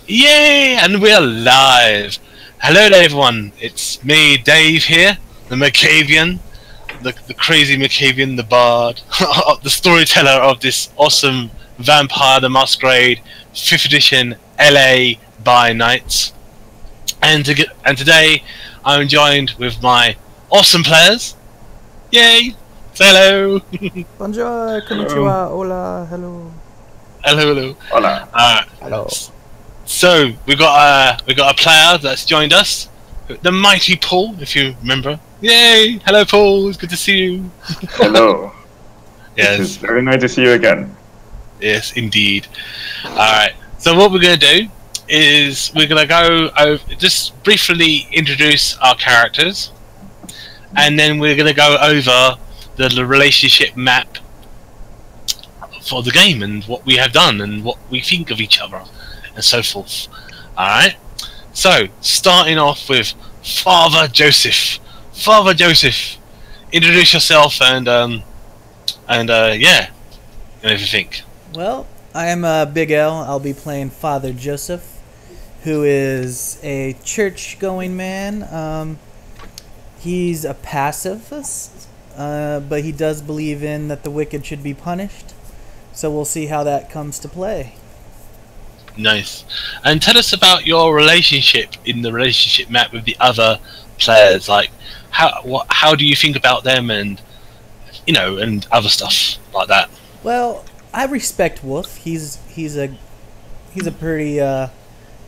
Yay! And we're live! Hello there, everyone. It's me, Dave, here, the Macavian, the crazy Macavian, the bard, the storyteller of this awesome Vampire the Masquerade 5th edition LA by night. And today, I'm joined with my awesome players. Yay! Say hello! Bonjour, konnichiwa, hola, hello. Hello. Hola. Hello. So we got a player that's joined us, the mighty Paul, if you remember. Yay! Hello, Paul. It's good to see you. Hello. Yes. It's very nice to see you again. Yes, indeed. All right. So what we're going to do is we're going to go over, just briefly introduce our characters, and then we're going to go over the relationship map for the game and what we have done and what we think of each other and so forth. Alright, so starting off with Father Joseph. Father Joseph, introduce yourself and yeah, and everything. Well, I am Big L. I'll be playing Father Joseph, who is a church-going man. He's a pacifist, but he does believe in that the wicked should be punished. So we'll see how that comes to play. Nice. And tell us about your relationship in the relationship map with the other players. Like, how do you think about them, and and other stuff like that. Well, I respect Wolf. He's a pretty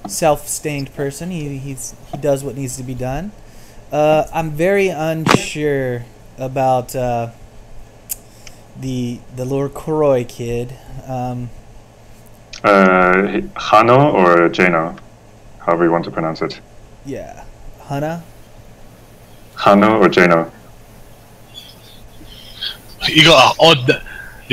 self-stained person. He does what needs to be done. I'm very unsure about the LaCroix kid. Hano or Jano, however you want to pronounce it. Yeah, Hana. Hano or Jano. You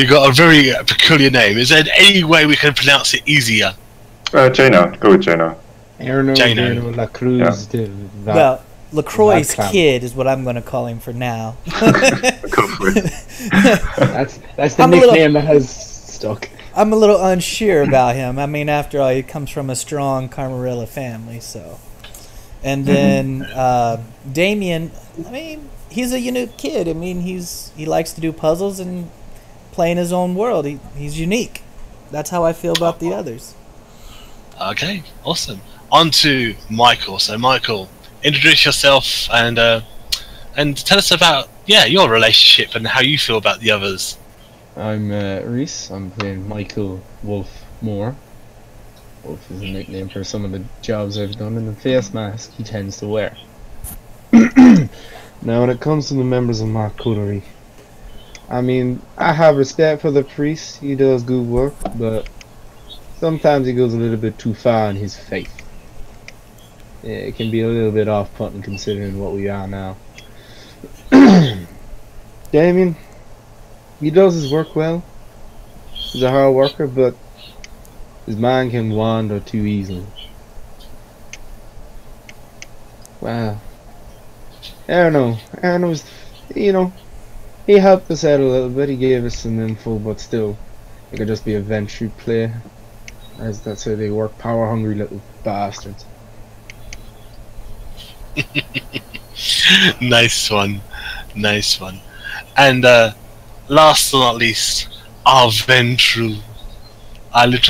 got a very peculiar name. Is there any way we can pronounce it easier? Jano. Go with Jano. Jano. La Cruz de Well, LaCroix's kid is what I'm going to call him for now. Go for it. That's the nickname that has stuck. I'm a little unsure about him. I mean, after all, he comes from a strong Camarilla family, so. And then Damien, I mean, he's a unique kid. I mean, he likes to do puzzles and play in his own world. He's unique. That's how I feel about the others. Okay, awesome. On to Michael. So, Michael, introduce yourself and tell us about your relationship and how you feel about the others. I'm Reese. I'm playing Michael Wolf Moore. Wolf is a nickname for some of the jobs I've done and the face mask he tends to wear. Now, when it comes to the members of my coterie, I mean, I have respect for the priest. He does good work, but sometimes he goes a little bit too far in his faith. Yeah, it can be a little bit off-putting considering what we are now. Damien, he does his work well. He's a hard worker, but his mind can wander too easily. Wow. Aaron was, he helped us out a little bit. He gave us some info, but still, it could just be a venture play. As that's how they work, power-hungry little bastards. Nice one. And last but not least, our little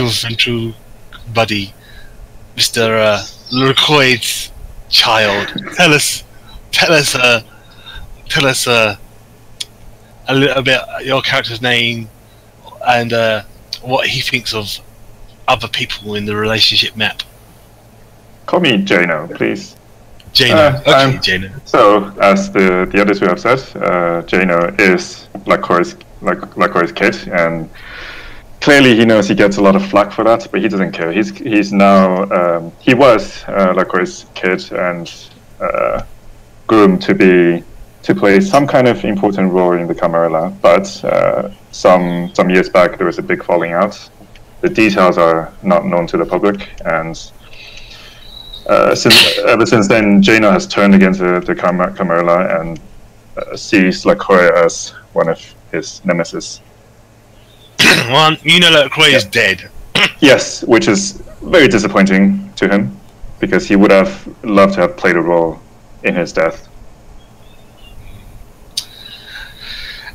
Ventru buddy, Mr. LaCroix's child. Tell us a little bit your character's name and what he thinks of other people in the relationship map. Call me Jano, please. Jano. Okay, Jano. So, as the other two have said, Jano is LaCroix's kid, and clearly he knows he gets a lot of flack for that, but he doesn't care. He's now he was LaCroix's kid and groomed to play some kind of important role in the Camarilla, but some years back there was a big falling out. The details are not known to the public, and ever since then, Jano has turned against the Camarilla and sees LaCroix as one of his nemesis. Well, LaCroix is dead. Yes, which is very disappointing to him, because he would have loved to have played a role in his death.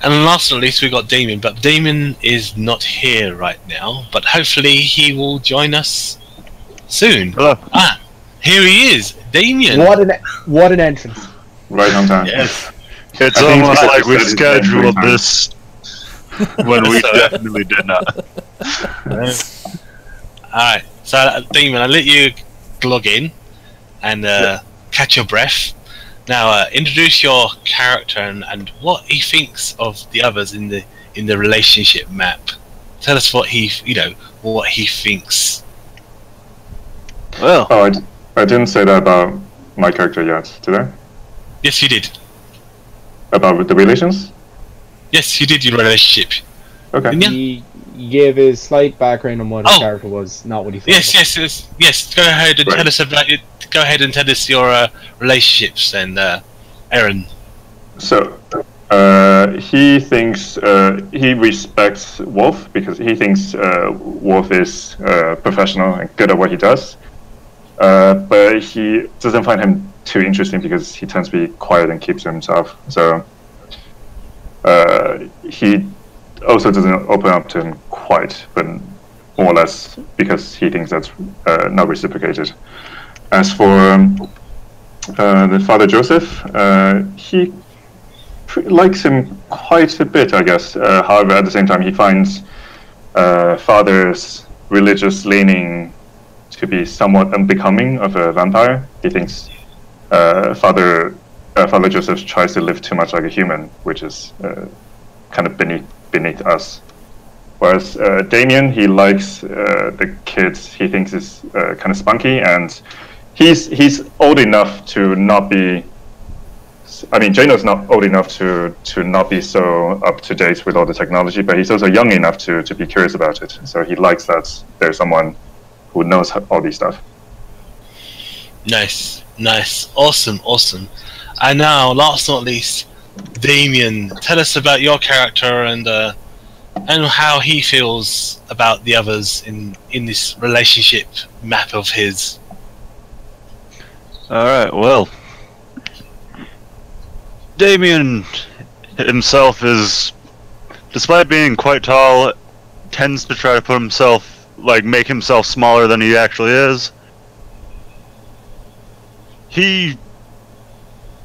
And then last but not least, we got Damien, but Damien is not here right now, but hopefully he will join us soon. Hello. Ah, here he is, Damien. What an entrance! Right on time. Yes. It's I think almost because like we you said his name scheduled 3 times. this when we definitely did not. Alright, so Damien, I'll let you log in and catch your breath. Now, introduce your character and what he thinks of the others in the relationship map. Tell us what he thinks. Well, Oh, I didn't say that about my character yet, did I? Yes, you did. About the relations? Yes, you did your relationship. Okay. Yeah. He gave his slight background on what his character was, not what he thought. Yes. Go ahead and Right. tell us about it. Go ahead and tell us your relationships and Aaron. So, he thinks he respects Wolf because he thinks Wolf is professional and good at what he does. But he doesn't find him too interesting because he tends to be quiet and keeps to himself. So, he also doesn't open up to him quite, but more or less because he thinks that's not reciprocated. As for the Father Joseph, he likes him quite a bit, I guess. However, at the same time, he finds Father's religious leaning to be somewhat unbecoming of a vampire. He thinks Father Joseph tries to live too much like a human, which is kind of beneath us. Whereas Damien, he likes the kids. He thinks is kind of spunky, and he's old enough to not be. I mean, Jano's not old enough to not be so up to date with all the technology, but he's also young enough to be curious about it. So he likes that there's someone who knows all these stuff. Nice, awesome. And now, last but not least, Damien, tell us about your character and how he feels about the others in this relationship map of his. alright, well. Damien himself is, despite being quite tall, tends to try to put himself, make himself smaller than he actually is. He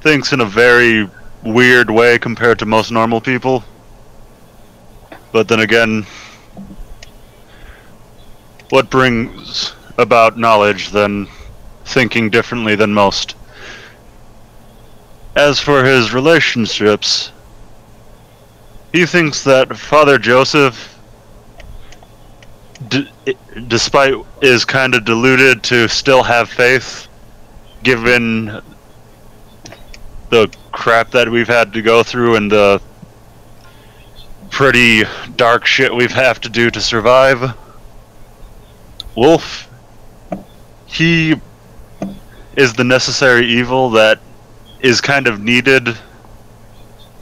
thinks in a very weird way compared to most normal people. But then again, what brings about knowledge than thinking differently than most? As for his relationships, he thinks that Father Joseph, despite is kind of deluded to still have faith, given the crap that we've had to go through and the pretty dark shit we've have to do to survive. Wolf, he is the necessary evil that is kind of needed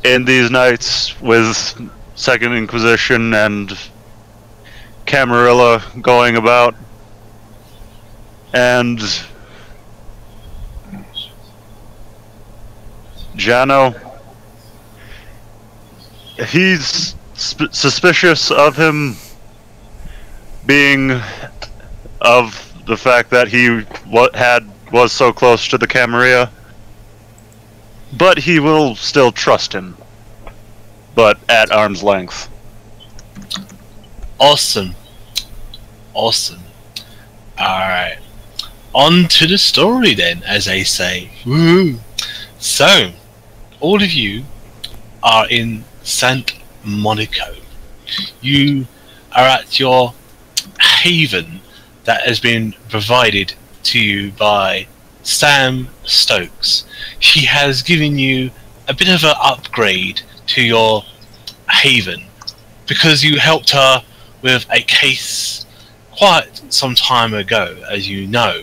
in these nights with Second Inquisition and Camarilla going about. And Jano, he's suspicious of him being of the fact that he was so close to the Camarilla, but he will still trust him, but at arm's length. Awesome. Alright. On to the story then, as they say. Woo! So, all of you are in St. Monaco. You are at your haven that has been provided to you by Sam Stokes. She has given you a bit of an upgrade to your haven because you helped her with a case quite some time ago, as you know,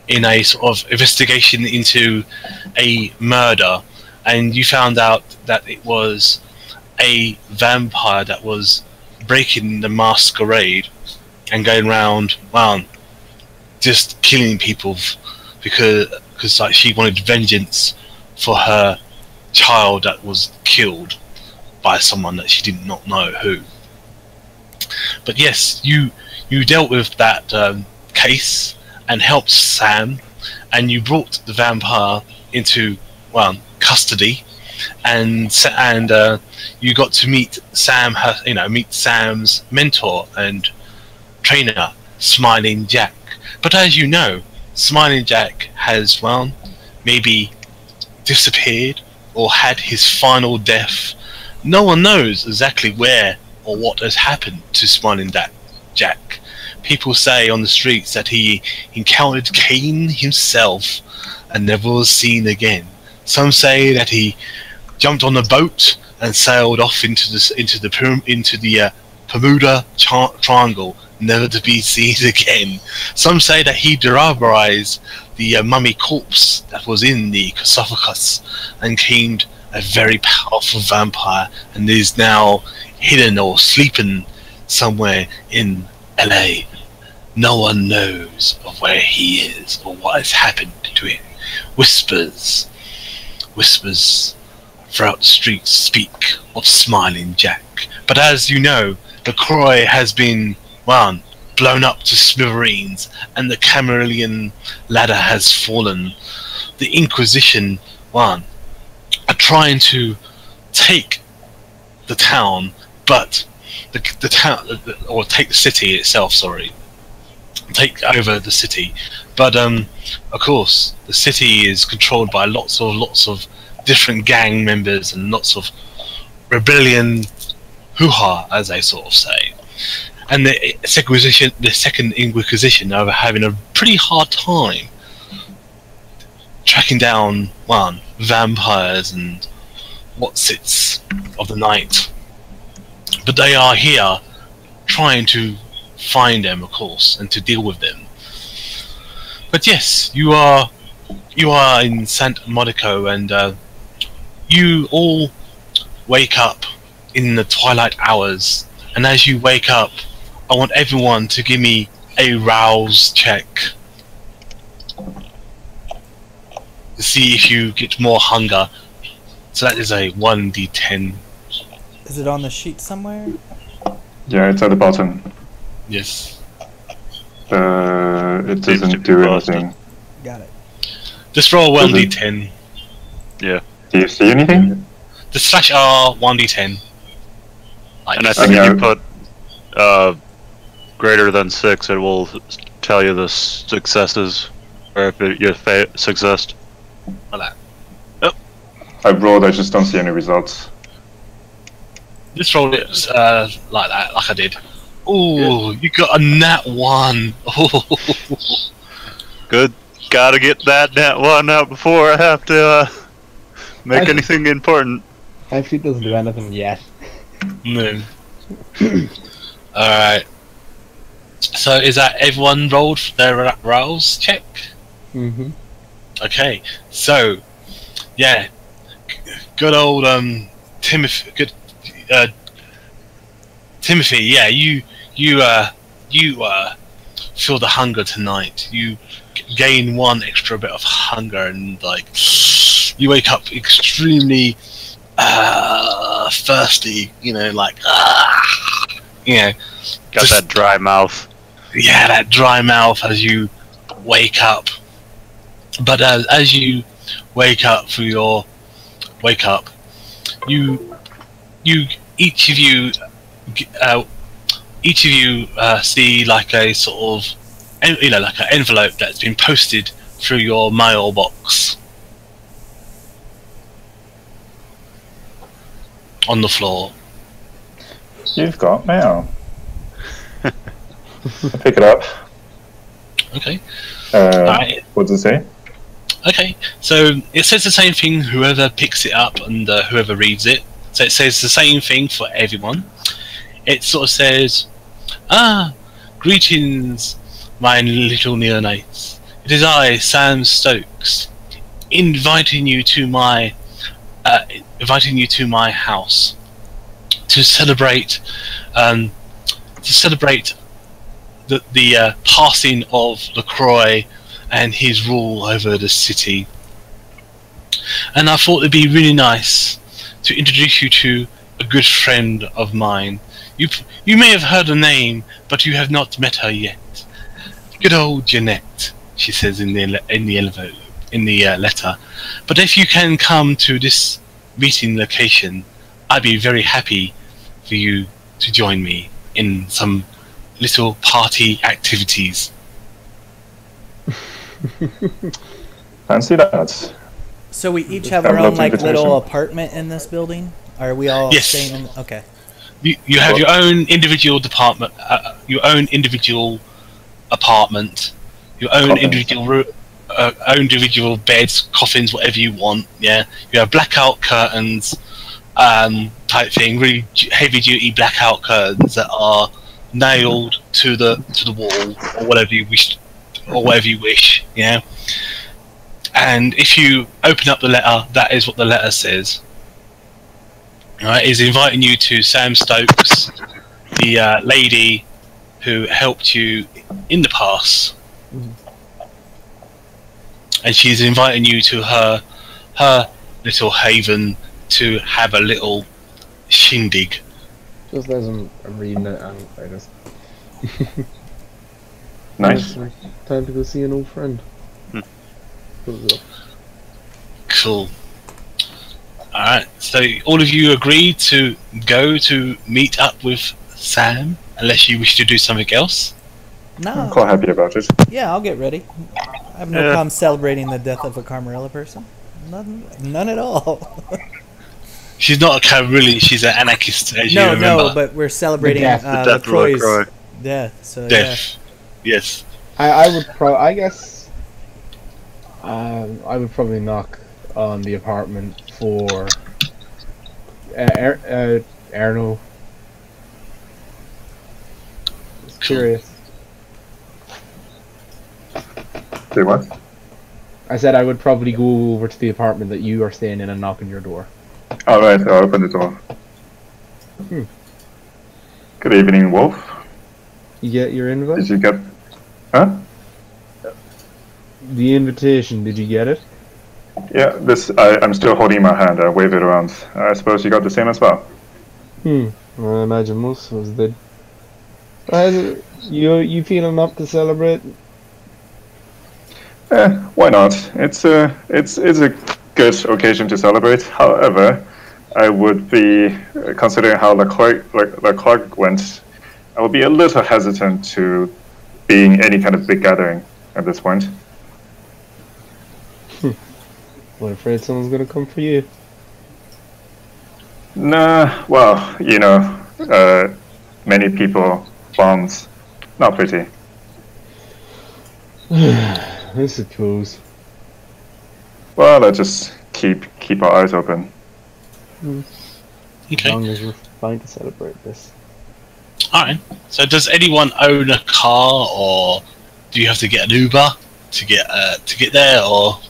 in a sort of investigation into a murder, and you found out that it was a vampire that was breaking the Masquerade and going around, well, just killing people because like she wanted vengeance for her child that was killed by someone that she did not know who. But yes, you dealt with that case and helped Sam, and you brought the vampire into custody, and you got to meet Sam, meet Sam's mentor and trainer, Smiling Jack. But as you know, Smiling Jack has maybe disappeared or had his final death. No one knows exactly where or what has happened to Smiling Jack. People say on the streets that he encountered Cain himself and never was seen again. Some say that he jumped on a boat and sailed off into the Bermuda Triangle, never to be seen again. Some say that he derived the mummy corpse that was in the sarcophagus and became a very powerful vampire, and is now hidden or sleeping somewhere in LA. No one knows of where he is or what has happened to him. Whispers throughout the streets speak of Smiling Jack. But as you know, the Croy has been blown up to smithereens, and the Camarilla ladder has fallen. The Inquisition are trying to take the town, but the town, or take the city itself, take over the city. But of course, the city is controlled by lots of different gang members and lots of rebellion hoo-ha, as they sort of say. And the Second Inquisition are having a pretty hard time tracking down vampires and whatsits of the night. But they are here trying to find them, of course, and to deal with them. But yes, you are in Santa Monica, and you all wake up in the twilight hours. And as you wake up, I want everyone to give me a rouse check to see if you get more hunger. So that is a 1d10. Is it on the sheet somewhere? Yeah, it's at the bottom. Yes. It doesn't do anything. Got it. Just roll 1d10. Yeah. Do you see anything? The slash R 1d10. And I think if you put greater than 6, it will tell you the successes, or if you successed. Like that. I rolled, I just don't see any results. Just roll it like that, like I did. Ooh, you got a nat 1. Good. Gotta get that nat 1 out before I have to make anything important. My feet doesn't do anything yet. No. Alright. So is that everyone rolled their rouse check? Mm-hmm. Okay. So, yeah. Good old Timothy. Timothy. Yeah. You feel the hunger tonight. You gain 1 extra bit of hunger, and you wake up extremely thirsty. Got that dry mouth. Yeah, that dry mouth as you wake up. But as you wake up for your wake up, each of you see like a sort of like an envelope that's been posted through your mailbox on the floor. You've got mail. Pick it up. Okay. Right. What does it say? Okay, so it says the same thing whoever picks it up and whoever reads it. So it says the same thing for everyone. It sort of says, greetings, my little neonates. It is I, Sam Stokes, inviting you to my house to celebrate the passing of LaCroix and his rule over the city. And I thought it'd be really nice to introduce you to a good friend of mine. You may have heard her name, but you have not met her yet. Good old Jeanette, she says in the letter. But if you can come to this meeting location, I'd be very happy for you to join me in some little party activities. Fancy that. So we each have our own like little apartment in this building? Are we all staying in? Okay. You have your own individual department, your own individual apartment, your own individual beds, coffins, whatever you want. Yeah, you have blackout curtains, type thing, really heavy duty blackout curtains that are nailed to the wall or whatever you wish. Yeah. And if you open up the letter, that is what the letter says. Right, is inviting you to Sam Stokes, the lady who helped you in the past, and she's inviting you to her little haven to have a little shindig. Just as I'm reading it, I just Nice. Time to go see an old friend. Cool. Alright, so all of you agree to go to meet up with Sam, unless you wish to do something else? No. I'm quite happy about it. Yeah, I'll get ready. I have no problem celebrating the death of a Camarilla person. None at all. She's not a Camarilla, she's an anarchist, as you remember. No, but we're celebrating LaCroix's death. So, death. Yeah. Yes. I would I guess I would probably knock on the apartment for Erno. Just curious. Say what? I said I would probably go over to the apartment that you are staying in and knock on your door. Alright, I'll open the door. Good evening, Wolf. You get your invite? Did you get... Huh? The invitation, did you get it? Yeah, I'm still holding my hand. I wave it around. I suppose you got the same as well. I imagine most of us did. You feeling up to celebrate? Why not? It's a good occasion to celebrate. However, I would be, considering how LaCroix went, I would be a little hesitant to being any kind of big gathering at this point. I'm afraid someone's gonna come for you. Nah, well, you know, many people, bombs, not pretty. I suppose. Well, let's just keep our eyes open. As Okay. long as we're fine to celebrate this. Alright. So does anyone own a car, or do you have to get an Uber to get there, or...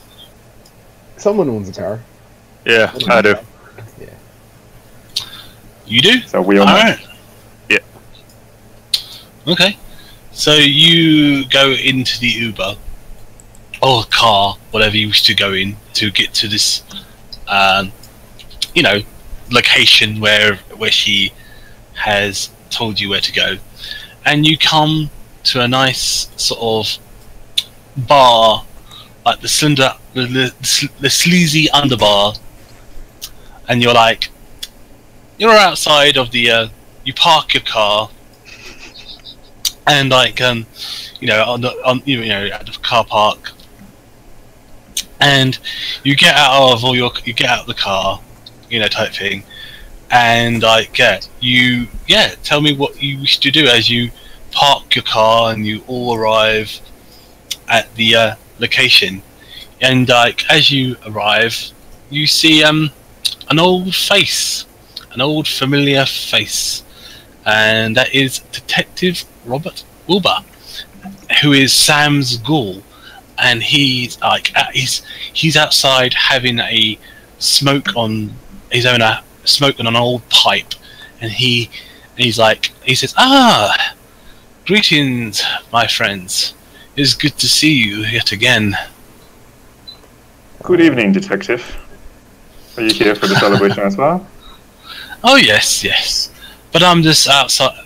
Someone owns a car. Yeah, I do. Yeah. You do? So we all Alright. Yeah. Okay. So you go into the Uber or car, whatever you wish to go in, to get to this, location where she has told you where to go, and you come to a nice sort of bar, like the sleazy underbar, and you're outside of the, you park your car. And at the car park, and you get out of the car, type thing, and tell me what you wish to do as you park your car and you all arrive at the location, and as you arrive, you see an old familiar face. And that is Detective Robert Wilbur, who is Sam's ghoul, and he's outside having a smoke on an old pipe, and he says, Greetings, my friends. It's good to see you yet again. Good evening, detective. Are you here for the celebration as well? Oh yes. But I'm just outside.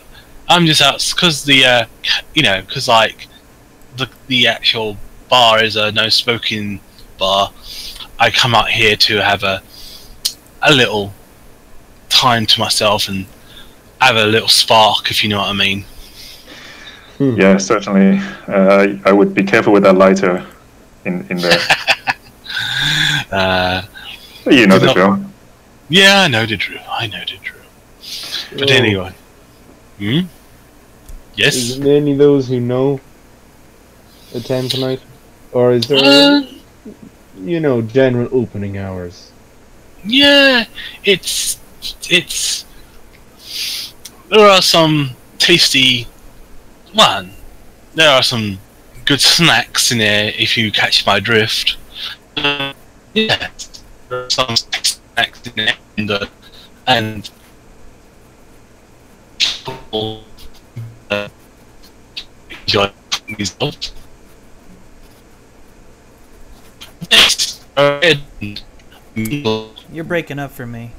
I'm just out because the because like the actual bar is a no smoking bar. I come out here to have a little time to myself and have a little spark, if you know what I mean. Yeah, certainly. I would be careful with that lighter in there. You know the drill. Yeah, I know the drill. But anyway. Yes? Is there any of those who know attend tonight? Or is there, general opening hours? Yeah, it's... There are some tasty... there are some good snacks in there, if you catch my drift. Yeah, there are some snacks in there, and people enjoy themselves. Yes, You're breaking up for me.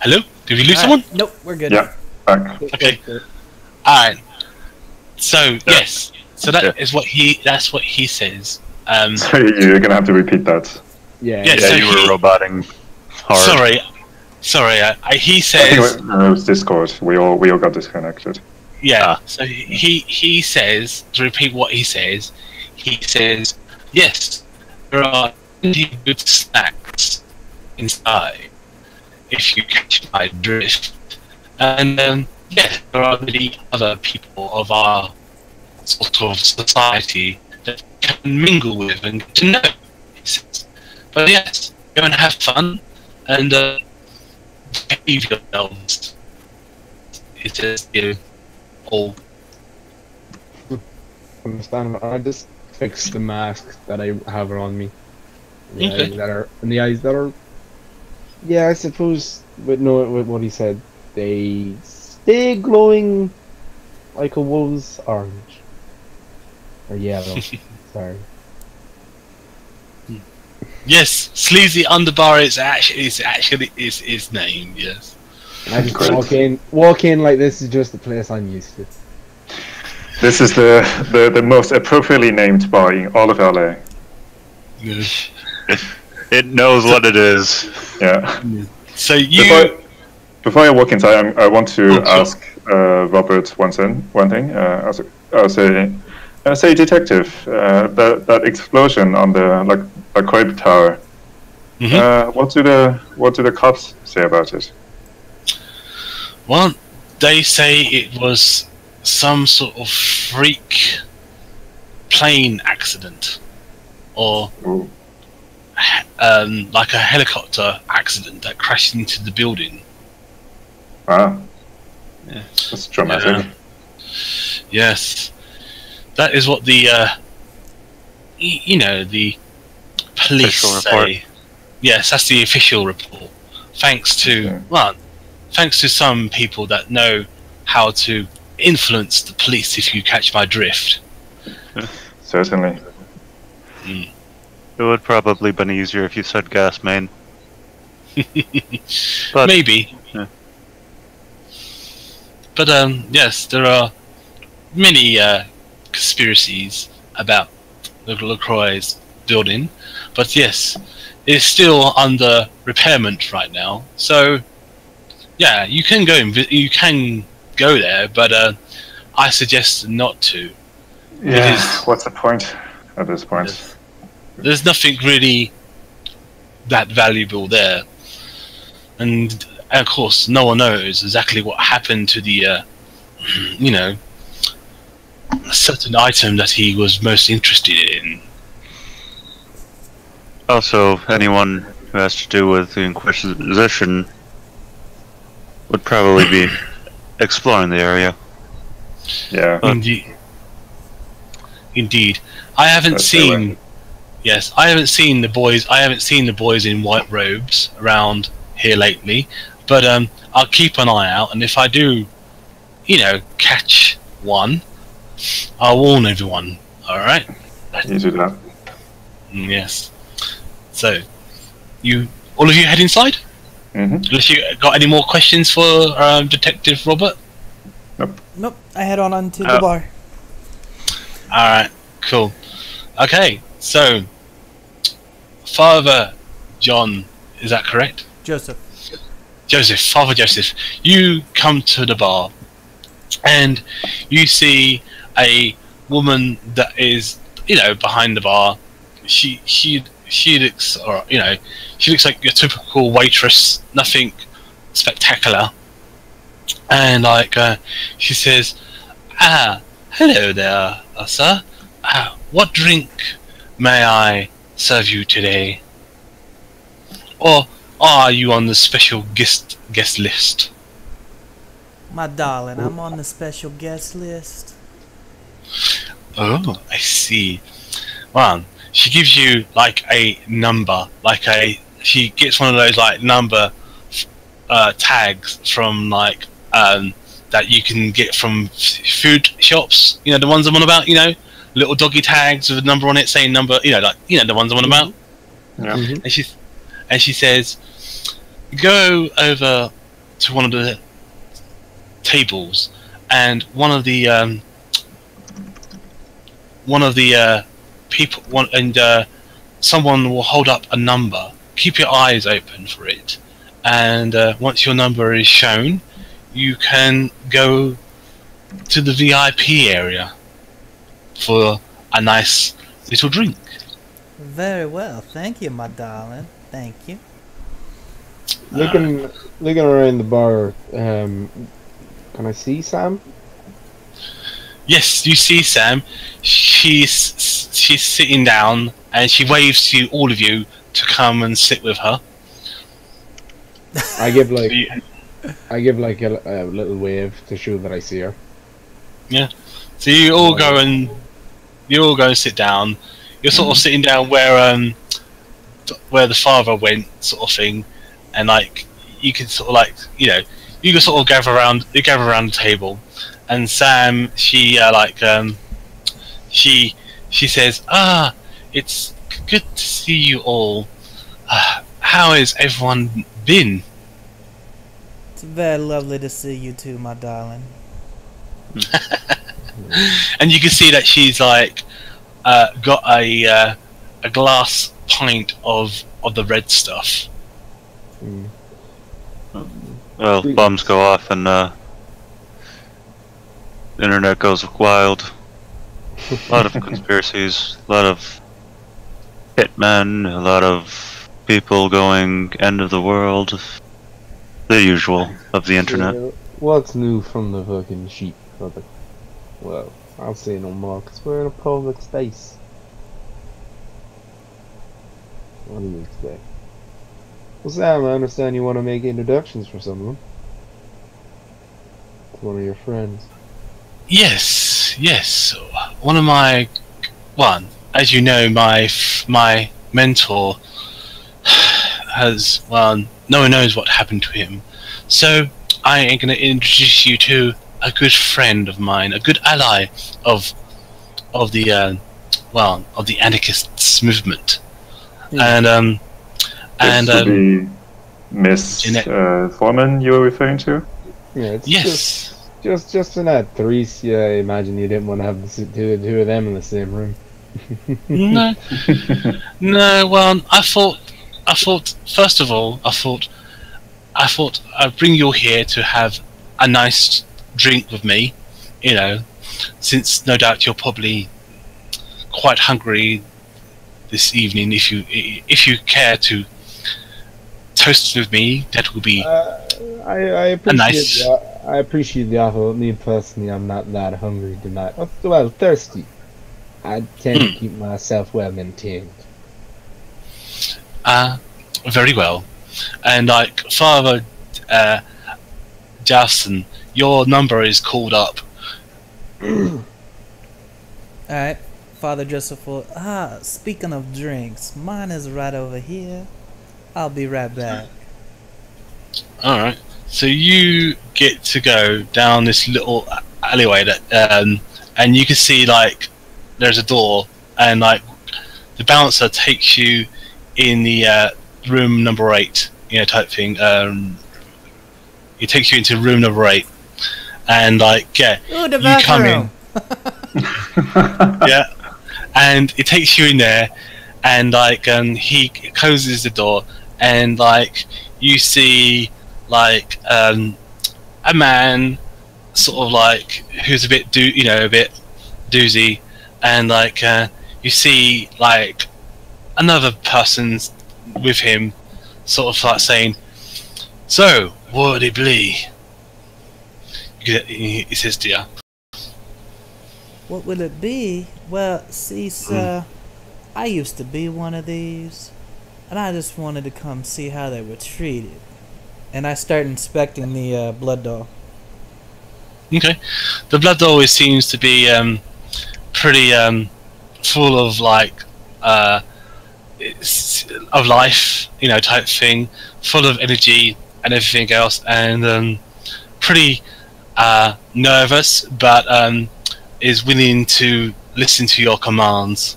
Hello? Did we lose someone? Nope, we're good. Yeah, back. Okay. Alright. So yes. So that's what he says. So you're gonna have to repeat that. Yeah, so you were roboting hard. Sorry. He I says. think it was Discord. We all got disconnected. Yeah. So he says, to repeat what he says. He says, yes, there are plenty good snacks inside, if you catch my drift. And there are many other people of our sort of society that can mingle with and get to know. He says. But yes, go and have fun and behave yourselves. It is all. Understandable. I just fixed the mask that I have around me. The Okay. eyes that are. Yeah, I suppose with what he said, they stay glowing like a wolf's orange or yellow. Sorry. Yes, Sleazy Underbar is actually his name. Yes. And I just walk in like this is just the place I'm used to. This is the most appropriately named bar in all of LA. Yes. It knows what it is. Yeah. So you. Before I walk inside, I want to ask Robert one thing. Say, detective, that explosion on the Crib Tower. What do the cops say about it? Well, they say it was some sort of freak plane accident, or Ooh. like a helicopter accident that crashed into the building. Wow. Yeah. That's dramatic. Yes, that is what the the police Official say. report. Yes, that's the official report. Thanks to some people that know how to influence the police, if you catch my drift. Certainly. Mm. It would probably been easier if you said gas main. But Maybe. Yeah. But yes, there are many conspiracies about the LaCroix building, but yes, it's still under repairment right now. So yeah, you can go there, but I suggest not to. Yeah. What's the point at this point? There's nothing really that valuable there, and of course, no one knows exactly what happened to the, a certain item that he was most interested in. also, anyone who has to do with the Inquisition would probably be exploring the area. Yeah. Indeed. I haven't That's seen. right. Yes, I haven't seen the boys. I haven't seen the boys in white robes around here lately. But I'll keep an eye out, and if I do, catch one, I'll warn everyone. All right. You do that. Yes. So, all of you head inside. Unless you got any more questions for Detective Robert. Nope. I head on to the bar. All right. Cool. Okay. So, Father John, is that correct? Joseph. Father Joseph, you come to the bar, and you see a woman that is, behind the bar. She looks, she looks like your typical waitress, nothing spectacular. And she says, hello there, sir. What drink may I serve you today? Or are you on the special guest list? My darling, I'm on the special guest list. Oh, I see. Well, she gives you a number, she gets one of those number tags from that you can get from food shops. The ones I'm on about. Little doggy tags with a number on it saying number. The ones I'm on about. Yeah. And she says, go over to one of the tables, and one of the people, someone will hold up a number. Keep your eyes open for it, and once your number is shown, you can go to the VIP area for a nice little drink. Very well, thank you, my darling. Thank you. Looking around the bar, can I see Sam? Yes, you see Sam. She's sitting down, and she waves to all of you to come and sit with her. I give a little wave to show that I see her. Yeah. So you all go and sit down. You're sort of sitting down where the father went, sort of thing, and you can sort of you can sort of gather around the table, and Sam, she says, it's good to see you all. How has everyone been? It's very lovely to see you too, my darling. And you can see that she's got a glass pint of the red stuff. Well, bombs go off and the internet goes wild. A lot of conspiracies, a lot of hitmen, a lot of people going end of the world. The usual of the internet. What's new from the fucking sheep, brother? Well, I'll say no more, because we're in a public space. What do you expect? Well, Sam, I understand you want to make introductions for someone. To one of your friends. Yes. One of my, as you know, my mentor has, no one knows what happened to him. So I am going to introduce you to a good friend of mine, a good ally of the anarchists movement. And This would be Miss Jeanette. Foreman you were referring to? Yeah, it's Yes. just in that Therese, I imagine you didn't want to have the two of them in the same room. No. Well, I thought. First of all, I thought I'd bring you here to have a nice drink with me. Since no doubt you're probably quite hungry this evening. If you care to toast with me, that will be I appreciate the offer. Me personally, I'm not that hungry tonight. Well, thirsty. I tend to keep myself well maintained. Very well. And Father Justin, your number is called up. Alright, Father Joseph will... speaking of drinks, mine is right over here. I'll be right back. Alright, so you get to go down this little alleyway that, and you can see, like, there's a door, and, like, the bouncer takes you in the room number 8, you know, type thing. He takes you into room number 8, and, like, yeah, Ooh, the you come in. bathroom! Yeah, and it takes you in there, and like he closes the door, and like you see like a man, sort of like who's a bit a bit doozy, and like you see like another person with him, sort of like saying, "So, what would it be?" He says to you. What will it be? Well, see, sir, I used to be one of these, and I just wanted to come see how they were treated. And I start inspecting the blood doll. Okay, the blood always seems to be pretty full of like of life, you know, type thing, full of energy and everything else, and pretty nervous, but is willing to listen to your commands.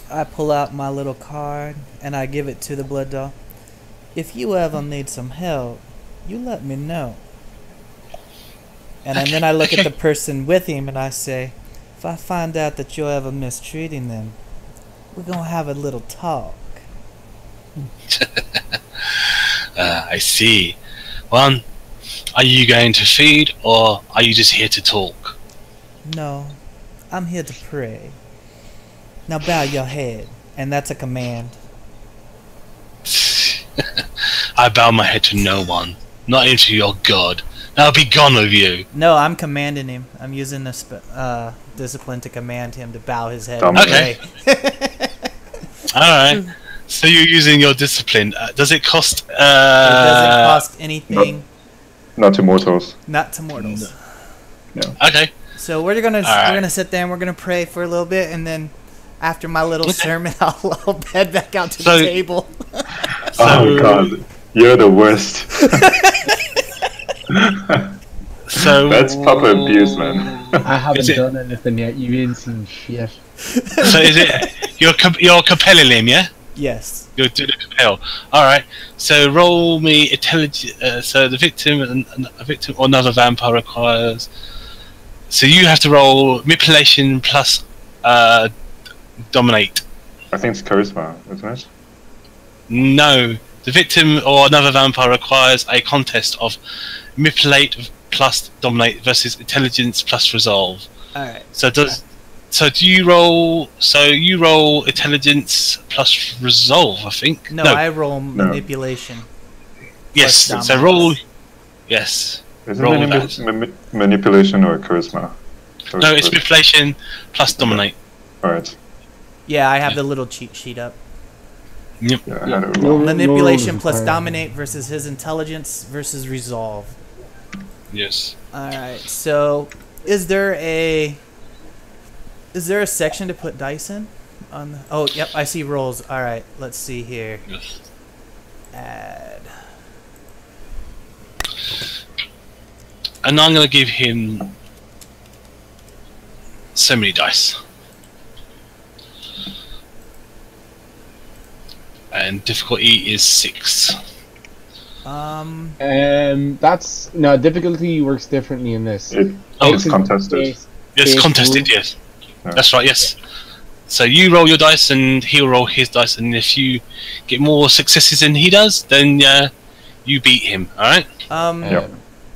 I pull out my little card and I give it to the blood doll. If you ever need some help, you let me know. And then I look at the person with him and I say, if I find out that you're ever mistreating them, we're gonna have a little talk. I see. Well, are you going to feed, or are you just here to talk? No, I'm here to pray. Now bow your head, and that's a command. I bow my head to no one, not even to your god. Now be gone with you. No, I'm commanding him. I'm using this discipline to command him to bow his head. Okay. Alright. So you're using your discipline. Does it cost... It doesn't cost anything. Not to mortals. Not to mortals. No. Okay. So we're gonna sit there and we're gonna pray for a little bit, and then after my little sermon, I'll head back out to the table. Oh god, you're the worst. So that's proper abuse, man. I haven't done anything yet. You ain't seen shit. So is it you're compelling him, yeah? Yes. You're doing a compel. All right. So roll me intelligence. So the victim, a victim or another vampire requires. So you have to roll manipulation plus dominate. I think it's charisma, isn't it? No, the victim or another vampire requires a contest of manipulate plus dominate versus intelligence plus resolve. All right. So does. So do you roll? So you roll intelligence plus resolve, I think. No, I roll manipulation. Yes. So roll. Yes. Is it roll manipulation or charisma? No, it's manipulation plus dominate. All right. Yeah, I have the little cheat sheet up. Yep. Yeah, I had it wrong. Manipulation plus dominate versus his intelligence versus resolve. Yes. All right. So, is there a section to put dice in? Oh, yep, I see rolls. All right, let's see here. Yes. Add. And I'm going to give him so many dice. And difficulty is 6. That's no difficulty works differently in this. It's contested. Yes, contested. Yes, yeah. That's right. Yes. So you roll your dice, and he'll roll his dice, and if you get more successes than he does, then you beat him. All right. Yep.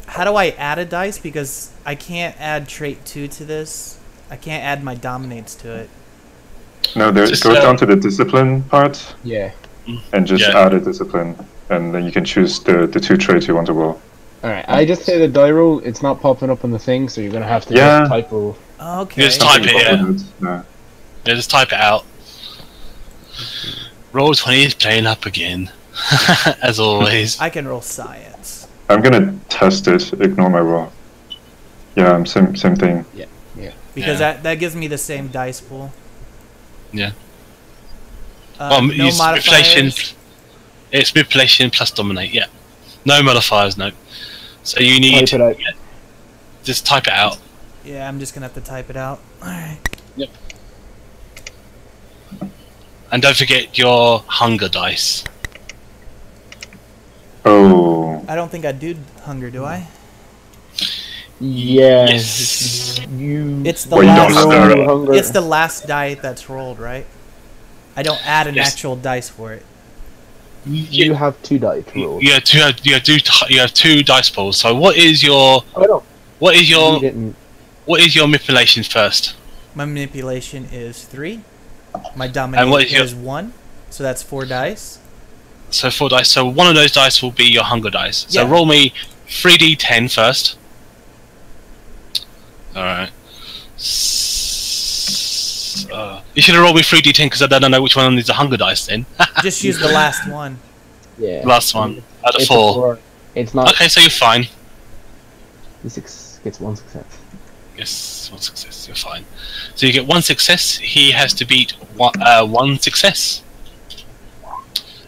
How do I add a dice? Because I can't add trait 2 to this. I can't add my dominates to it. No, it goes down to the discipline part. Yeah. And just add a discipline, and then you can choose the 2 traits you want to roll. Alright, I just say the die roll, it's not popping up on the thing, so you're gonna have to just typo. Okay. Just type it, yeah, just type it out. Roll 20 is playing up again, as always. I can roll science. I'm gonna test it. Ignore my roll. Yeah, same thing. Because that gives me the same dice pool. Yeah. No it's manipulation. modifiers. It's manipulation plus dominate. Yeah. No modifiers. No. So you need Type it out. just type it out. Yeah, I'm just gonna have to type it out. Alright. Yep. And don't forget your hunger dice. Oh. I don't think I do hunger, do I? Yeah. Yes. You. It's the Well, you don't last. have roll to- hunger. It's the last die that's rolled, right? I don't add an Yes. actual dice for it. You have 2 die to roll. You have two dice pools. So what is your I don't. what is You your didn't. what is your manipulation first? My manipulation is 3. My And what domination is your- is 1. So that's 4 dice. So 4 dice. So one of those dice will be your hunger dice. So Yeah. roll me 3d10 first. All right. You should have rolled me 3d10 because I don't know which one is the hunger dice then. Just use the last one. Yeah. Last one out of It's a 4. It's not. Okay, so you're fine. He gets 1 success. Yes, 1 success. You're fine. So you get 1 success. He has to beat one success,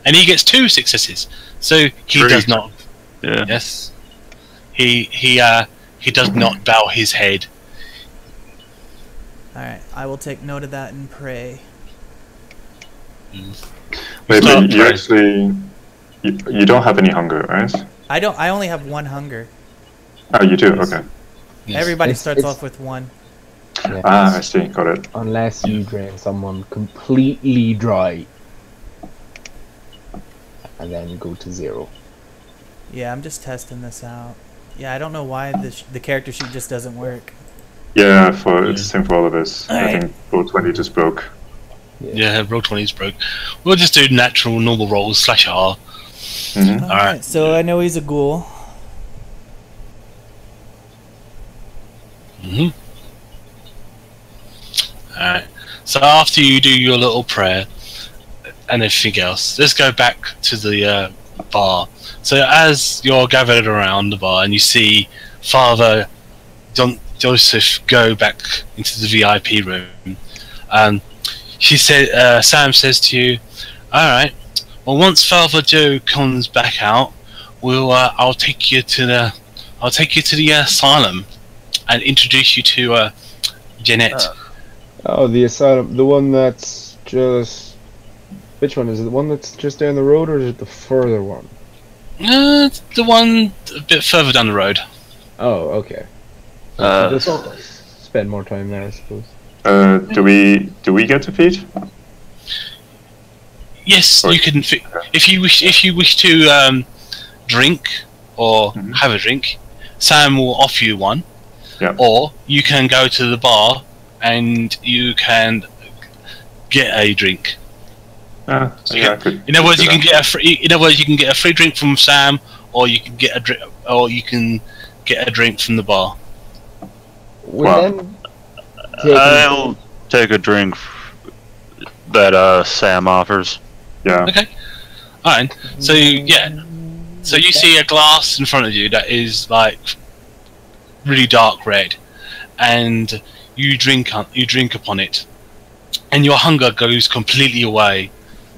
and he gets 2 successes. So he 3. does not. Yeah. Yes. He does not bow his head. Alright, I will take note of that and pray. Wait, Stop but you trying. actually you don't have any hunger, right? I only have 1 hunger. Oh, you do. Okay. Yes. Everybody It's- starts it's- off with 1. Yeah. Ah, I see. Got it. Unless you drain someone completely dry. And then go to 0. Yeah, I'm just testing this out. Yeah, I don't know why the character sheet just doesn't work. Yeah, it's the same for all of us. I Alright. think roll 20 just broke. Yeah, roll 20 is broke. We'll just do natural, normal rolls /R. Mm-hmm. Alright. So I know he's a ghoul. Mm-hmm. Alright. So after you do your little prayer and everything else, let's go back to the bar. So as you're gathered around the bar and you see Father Joseph go back into the VIP room, Sam says to you, "Alright, well once Father Joe comes back out, I'll take you to the asylum and introduce you to Jeanette." Oh, the asylum. The one that's just... Which one? Is it the one that's just down the road, or is it the further one? The one a bit further down the road. Oh, okay. Just spend more time there, I suppose. Do we get to feed? Yes, Right. you can. If you wish to drink or Mhm. have a drink, Sam will offer you one. Yeah. Or you can go to the bar and you can get a drink. Yeah, So yeah. I could In other words, do you can that. get a free. In other words, you can get a free drink from Sam, or you can get a drink, or you can get a drink from the bar. Will Wow. them take I'll take a drink that Sam offers. Yeah. Okay. Alright. So so you see a glass in front of you that is like really dark red, and you drink upon it, and your hunger goes completely away.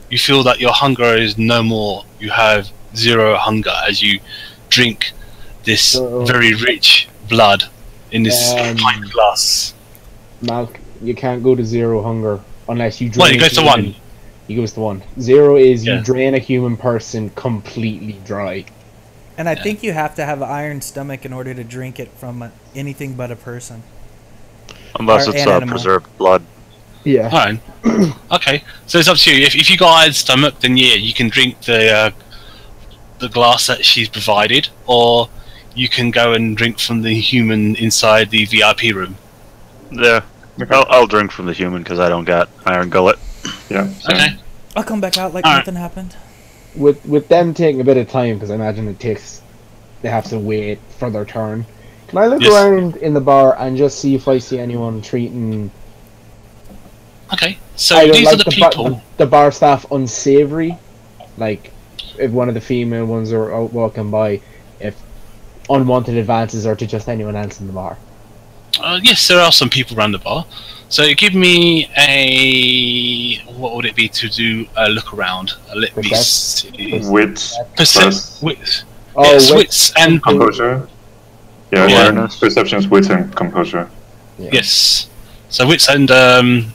You feel that your hunger is no more. You have 0 hunger as you drink this So- very rich blood in this pint glass. Malk, you can't go to 0 hunger unless you drain Well, it goes to human. 1. He goes to 1. 0 is Yeah. you drain a human person completely dry. And I think you have to have an iron stomach in order to drink it from anything but a person. Unless Or it's an animal. preserved blood. Yeah. Alright. Okay. So it's up to you. If you got iron stomach, then yeah, you can drink the glass that she's provided, or you can go and drink from the human inside the VIP room. Yeah. Okay. I'll drink from the human because I don't got iron gullet. Yeah. So, Okay. I'll come back out like Alright. nothing happened. With them taking a bit of time, because I imagine they have to wait for their turn. Can I look Yes. around in the bar and just see if I see anyone treating Okay. So either these like are the bar- people. the bar staff unsavory? Like, if one of the female ones are out walking by, if unwanted advances or to just anyone else in the bar? Yes, there are some people around the bar. So give me a... What would it be to do a look around? Let me see. Wits Wits. Oh, Yes, wits wits and... composure. Yeah, Awareness. perceptions, wits, and composure. Yeah. Yes. So wits and... yes,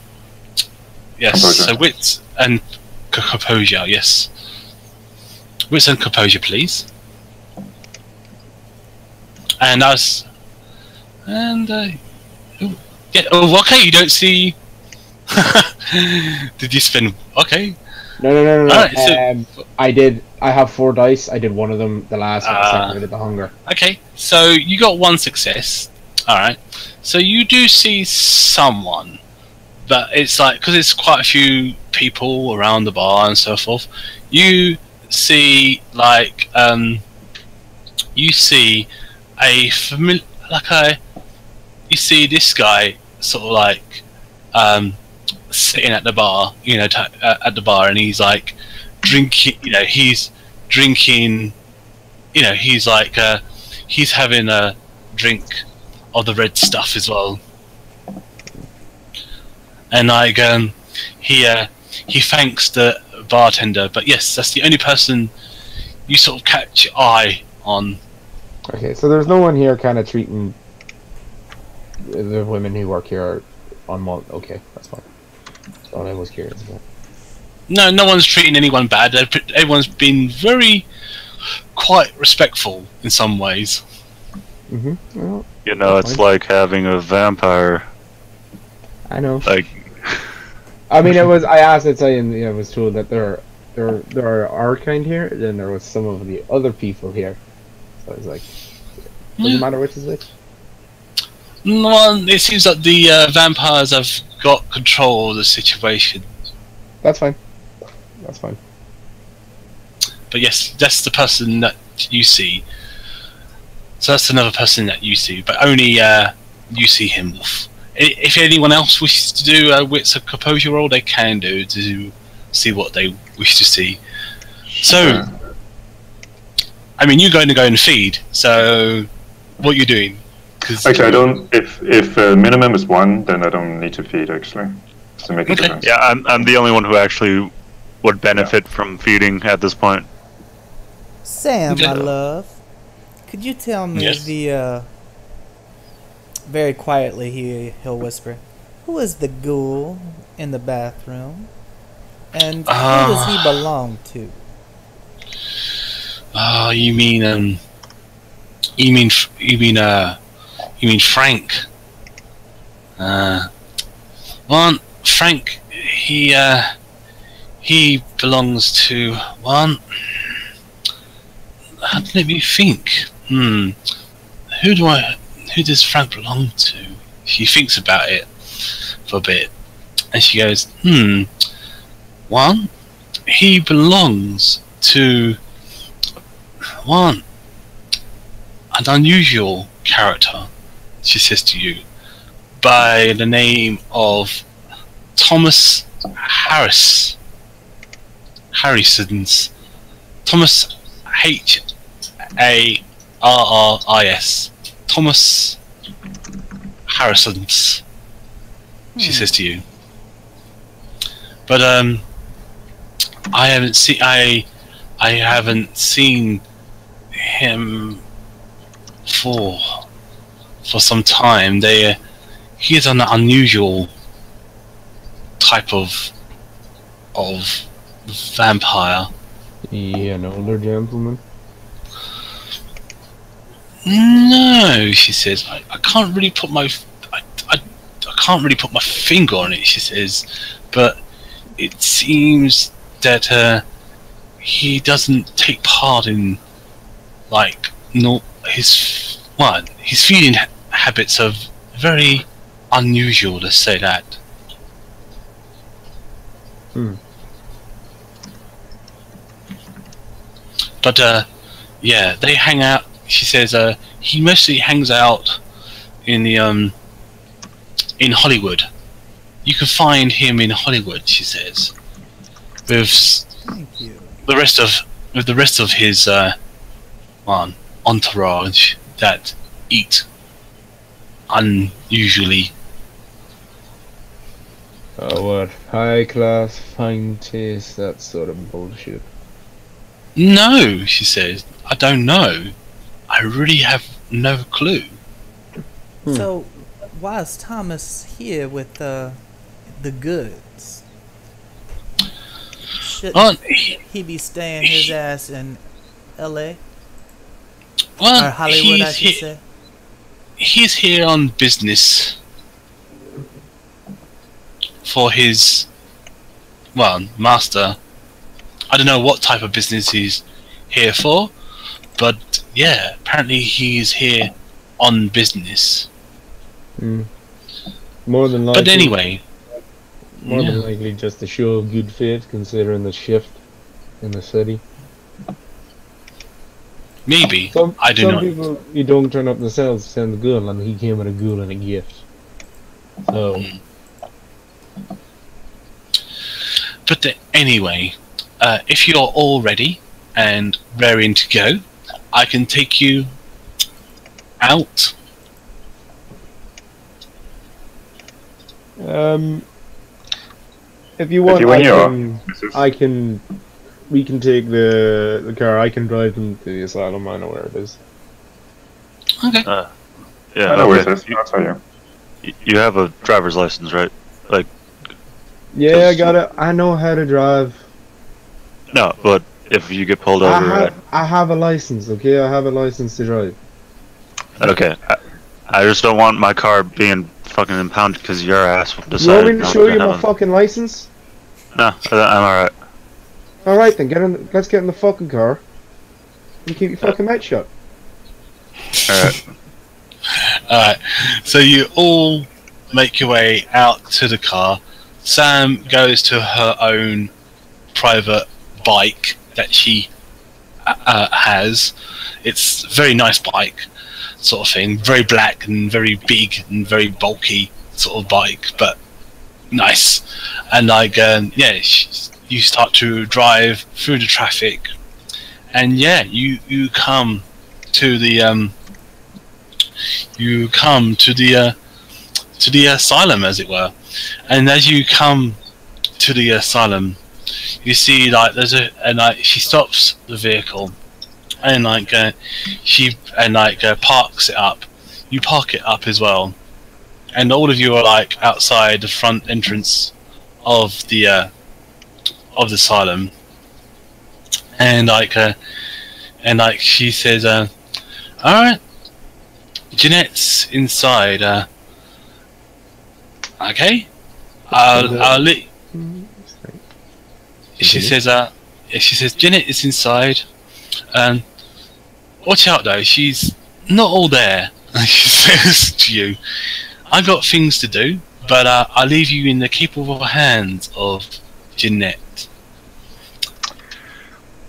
Composure. so wits and composure, yes. Wits and composure, please. And us... And... yeah, oh, okay, you don't see... Did you spend... Okay. No. Alright, so- I have 4 dice. I did one of them the last one. The second I did the hunger. Okay, so you got 1 success. Alright. So you do see someone. But it's like, because there's quite a few people around the bar and so forth, you see, like, you see a familiar, you see this guy sort of like, sitting at the bar, you know, at the bar, and he's like, drinking, you know, he's drinking, you know, he's like, he's having a drink of the red stuff as well. And like he thanks the bartender, but yes, that's the only person you sort of catch your eye on. Okay, so there's no one here kind of treating the women who work here on one. Okay, that's fine. That's all I was curious about. No one's treating anyone bad. Everyone's been quite respectful in some ways. Well, You know, it's like having a vampire. I know. Like, I mean, it was. I asked it, and I was told that there are our kind here. Then there was some of the other people here. So I was like, doesn't matter which is which. No, it seems that the vampires have got control of the situation. That's fine. That's fine. But yes, that's the person that you see. So that's another person that you see, but only you see him, Wolf. If anyone else wishes to do a wits or composure roll, they can do to see what they wish to see. So, I mean, you're going to go and feed. So, what are you doing? Actually, I don't. If minimum is 1, then I don't need to feed actually to make a difference. yeah, I'm the only one who actually would benefit from feeding at this point. Sam, Okay. my love, could you tell me Yes. very quietly he'll whisper, who is the ghoul in the bathroom? And who does he belong to? Oh, you mean Frank? Well, Frank, he belongs to one. Let me think. Who does Frank belong to? She thinks about it for a bit, and she goes, one, he belongs to one, an unusual character, she says to you, by the name of Thomas Harrison's. Thomas Harris. Thomas Harrison's, she says to you. But I haven't seen him for some time. He is an unusual type of vampire. Yeah, an older gentleman. No, she says. I can't really put my I can't really put my finger on it. She says, but it seems that he doesn't take part in his feeding habits are very unusual. Let's say that. But yeah, they hang out. She says he mostly hangs out in the in Hollywood. You can find him in Hollywood, she says, with Thank you. the rest of his entourage. that eat unusually. Oh, what? High class, fine taste, that sort of bullshit. No, she says, I don't know. I really have no clue. So, why is Thomas here with the goods? Shouldn't he be staying his ass in L.A.? Well, Or Hollywood, I should say. He's here on business for his, well, master. I don't know what type of business he's here for, but yeah, apparently he's here on business. More than likely. But anyway, More than likely just a show of good faith, considering the shift in the city. maybe. Some not. people, you don't turn up themselves, send the ghoul, and he came with a ghoul and a gift. So. But anyway, if you're all ready and raring to go, I can take you out. If you want, we can take the car. I can drive them to the asylum. I know where it is. Okay. Yeah. I know where it Okay. is. I'll tell you. You have a driver's license, right? Like, Yeah, I got it. I know how to drive. no, but if you get pulled over, I have a license. Okay, I have a license to drive. okay. I just don't want my car being fucking impounded because your ass You want decided me to not show you have my fucking license? No, I'm alright. All right then, let's get in the fucking car. And keep your fucking mouth shut. Alright. Alright, so you all make your way out to the car. Sam goes to her own private bike that she has. It's a very nice bike, sort of thing. Very black and very big and very bulky sort of bike, but nice. And like, you start to drive through the traffic, and yeah, you come to the asylum, as it were. And as you come to the asylum, you see like she stops the vehicle, and she parks it up. You park it up as well, and all of you are like outside the front entrance of the asylum, and she says, "All right, Jeanette's inside. Okay, I'll let." She says, Jeanette is inside. Watch out though, she's not all there. She says to you, I got things to do, but I'll leave you in the capable hands of Jeanette.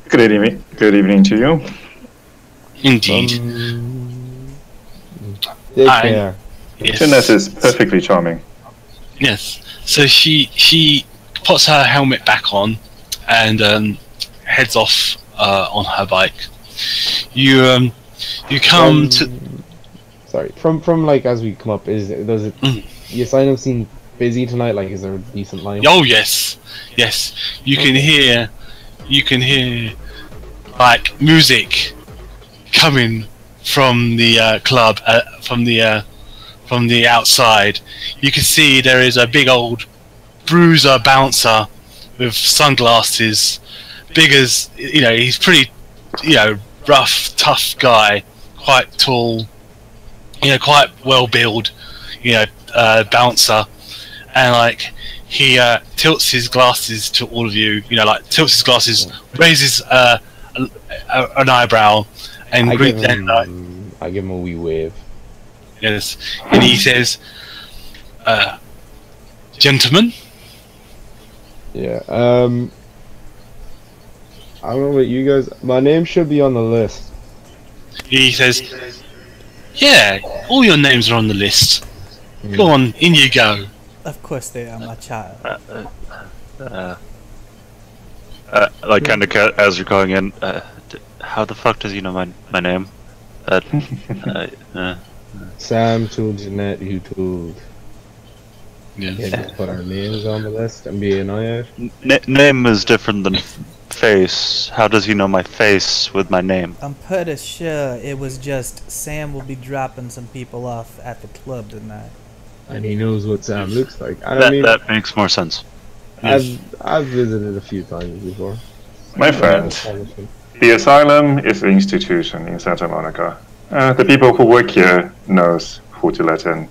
Good evening. Good evening to you. Indeed. Take care. Yes. Jeanette is perfectly charming. Yes. So she puts her helmet back on and heads off on her bike. You come to. Sorry, from like as we come up, does it the asylum seem busy tonight? Like, is there a decent line? Oh yes. You can hear like music coming from the club, from the outside. You can see there is a big old bruiser bouncer with sunglasses, big as he's pretty, rough, tough guy, quite tall, quite well built, bouncer, and like he tilts his glasses to all of you, tilts his glasses, raises an eyebrow, and I greet give them. I give him a wee wave. Yes, and he says, "Gentlemen." Yeah. I don't know about you guys. My name should be on the list. He says, "Yeah, all your names are on the list. Go on, in you go." Of course they are, my child. Like kind of as you're going in, how the fuck does he know my name? Sam told Jeanette you told. Yes. Yeah, just put our names on the list and be an eye out. Name is different than face. How does he know my face with my name? I'm pretty sure it was just Sam will be dropping some people off at the club tonight. And he knows what Sam looks like. I mean, That makes more sense. I've visited a few times before. My friend, the asylum is an institution in Santa Monica. The people who work here knows who to let in.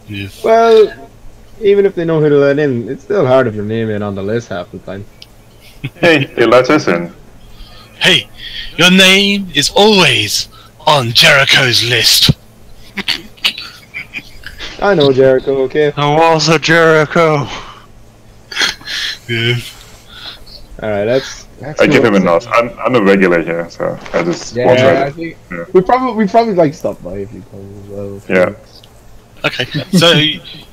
Yes. Well, even if they know who to let in, it's still hard if your name ain't on the list half the time. Hey, they let us in. Hey, your name is always on Jericho's list. I know Jericho, okay? The walls of Jericho. Yes. Alright, that's I give him a nod. I'm a regular here, so I just want Yeah, I to. think Yeah. we probably like stop by if you come as well. Yeah. Okay, so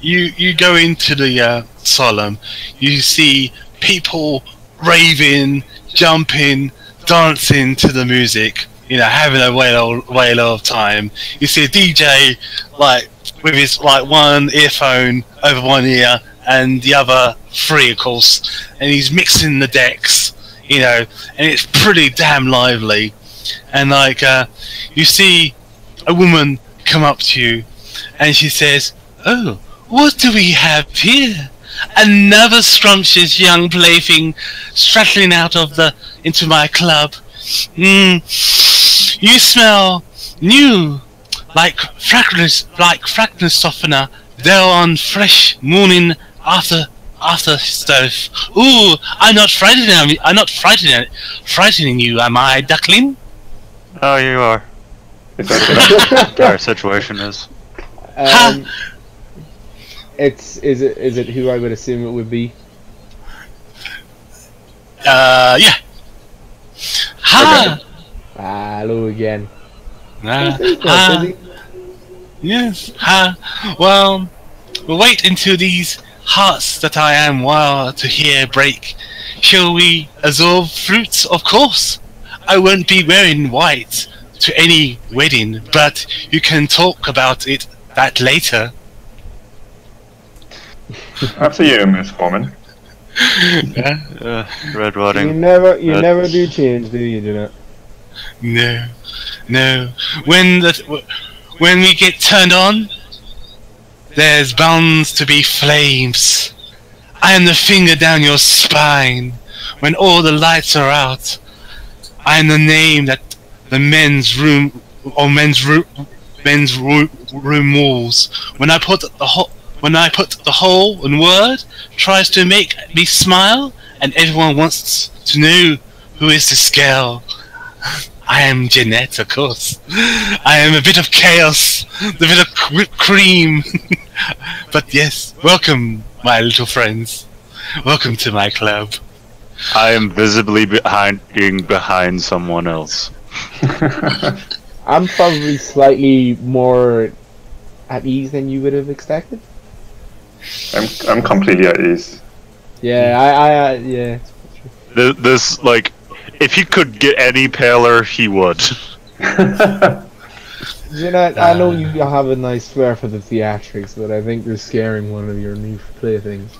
you go into the asylum. You see people raving, jumping, dancing to the music. You know, having a whale of time. You see a DJ like with his one earphone over one ear and the other free, of course, and he's mixing the decks. You know, and it's pretty damn lively. And like you see a woman come up to you. And she says, "Oh, what do we have here? Another scrumptious young plaything straddling into my club. You smell new, like fragrance softener. They're on fresh morning after stuff. Ooh, I'm not frightening you, am I, duckling?" Oh, you are. Is that Our situation is. Is it who I would assume it would be? Yeah. Ha! Hello again. Yes. Ha! Well, we'll wait until these hearts that I am wild to hear break. Shall we absorb fruits? Of course. I won't be wearing white to any wedding, but you can talk about that later. After you, Miss Foreman. Yeah. Red You wedding. never do change, do you, Jeanette? No. When we get turned on, there's bound to be flames. I am the finger down your spine. When all the lights are out, I am the name that the men's room walls. When I put the whole and word tries to make me smile, and everyone wants to know who is this girl. I am Jeanette, of course. I am a bit of chaos, a bit of whipped cream. But yes, welcome, my little friends. Welcome to my club. I am visibly behind someone else. I'm probably slightly more at ease than you would have expected. I'm completely at ease. Yeah, yeah. This, like, if he could get any paler, he would. Jeanette, I know you have a nice flair for the theatrics, but I think you're scaring one of your new playthings.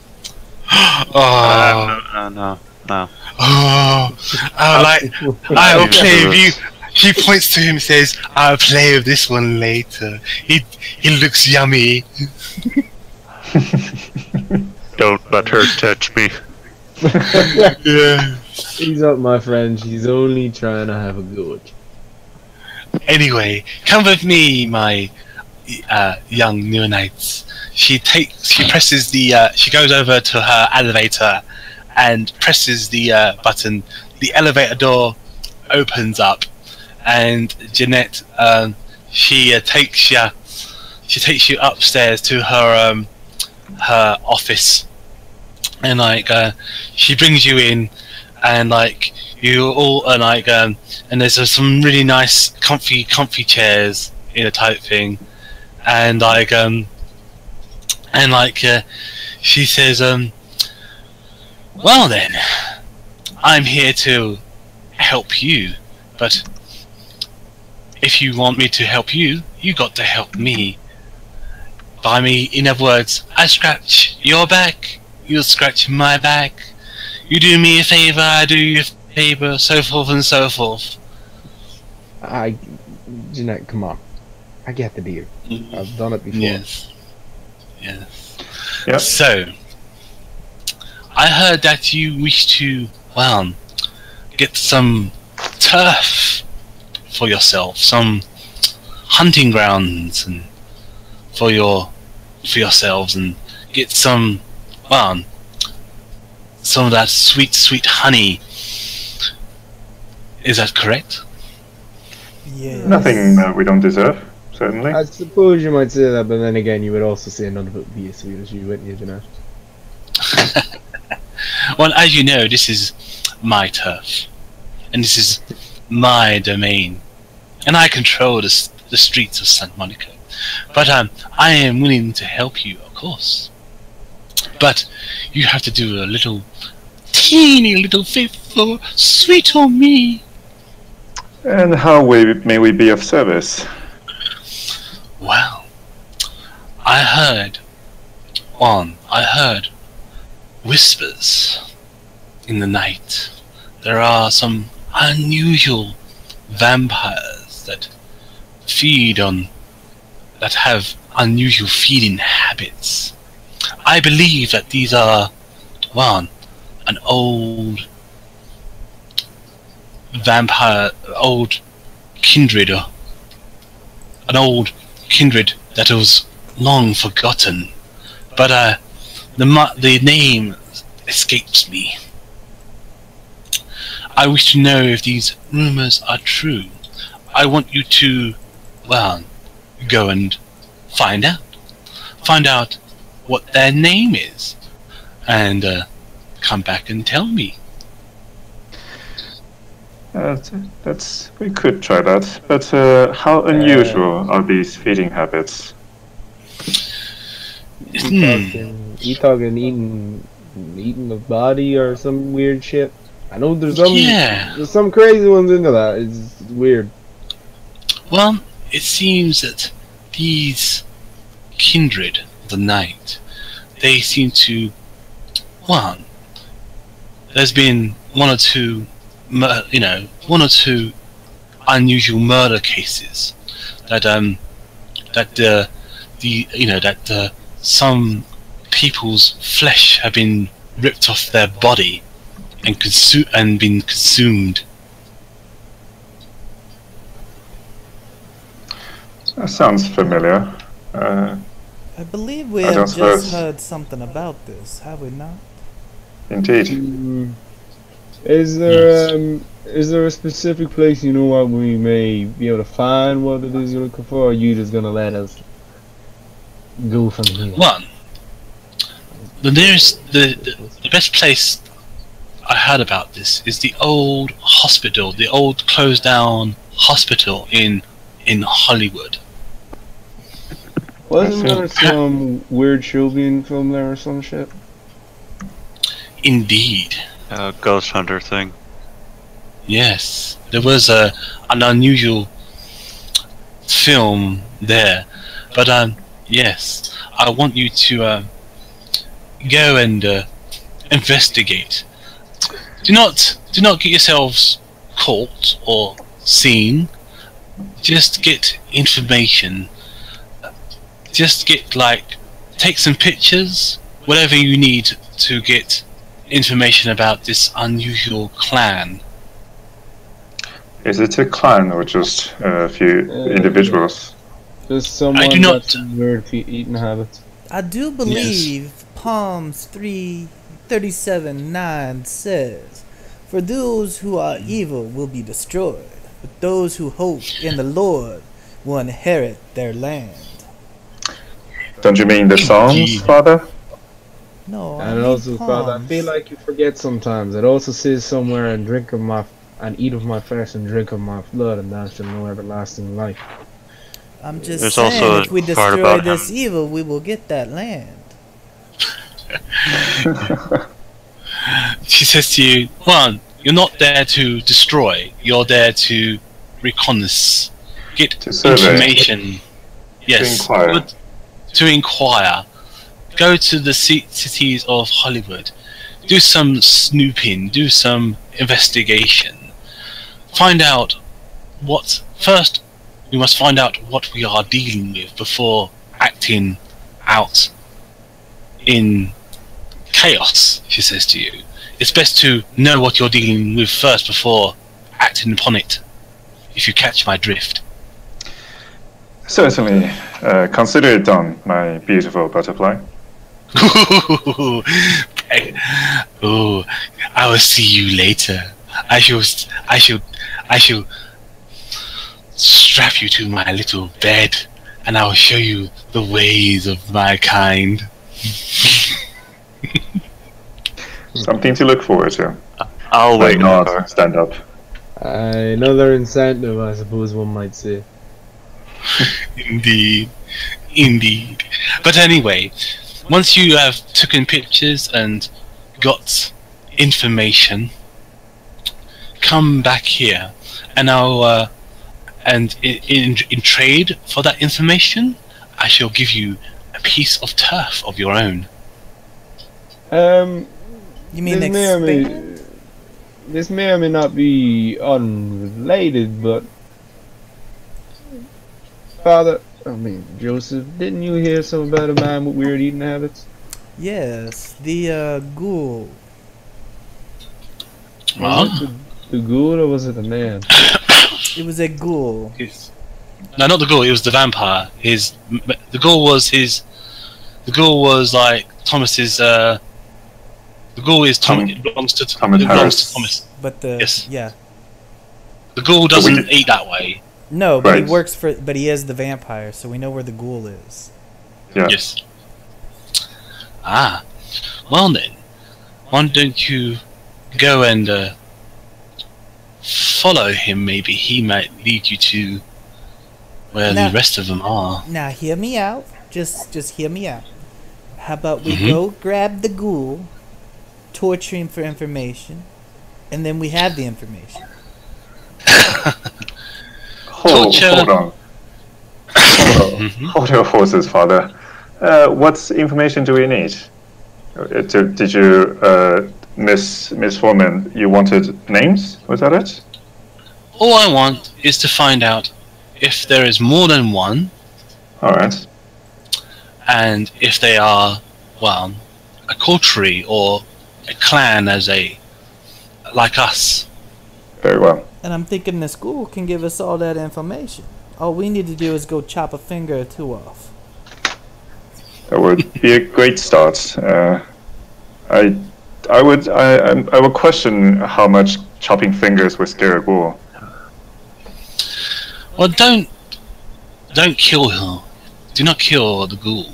No. Oh, I'll play with you. She points to him and says, "I'll play with this one later. He looks yummy." Don't let her touch me. Yeah. She's not my friend. She's only trying to have a good. Anyway, come with me, my young neonates. She goes over to her elevator and presses the button. The elevator door opens up, and Jeanette, she takes you upstairs to her office, and she brings you in, and you all are and there's some really nice comfy chairs in a type thing, and she says, well then, I'm here to help you, but if you want me to help you, you got to help me. By me, in other words, I scratch your back, you scratch my back. You do me a favor, I do you a favor, so forth and so forth. Jeanette, come on. I get the deal. I've done it before. Yes. Yes. Yep. So, I heard that you wish to, well, get some turf for yourself, some hunting grounds and for yourselves, and get some, well, some of that sweet, sweet honey. Is that correct? Yes. Nothing that we don't deserve, certainly. I suppose you might say that, but then again, you would also say none of it would be as sweet as you, wouldn't you, Jeanette? Well, as you know, this is my turf, and this is my domain, and I control the streets of St. Monica. But I am willing to help you, of course. But you have to do a little, teeny little favor, sweet on me. And how may we be of service? Well, I heard whispers in the night. There are some unusual vampires that have unusual feeding habits. I believe that these are, well, an old vampire, old kindred, or an old kindred that was long forgotten. But the name escapes me. I wish to know if these rumors are true. I want you to, well, go and find out what their name is, and come back and tell me. We could try that, but how unusual are these feeding habits? You talking eating the body or some weird shit? I know there's some crazy ones into that. It's weird. Well, it seems that these kindred of the night, they seem to, well, there's been one or two unusual murder cases that some people's flesh have been ripped off their body and been consumed. That sounds familiar. I believe we have just heard something about this, have we not? Indeed. Is there a specific place you know what we may be able to find what it is you're looking for, or are you just gonna let us go from here? Well, the best place I heard about this is the old hospital, the old closed down hospital in Hollywood. Wasn't there some weird Shelbian film there or some shit? Indeed. Ghost hunter thing. Yes, there was an unusual film there, but yes, I want you to go and investigate. Do not get yourselves caught or seen. Just get information. Just get, take some pictures, whatever you need to get information about this unusual clan. Is it a clan or just a few individuals? There's someone I do not. that's weird eating habits. I do believe Palms 3:37:9 says, "For those who are evil will be destroyed, but those who hope in the Lord will inherit their land." Don't you mean the songs, Father? No, And also, Father, I feel like you forget sometimes. It also says somewhere, and eat of my flesh and drink of my blood, and thou shalt know everlasting life. I'm just There's saying, also if we a part destroy about this him. evil, we will get that land. She says to you, "Well, you're not there to destroy. You're there to reconnaissance. get To survey. information. Yes, inquire. to inquire. Go to the cities of Hollywood. Do some snooping. Do some investigation. Find out what. First, we must find out what we are dealing with before acting out in chaos, she says to you. It's best to know what you're dealing with first before acting upon it, if you catch my drift. Certainly. Consider it done, my beautiful butterfly. Oh, I will see you later. I shall strap you to my little bed, and I will show you the ways of my kind. Something to look forward to. I'll wait in the Not car. stand up. Another incentive, I suppose one might say. Indeed. But anyway, once you have taken pictures and got information, come back here, and I'll and in trade for that information, I shall give you a piece of turf of your own. You mean This may, or may, expand? this may or may not be unrelated, but Father, Joseph, didn't you hear something about a man with weird eating habits? Yes, the ghoul. Was it the ghoul or was it the man? It was a ghoul. No, not the ghoul. It was the vampire. The ghoul was like Thomas's. The ghoul is Thomas. It belongs to Thomas it belongs Harris. to Thomas. But the Yes. yeah. The ghoul But we doesn't did- eat that way. No, but Right. he works for. But he is the vampire, so we know where the ghoul is. Yeah. Yes. Ah, well then, why don't you go and follow him? Maybe he might lead you to where Nah. the rest of them are. Now hear me out. Just hear me out. How about we Mhm. go grab the ghoul, torture him for information, and then we have the information. Hold Torture. on. Hold your horses, Father. What information do we need? Did you, Miss Foreman, you wanted names? Was that it? All I want is to find out if there is more than one, Alright. and if they are, well, a coterie or a clan like us. Very well. And I'm thinking the school can give us all that information. All we need to do is go chop a finger or two off. That would be a great start. I would question how much chopping fingers would scare a ghoul. Well, don't kill her. Do not kill the ghoul.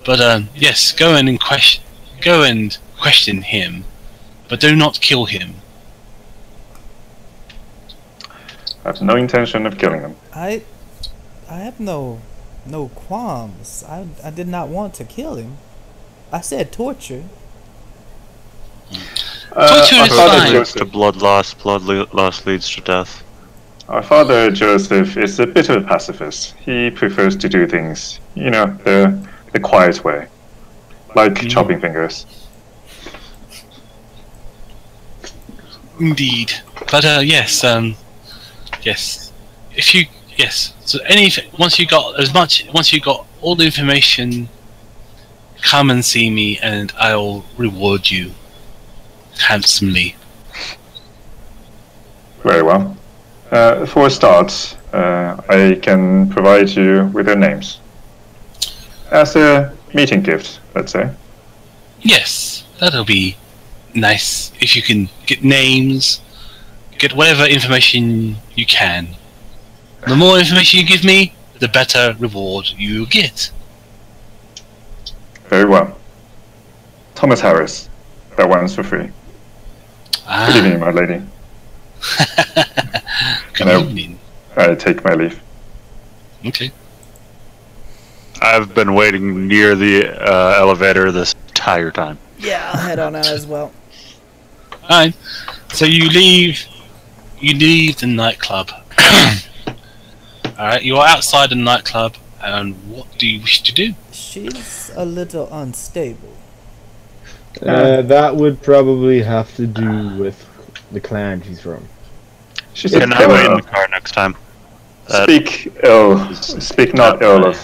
But yes, go and question him, but do not kill him. I have no intention of killing them. I have no qualms. I did not want to kill him. I said torture. Torture Our is Father fine. Leads to Joseph, blood loss. Blood loss leads to death. our Father Joseph is a bit of a pacifist. He prefers to do things, the quiet way, like chopping fingers. Indeed. But yes, yes. So once you got all the information, come and see me, and I'll reward you handsomely. Very well. For a start, I can provide you with their names. As a meeting gift, let's say. Yes, that'll be nice if you can get names, get whatever information you can. The more information you give me, the better reward you get. Very well. Thomas Harris. That one's for free. Good evening, my lady. Good Hello. evening. I take my leave. Okay. I've been waiting near the elevator this entire time. Yeah, I'll head on out as well. Alright. So you leave the nightclub. Alright, you are outside a nightclub, and what do you wish to do? She's a little unstable. That would probably have to do with the clan she's from. She's a Can I wait in pillar. the car next time? Speak not ill of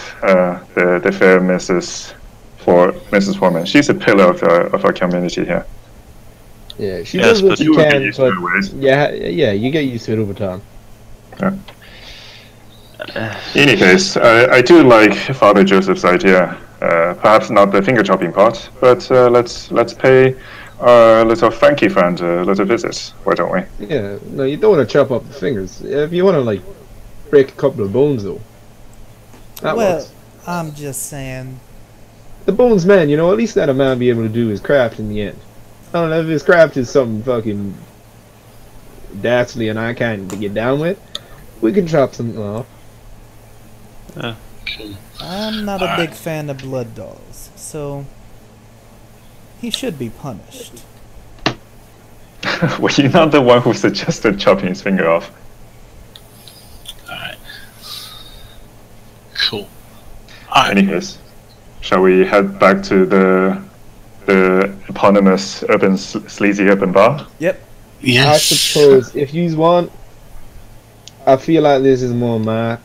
the fair Mrs. Foreman. She's a pillar of our community here. Yeah, she Yes, does what but she you will get can, used to but her ways. yeah, you get used to it over time. In any case, I do like Father Joseph's idea. Perhaps not the finger chopping part, but let's pay our little Frankie friend a little visit. Why don't we? Yeah, no, you don't want to chop up the fingers. If you want to like break a couple of bones, though, that Well, works. I'm just saying. The bones, man. You know, at least that a man be able to do his craft in the end. I don't know if his craft is something fucking dastardly and I can't get down with. We can chop something off. I'm not a big fan of blood dolls, so he should be punished. Were you not the one who suggested chopping his finger off? Alright. Cool. Anyways, shall we head back to the eponymous sleazy urban bar? Yep. Yes. I suppose if you want, I feel like this is more my.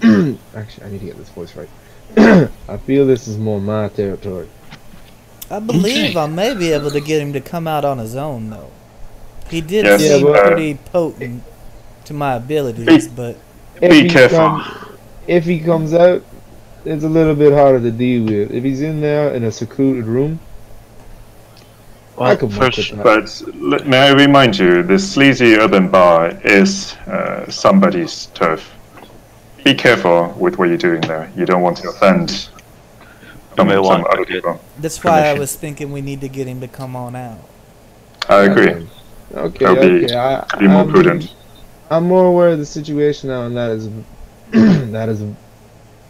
Actually, I need to get this voice right. I feel this is more my territory. I believe Okay. I may be able to get him to come out on his own, though. He did Yes, seem but- pretty potent to my abilities, but Be careful. If he comes out, it's a little bit harder to deal with. If he's in there in a secluded room, I could work with that. But may I remind you, the sleazy urban bar is somebody's turf. Be careful with what you're doing there. You don't want to offend may want other to get- people. that's why I Permission. was thinking we need to get him to come on out. I agree. Okay, That'll be- okay. Be more prudent. I'm more aware of the situation now, and that is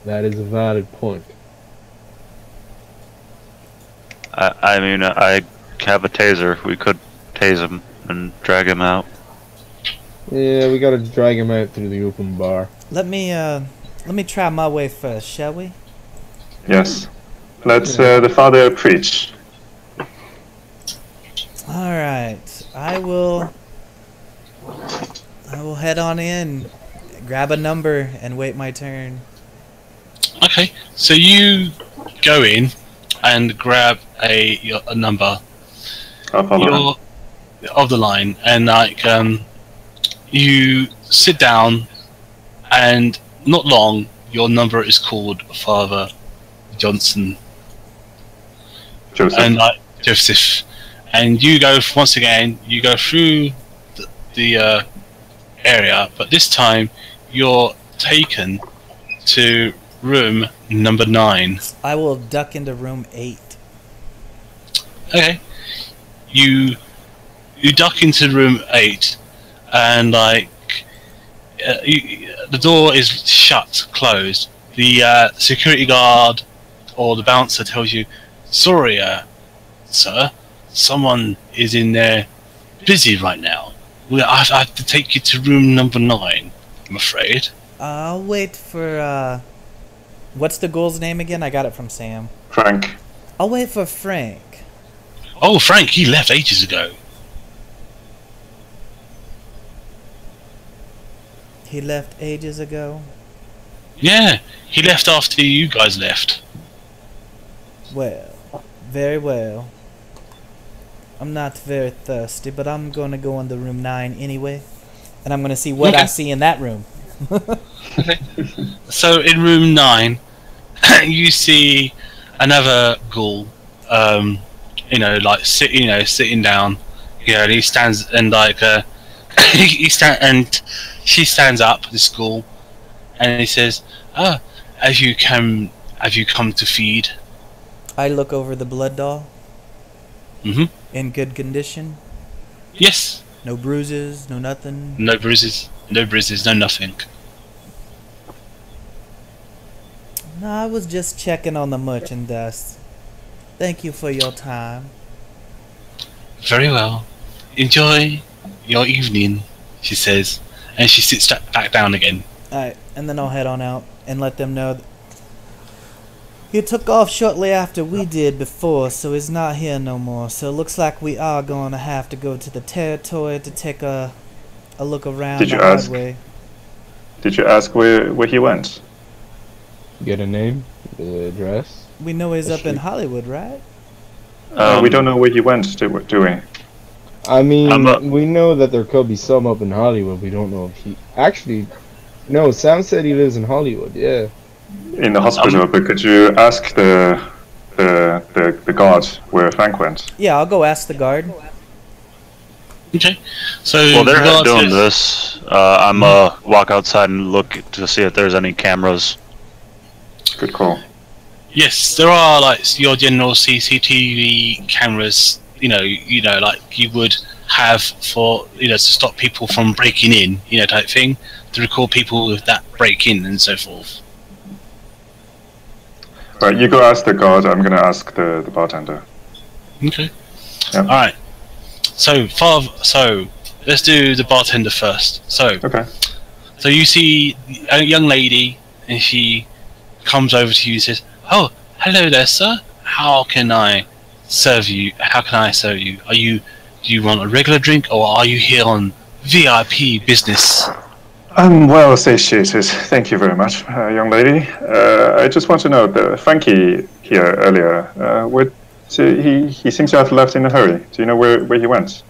that is a valid point. I mean, I have a taser. We could tase him and drag him out. Yeah, we gotta drag him out through the open bar. Let me try my way first, shall we? Yes. Let the father preach. All right, I will head on in, grab a number, and wait my turn. Okay, so you go in and grab a number I'll follow. of the line, and like you sit down, and not long, your number is called Father Johnson, Joseph. and like Joseph, and you go once again. You go through the area, but this time you're taken to room number 9. I will duck into room 8. Okay. You duck into room 8, and like the door is shut, closed. The security guard or the bouncer tells you, "Sorry, sir, someone is in there, busy right now. I have to take you to room number 9. I'm afraid." I'll wait for what's the ghoul's name again? I got it from Sam. Frank. I'll wait for Frank. Oh, Frank, he left ages ago. He left ages ago. Yeah, he left after you guys left. Well, very well. I'm not very thirsty, but I'm going to go into room 9 anyway. And I'm going to see what I Okay. see in that room. So in room 9, you see another ghoul. Sitting down. Yeah, and he stands and like she stands up. This ghoul, and he says, "Ah, have you come to feed?" I look over the blood doll. Mhm. In good condition. Yes. No bruises, no nothing. No bruises. No nothing. No, I was just checking on the merchandise. Thank you for your time. Very well. Enjoy your evening, she says, and she sits back down again. Alright, and then I'll head on out and let them know that he took off shortly after we did before, so he's not here no more. So it looks like we are going to have to go to the territory to take a look around the hard way. Did you ask where he went? Get a name, the address. We know he's up in Hollywood, right? We don't know where he went, do we? I mean, we know that there could be some up in Hollywood. We don't know if he... Actually, no, Sam said he lives in Hollywood, yeah. In the hospital, but could you ask the guard where Frank went? Yeah, I'll go ask the guard. Okay. So While they're doing this, I'm walk outside and look to see if there's any cameras. Good call. Yes, there are like your general CCTV cameras. You know, like you would have for to stop people from breaking in, type thing, to record people with that break in and so forth. Right, you go ask the guard. I'm gonna ask the bartender. Okay. Yep. All right. So let's do the bartender first. So Okay. So you see a young lady, and she comes over to you and says, "Oh, hello there, sir. How can I serve you? Do you want a regular drink, or are you here on VIP business?" I'm well satiated. Thank you very much, young lady. I just want to know, Frankie here earlier, he seems to have left in a hurry. Do you know where he went?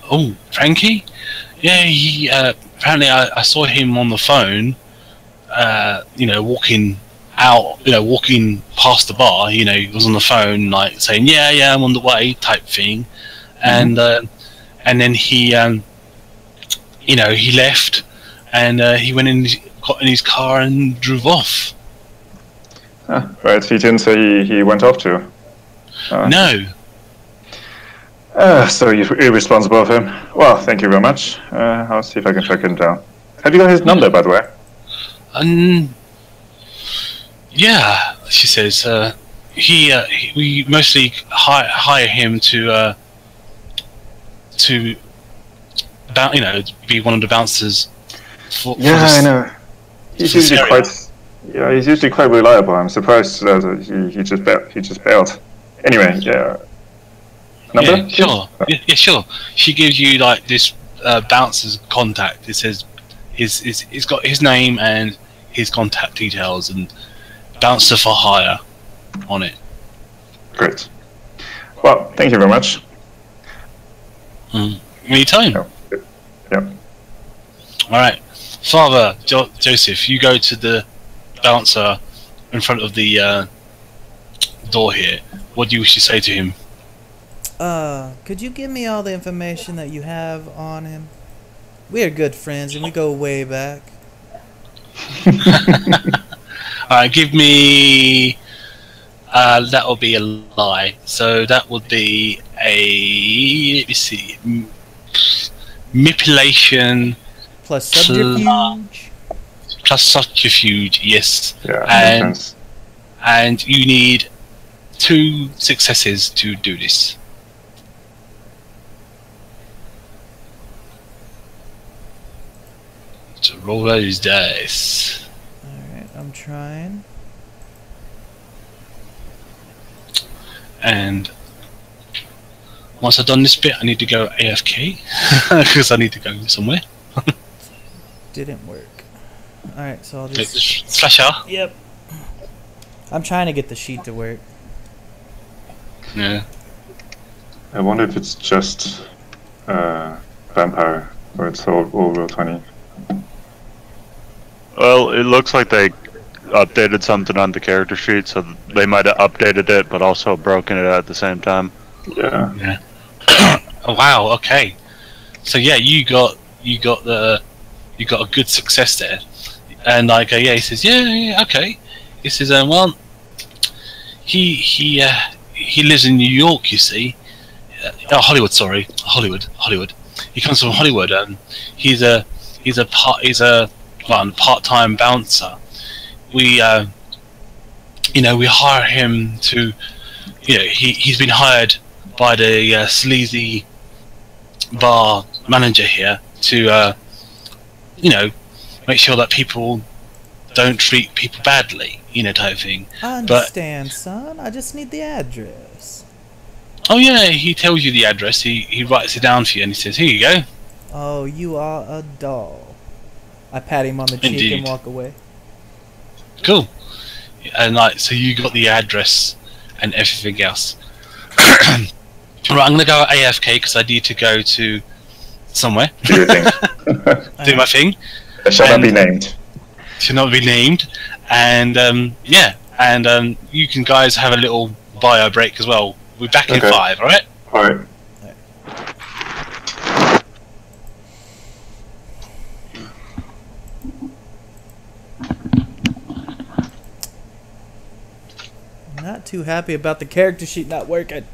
Oh, Frankie? Yeah, he apparently I saw him on the phone, walking out, walking past the bar. He was on the phone, like saying, "Yeah, I'm on the way," type thing, and then he, he left. And he went in, got in his car and drove off. Right, he didn't say he went off to. No. So irresponsible of him. Well, thank you very much. I'll see if I can track him down. Have you got his number, by the way? Yeah, she says. We mostly hire him to be one of the bouncers. I know. He's usually quite reliable. I'm surprised that he just bailed. Anyway, yeah. Number? Yeah, sure. Yeah, sure. She gives you like this bouncer's contact. It says he's got his name and his contact details and bouncer for hire on it. Great. Well, thank you very much. Anytime. Yep. All right. Father Joseph, you go to the bouncer in front of the door here. What do you wish to say to him? Could you give me all the information that you have on him? We are good friends and we go way back. Alright, give me that will be a lie. So that would be a, let me see, manipulation plus subterfuge. Plus subterfuge, yes. Yeah, and you need 2 successes to do this. So roll those dice. Alright, I'm trying. And once I've done this bit, I need to go AFK because I need to go somewhere. Didn't work. Alright, so I'll just slash R. Yep. I'm trying to get the sheet to work. Yeah. I wonder if it's just vampire or it's all roll 20. Well, it looks like they updated something on the character sheet, so they might have updated it, but also broken it at the same time. Yeah. Oh, wow. Okay. So yeah, you got a good success there, and like he says, yeah, okay. He says, well, he lives in New York, you see. Hollywood. Sorry, Hollywood. He comes from Hollywood, and he's a part-time bouncer. We hire him to, he's been hired by the sleazy bar manager here to, make sure that people don't treat people badly, you know, type of thing. I understand, son. I just need the address. Oh yeah, he tells you the address. He writes it down for you, and he says, "Here you go." Oh, you are a doll. I pat him on the cheek Indeed. and walk away. Cool. And like, so you got the address and everything else. Right, I'm gonna go AFK because I need to go to somewhere. Do your thing. Do my thing. It shall not be named. Should not be named. And yeah, and you can guys have a little bio break as well. We're back in 5, alright? Alright. Not too happy about the character sheet not working.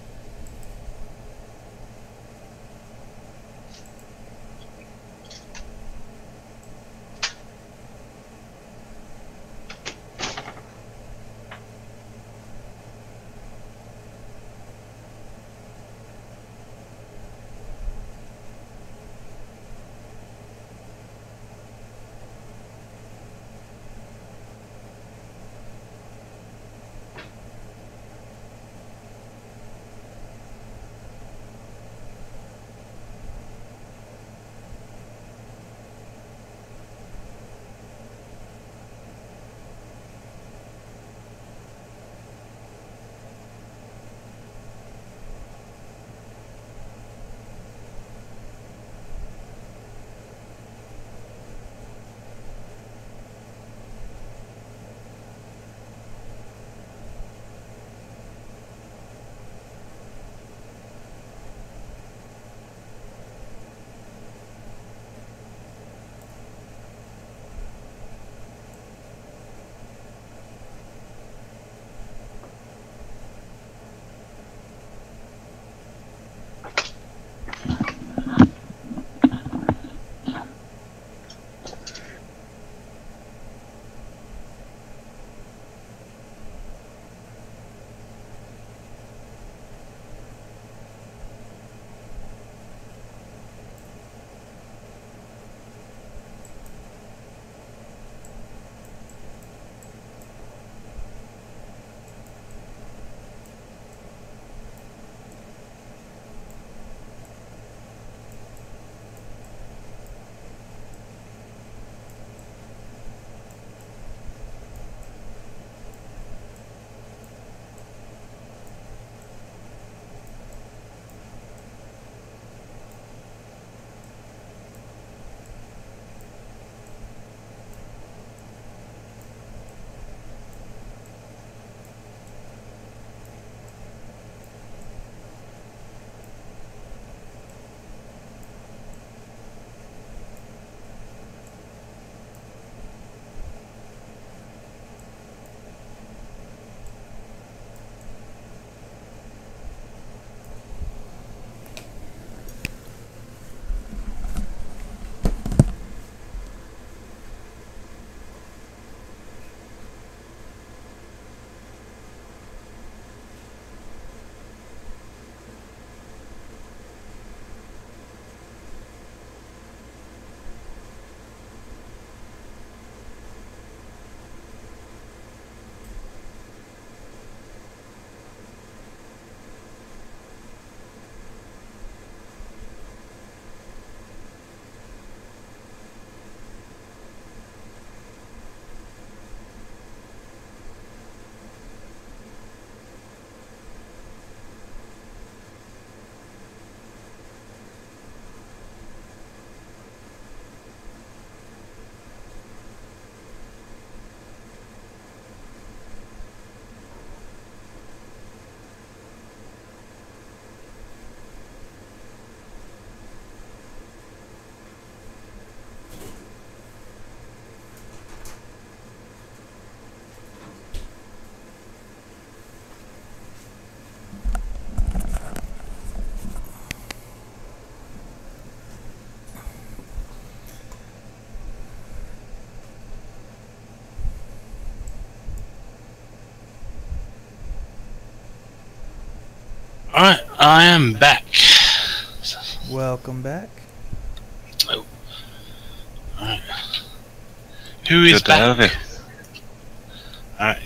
Alright, I am back. Welcome back. Oh. Alright. Who is Good to have back?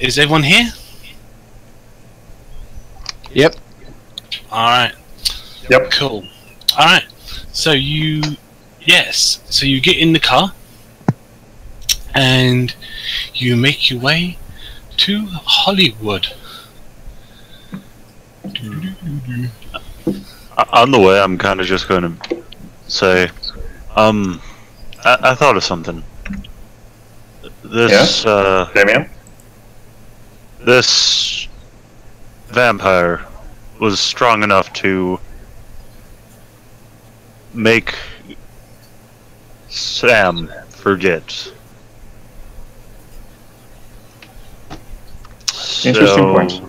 you. Is everyone here? Yep. Alright, Yep. cool. Alright, so you get in the car and you make your way to Hollywood. On the way, I'm kind of just going to say, I thought of something. This, Damien? this vampire was strong enough to make Sam forget. Interesting point.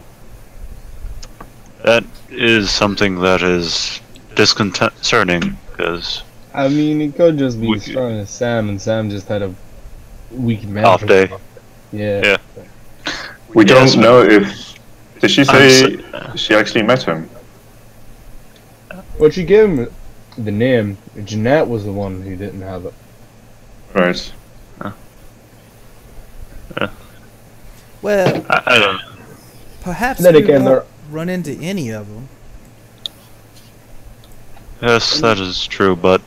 That is something that is disconcerting, because I mean, it could just be We- as strong as Sam, and Sam just had a weak mental. off day. Yeah. We Yes, don't know if... Did she say I'm she actually met him? But she gave him the name. Jeanette was the one who didn't have it. Right. Well, I don't. perhaps Then we again, won't run into any of them. Yes, that is true, but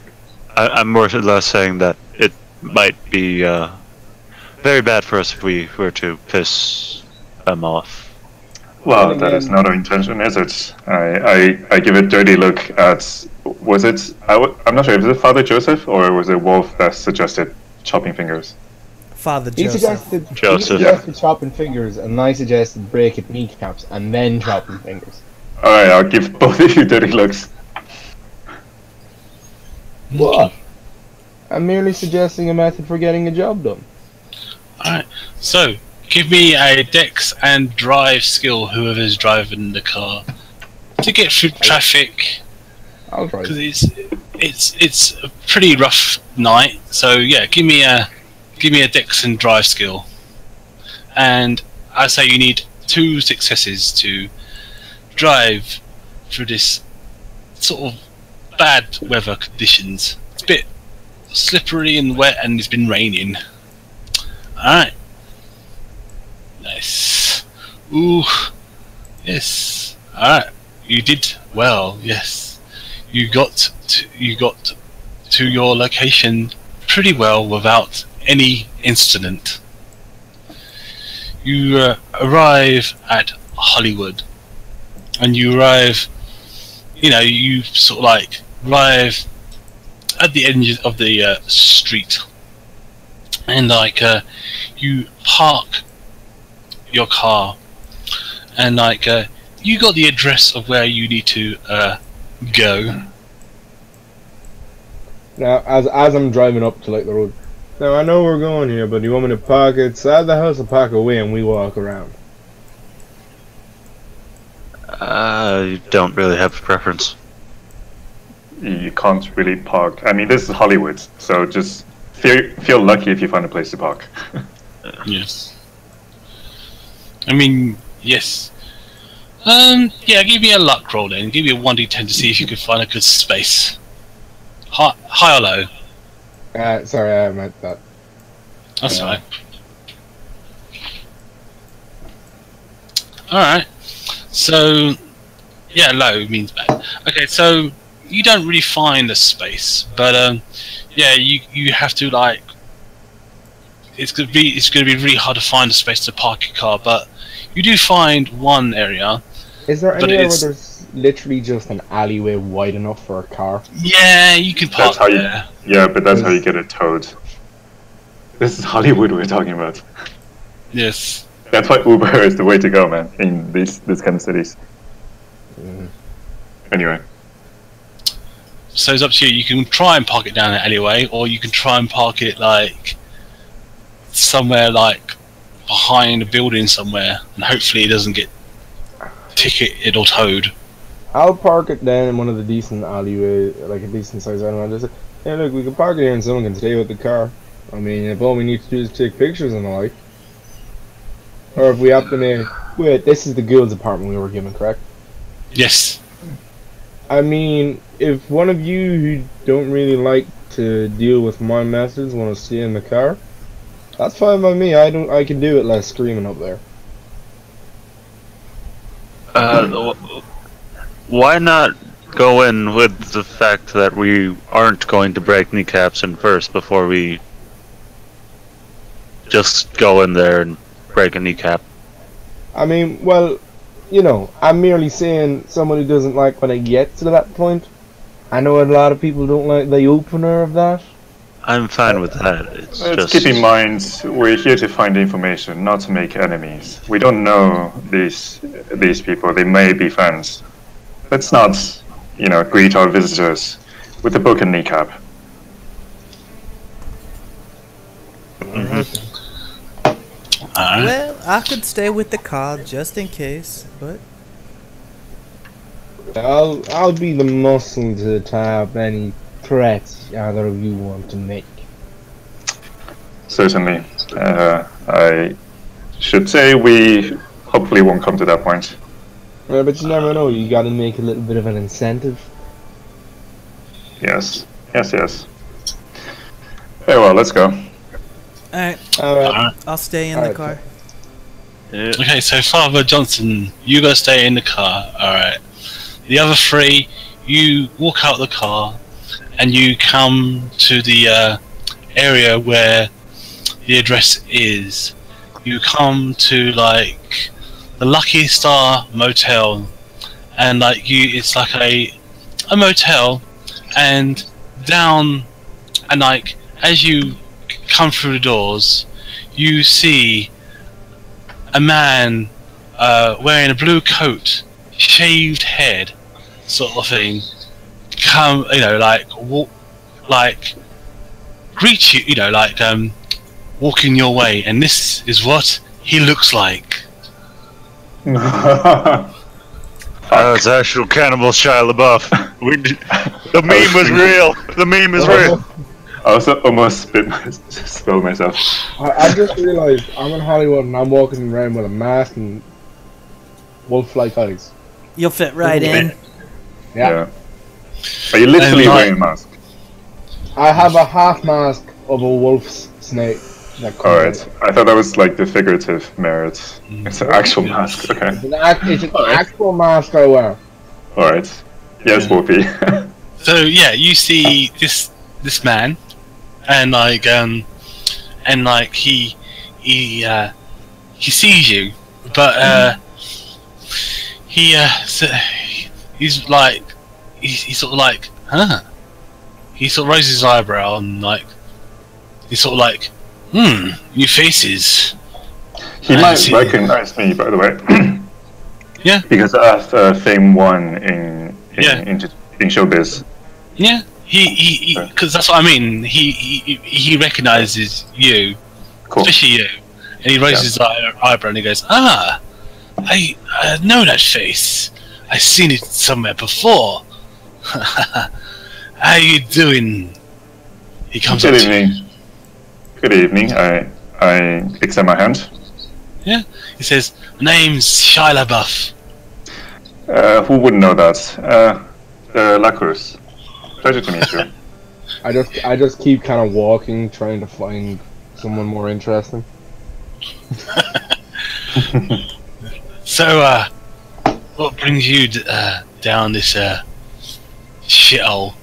I'm more or less saying that it might be very bad for us if we were to piss them off. Well, Then that is again- not our intention, is it? I give a dirty look at... Was it... I'm not sure, was it Father Joseph or was it Wolf that suggested chopping fingers? Father He Joseph. suggested, Joseph. chopping fingers, and I suggested breaking kneecaps and then chopping fingers. Alright, I'll give both of you dirty looks. What? I'm merely suggesting a method for getting a job done. Alright, so give me a dex and drive skill, whoever's driving the car, to get through traffic, I'll try. because it's a pretty rough night. So yeah, give me a dex and drive skill, and I say you need 2 successes to drive through this sort of bad weather conditions. It's a bit slippery and wet, and it's been raining. Alright. Nice. Ooh. Yes. Alright. You did well, yes. You got to your location pretty well without any incident. You arrive at Hollywood, and you arrive, you sort of like arrive at the end of the street, and like you park your car, and like you got the address of where you need to go. Now, as I'm driving up to like the road. Now I know we're going here, but do you want me to park outside the house or park away and we walk around? I don't really have a preference. You can't really park. I mean, this is Hollywood, so just feel lucky if you find a place to park. Yes. I mean, yes. Yeah, give me a luck roll then. Give me a 1d10 to see if you can find a good space. High or low? Sorry, I meant that. That's fine. Alright. So, yeah, low means bad. Okay, so you don't really find a space, but yeah, you have to like. It's gonna be really hard to find a space to park your car, but you do find one area. Is there But anywhere where it's- there's literally just an alleyway wide enough for a car? Yeah, you can park That's how you. there. Yeah, but that's how you get it towed. This is Hollywood we're talking about. Yes. That's why Uber is the way to go, man, in this kind of cities. Anyway. So it's up to you. You can try and park it down an alleyway, or you can try and park it like somewhere like behind a building somewhere, and hopefully it doesn't get ticketed or towed. I'll park it down in one of the decent alleyways, like a decent sized alleyway. Just say, hey, look, we can park it here and someone can stay with the car. I mean, if all we need to do is take pictures and the like. Or if we happen to... Wait, this is the ghouls apartment we were given, correct? Yes. I mean, if one of you who don't really like to deal with my methods want to stay in the car, That's fine by me. I can do it less screaming up there. Why not go in with the fact that we aren't going to break kneecaps in first before we just go in there and break a kneecap? I mean, well, you know, I'm merely saying someone who doesn't like when it gets to that point. I know a lot of people don't like the opener of that. I'm fine with that. It's Let's just keep in mind, we're here to find information, not to make enemies. We don't know these people. They may be friends. Let's not, you know, greet our visitors with a broken kneecap. Well, I could stay with the cog just in case, but I'll be the muscle to tie up any threats either of you want to make. Certainly. I should say we hopefully won't come to that point. Yeah, but you never know. You got to make a little bit of an incentive. Yes. Yes. Very well, let's go. alright, Alright. I'll stay in the Alright, car. Okay, so Father Johnson, you gotta stay in the car. Alright. The other three, you walk out the car and you come to the area where the address is. You come to like the Lucky Star Motel, and it's like a motel, and down, and like as you come through the doors, you see a man wearing a blue coat, shaved head, sort of thing, come, you know, greet you, you know, walking your way, and this is what he looks like. it's actual cannibal Shia LaBeouf. The meme was real. The meme is real. I also almost spilled myself. I just realized I'm in Hollywood and I'm walking around with a mask and wolf-like eyes. You'll fit right in. Yeah. Are you literally wearing a mask? I have a half mask of a wolf's snake. Alright. I thought that was like the figurative merit. It's an actual mask. Okay. It's an actual mask I wear. Alright. Yes, Wolfie. So yeah, you see this man, and he sees you, but he's sort of like, huh? He sort of raises his eyebrow and he's sort of like, new faces. He might recognize me, by the way. Yeah. Because I've Fame 1 in showbiz. Yeah. Because that's what I mean. He recognizes you, Cool. especially you, and he raises his eyebrow and he goes, "Ah, I know that face. I've seen it somewhere before. How you doing?" He comes Good up to you. evening. Good evening. I extend my hand. Yeah. He says, "Name's Shia LaBeouf." Who wouldn't know that? Lacrosse. Pleasure to meet you. I just keep kind of walking, trying to find someone more interesting. So, what brings you down this shithole?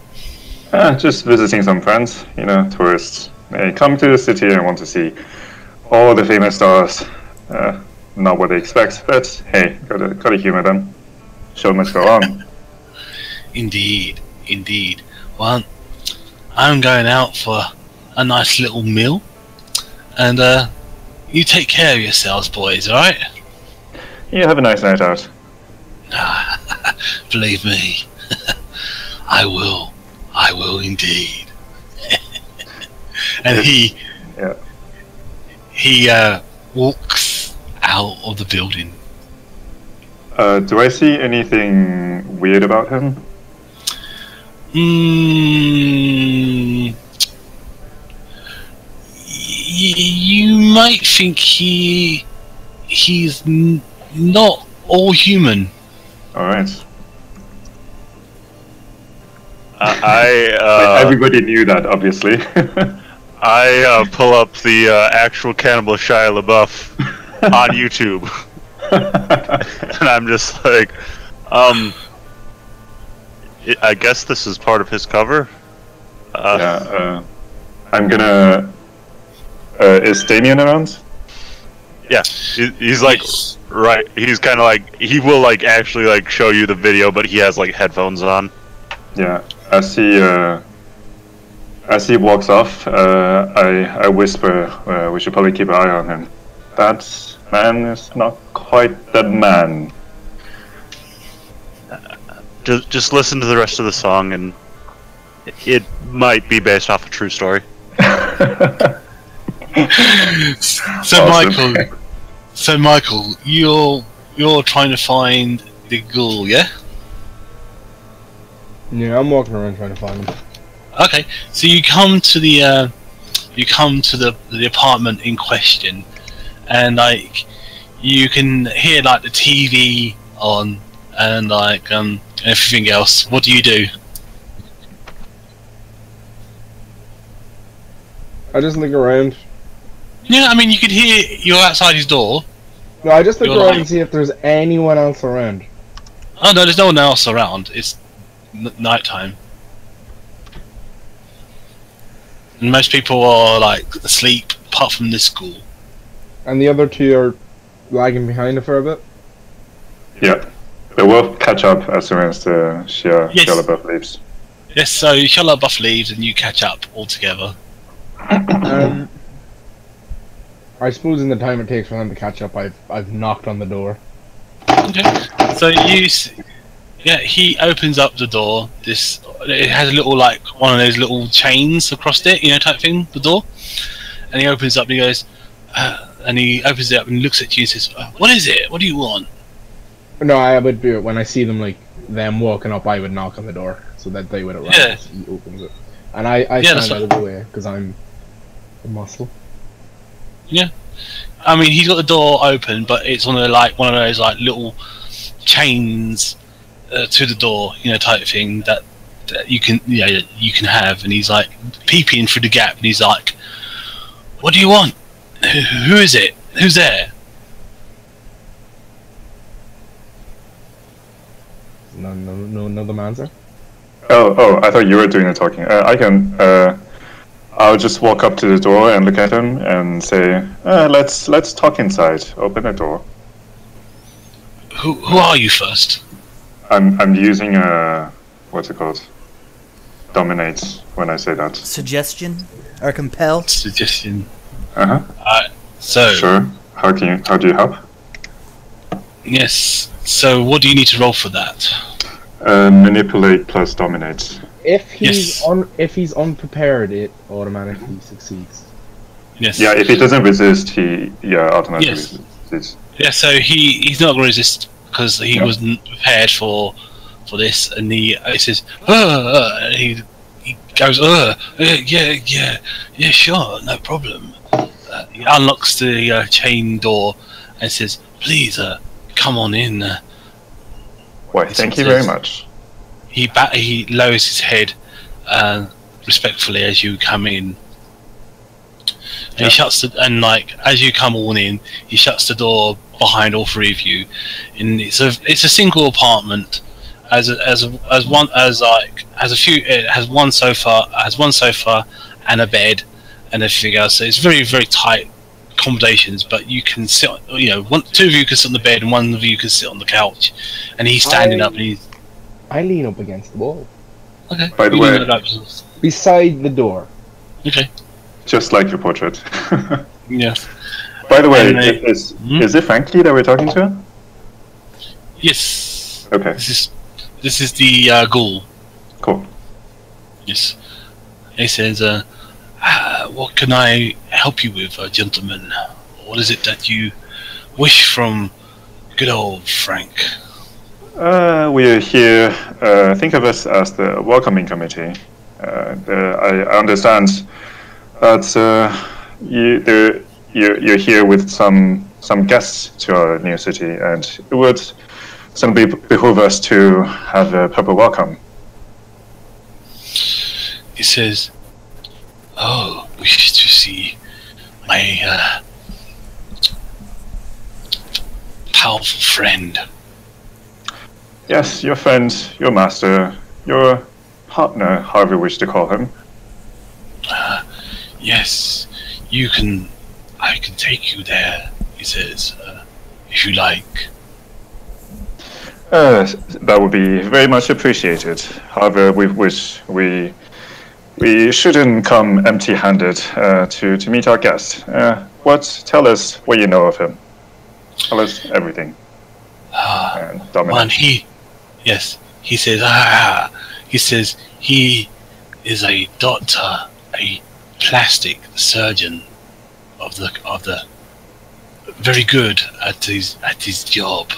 Just visiting some friends, you know, tourists. They come to the city and want to see all the famous stars. Not what they expect, but hey, gotta humor them. Show must go on. Indeed. Well, I'm going out for a nice little meal, and you take care of yourselves, boys. All right? You have a nice night out. Believe me, I will. I will indeed. And he walks out of the building. Do I see anything weird about him? You might think he's not all human. All right. I Everybody knew that, obviously. I pull up the actual Cannibal Shia LaBeouf on YouTube, and I'm just like, I guess this is part of his cover. Yeah, I'm gonna. Is Damien around? Yeah, he's like, right. He's kind of like, he will like actually like show you the video, but he has like headphones on. Yeah, as he walks off, I whisper, we should probably keep an eye on him. That man is not quite that man. Just listen to the rest of the song, and it might be based off a true story. So Michael, you're trying to find the ghoul, yeah? Yeah, I'm walking around trying to find him. Okay, so you come to the apartment in question, and like you can hear like the TV on and like everything else. What do you do? I just look around. Yeah, I mean you could hear you're outside his door. No, I just look You're around like- and see if there's anyone else around. Oh no, there's no one else around. It's night time. And most people are like asleep, apart from this school. And the other two are lagging behind it for a bit. Yeah, but we'll catch up as soon as the Yes. Shia LaBeouf leaves. Yes, so Shia LaBeouf leaves and you catch up all together. I suppose in the time it takes for them to catch up, I've knocked on the door. Okay. So yeah, he opens up the door. It has a little like one of those little chains across it, type thing. The door, and he opens up and he goes, and he opens it up and looks at you and says, "What is it? What do you want?" No, I would do it when I see them them walking up. I would knock on the door so that they would arrive. Yeah. He opens it, and I Yeah, that's stand out of the way because I'm a muscle. Yeah, I mean he's got the door open, but it's on one of those like little chains to the door, type thing that you can have. And he's like peeping through the gap, and he's like, "What do you want? Who is it? Who's there?" No other answer. Oh, I thought you were doing the talking. I can. I'll just walk up to the door and look at him and say, "Let's talk inside. Open the door." Who are you first? I'm using what's it called? Dominate when I say that. Suggestion or compel? Suggestion. So sure. How do you help? Yes. So what do you need to roll for that? Manipulate plus dominate. If he's Yes. if he's unprepared, it automatically succeeds. Yes. Yeah, if he doesn't resist, he automatically Yes. resists. Yeah. So he's not going to resist because he Yeah. wasn't prepared for this, and he says, and he goes, yeah, sure, no problem. He unlocks the chain door and says, "Please, come on in." Why, thank you very much. He lowers his head respectfully as you come in. And he shuts as you come all in, he shuts the door behind all three of you. And it's a single apartment. It has one sofa and a bed and everything else. So it's very, very tight accommodations, but you can sit, two of you can sit on the bed and one of you can sit on the couch, and he's standing up and he's I lean up against the wall okay. By the You way- leave it up. beside the door. Okay. Just like your portrait. Yeah. By the way, And is it Frankie that we're talking to? Yes. Okay, This is the ghoul. cool. Yes. He says, "What can I help you with, gentlemen? What is it that you wish from good old Frank?" We are here. Think of us as the welcoming committee. I understand that you're here with some guests to our new city, and it would simply behoove us to have a proper welcome. He says, "Oh, wish my powerful friend. Yes, your friend, your master, your partner, however you wish to call him. Yes, I can take you there, he says, if you like. That would be very much appreciated. However, we shouldn't come empty-handed to meet our guest. Tell us what you know of him. Tell us everything. One, he says he is a doctor, a plastic surgeon of the very good at his job.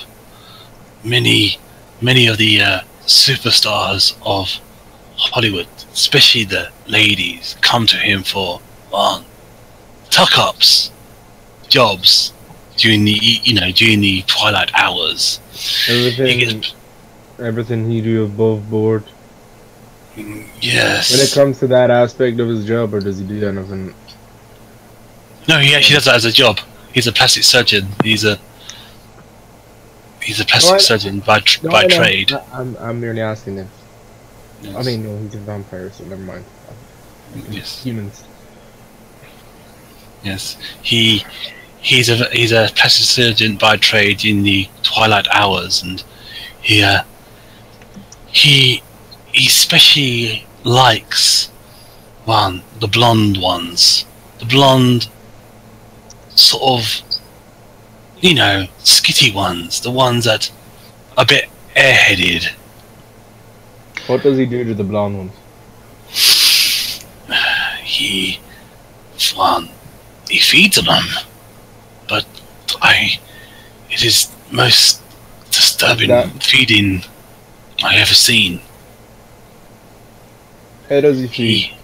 Many of the superstars of Hollywood, especially the ladies, come to him for tuck-ups, jobs during the twilight hours. Everything he do above board. Yes. When it comes to that aspect of his job, or does he do anything? No, he actually does that as a job. He's a plastic surgeon. He's a plastic surgeon by trade. I'm merely asking him. Yes. I mean, no, he's a vampire, so never mind. Yes. Humans. Yes. He's a plastic surgeon by trade in the twilight hours, and he especially likes the blonde ones, the blonde sort of skitty ones, the ones that are a bit airheaded. What does he do to the blonde ones? He feeds on them, but it is most disturbing feeding I ever seen. How does he feed?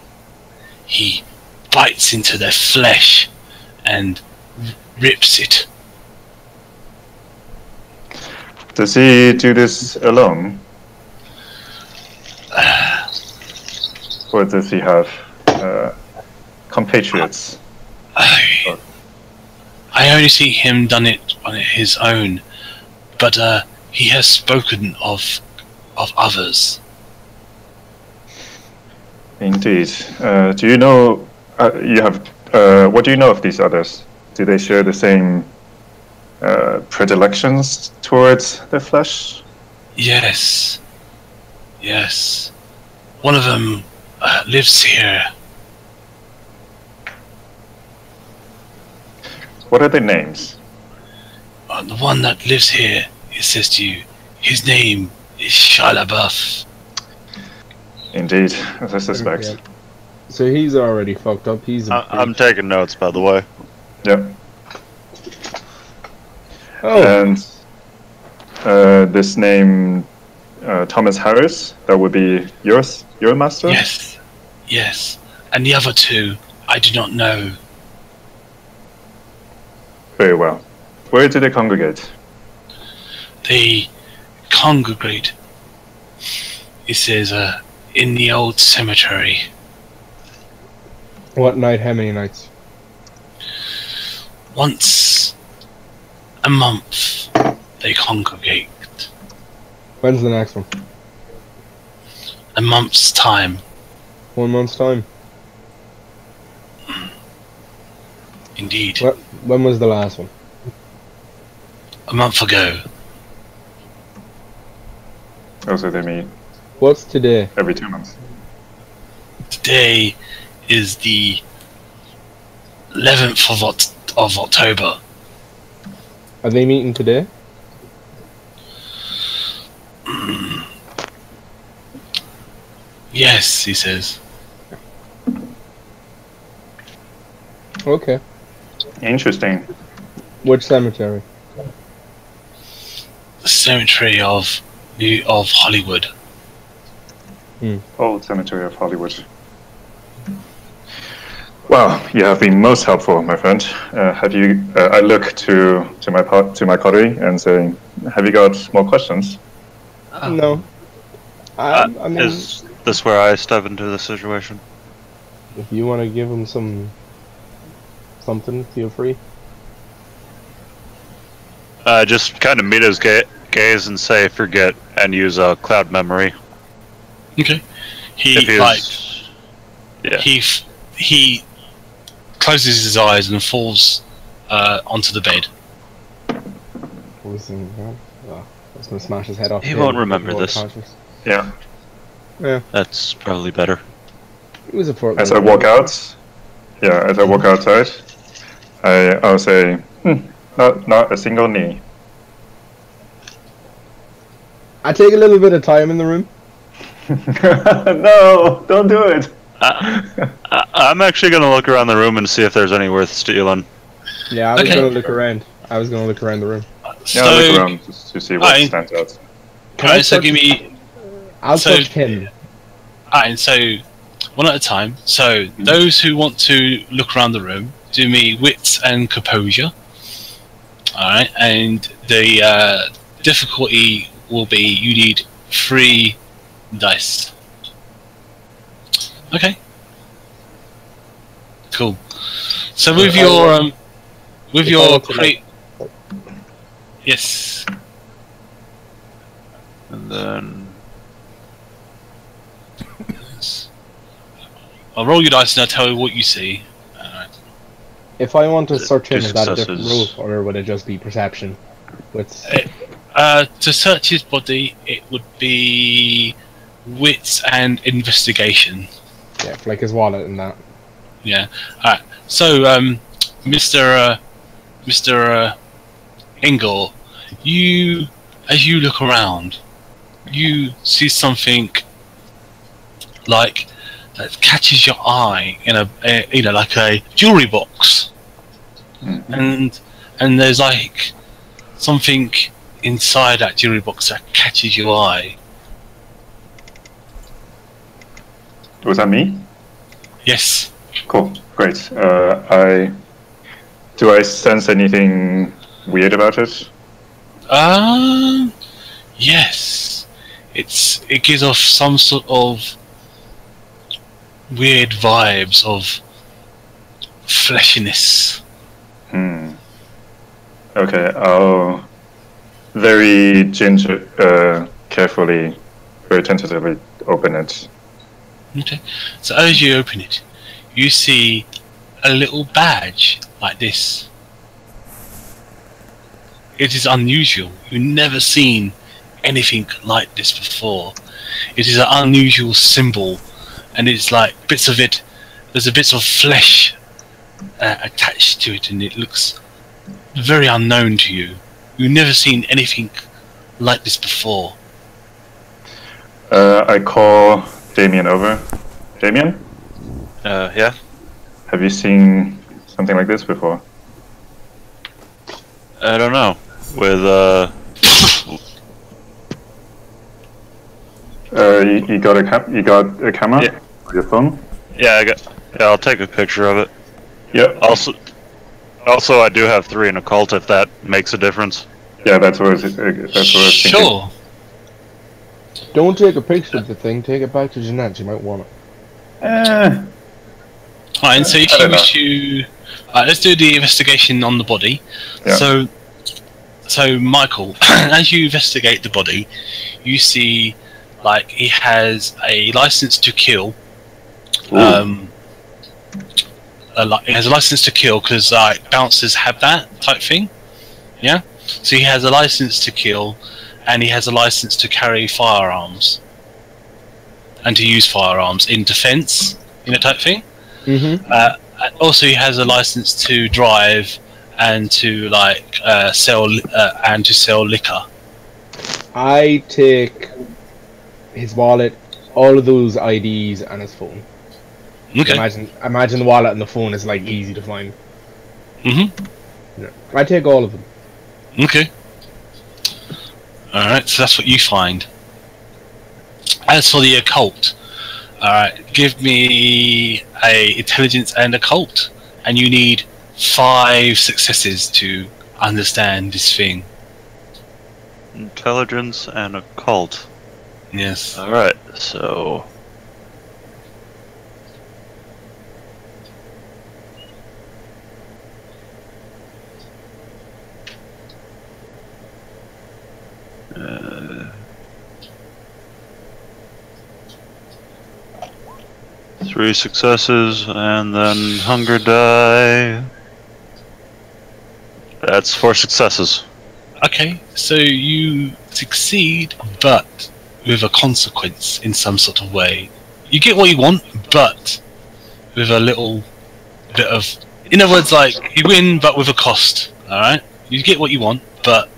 He bites into their flesh and rips it. Does he do this alone? Or does he have compatriots? I only see him done it on his own, but he has spoken of others. Indeed. Do you know? What do you know of these others? Do they share the same predilections towards their flesh? Yes. One of them lives here. What are their names? The one that lives here, it says to you, his name is Shia LaBeouf. Indeed, as I suspect. Okay. So he's already fucked up. I'm taking notes, by the way. Yep. Oh. And this name, Thomas Harris, that would be your master? Yes. And the other two, I do not know. Very well. Where do they congregate? They congregate, it says, in the old cemetery. What night? How many nights? Once a month, they congregate. When's the next one? A month's time. 1 month's time. Indeed. When was the last one? A month ago. Oh, so they meet What's today? every 2 months. Today is the 11th of October. Are they meeting today? Yes, he says. Okay. Interesting. Which cemetery? The cemetery of Hollywood. Old Cemetery of Hollywood. Well, you have been most helpful, my friend. Have you? I look to my coterie and say, "Have you got more questions?" No. I mean, Is this where I step into the situation? if you want to give him some something, feel free. Just kind of meet his gaze and say forget and use a cloud memory. Okay. He closes his eyes and falls onto the bed. What was he? Oh, I was gonna smash his head off. He won't remember this. Yeah. Yeah. That's probably better. It was a fort. As I walk out, as I walk outside, I'll say, not a single knee. I take a little bit of time in the room. No, don't do it. I'm actually gonna look around the room and see if there's any worth stealing. Yeah, I was gonna look around. I was gonna look around the room. So, Yeah, look around to see what stands out. Alright, so give me. I'll touch him. Alright, so one at a time. So those who want to look around the room, do me wits and composure. Alright, and the difficulty will be you need 3 dice. Okay. Cool. So with your yes. And then I'll roll your dice and I'll tell you what you see. Alright. If I want to search him, two is that a different rule, successes. or would it just be perception? With To search his body, it would be wits and investigation. yeah, like his wallet and that. Yeah. Alright. So, Mr. Engel, as you look around, you see something like that catches your eye in like a jewelry box, and there's like something inside that jewelry box that catches your eye. Was that me? Yes. Cool, great. Do I sense anything weird about it? Yes. It gives off some sort of weird vibes of fleshiness. Okay, I'll very carefully, very tentatively open it. Okay. So as you open it, you see a little badge like this. It is unusual. You've never seen anything like this before. It is an unusual symbol, and it's like bits of it. There's a bits of flesh attached to it, and it looks very unknown to you. You've never seen anything like this before. I call Damien over. Damien? Yeah. Have you seen something like this before? I don't know. With you got a camera? Yeah. Or your phone? Yeah, I'll take a picture of it. Yep. Also, I do have 3 in occult if that makes a difference. Yeah, that's what I was thinking. Sure. Don't take a picture of the thing. Take it back to Jeanette. She might want it. Alright, and so if you wish to... let's do the investigation on the body. Yeah. So Michael, as you investigate the body, you see, like, he has a license to kill. He has a license to kill because bouncers have that type thing. Yeah? So he has a license to kill, and he has a license to carry firearms. And to use firearms in defense, type thing. Also, he has a license to drive and to sell liquor. I take his wallet, all of those IDs, and his phone. Okay. Imagine the wallet and the phone is like easy to find. Yeah. I take all of them. Okay. Alright, so that's what you find. As for the occult, alright, give me a intelligence and occult, and you need 5 successes to understand this thing. Intelligence and occult. Yes. Alright, so... 3 successes, and then hunger die. That's 4 successes. Okay, so you succeed, but with a consequence in some sort of way. You get what you want, but with a little bit of... In other words, like, you win, but with a cost, alright? You get what you want, but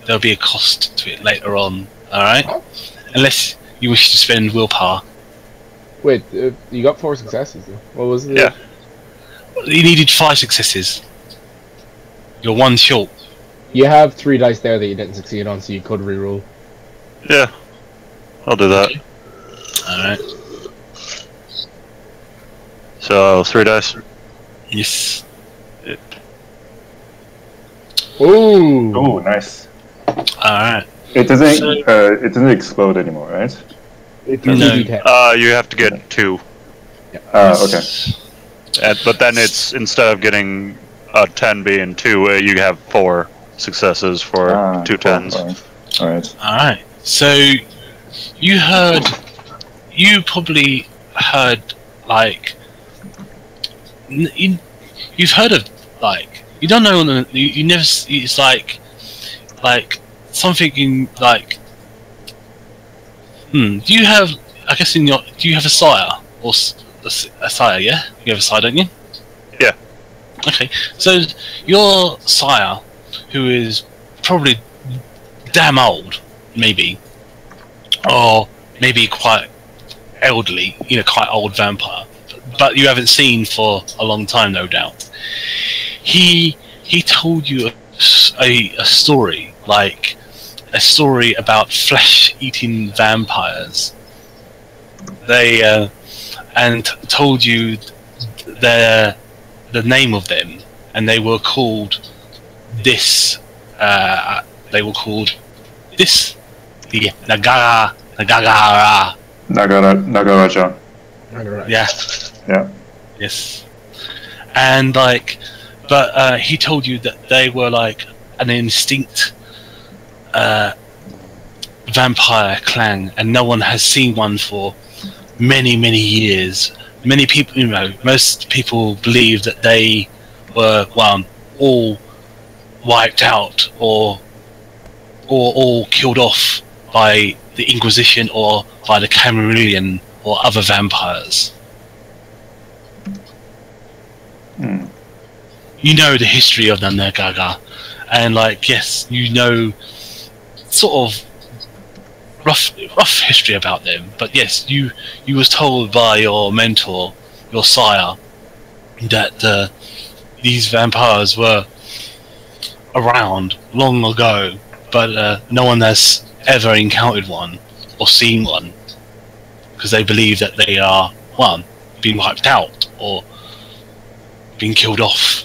there'll be a cost to it later on, alright? Unless you wish to spend willpower. Wait, you got 4 successes. What was it? Yeah. You needed 5 successes. You're 1 short. You have 3 dice there that you didn't succeed on, so you could reroll. Yeah. I'll do that. Alright. So, 3 dice. Yes. Ooh. Oh, nice. Alright. It doesn't explode anymore, right? It's No. 2d10. You have to get 2. Okay. But then it's, instead of getting a 10 being 2, you have 4 successes for 2 10s. Alright. Alright. So, you probably heard, like, you've heard of, like, you don't know, you never, it's like something in, like, do you have, I guess do you have a sire, or a sire, yeah? You have a sire, don't you? Yeah. Okay, so your sire, who is probably damn old, maybe, or maybe quite elderly, quite old vampire, but you haven't seen for a long time, no doubt. He told you a story, like a story about flesh-eating vampires. They and told you the name of them, and they were called this. They were called this. The Nagaraja. Yeah. Yeah. Yes. And but he told you that they were like an instinct vampire clan, and no one has seen one for many years. Many people, most people believe that they were all wiped out or all killed off by the Inquisition or by the Camarilla or other vampires. You know the history of the Nagaga, and yes, you know sort of rough history about them. But yes, you was told by your mentor, your sire, that these vampires were around long ago, but no one has ever encountered one or seen one, because they believe that they are being wiped out or being killed off.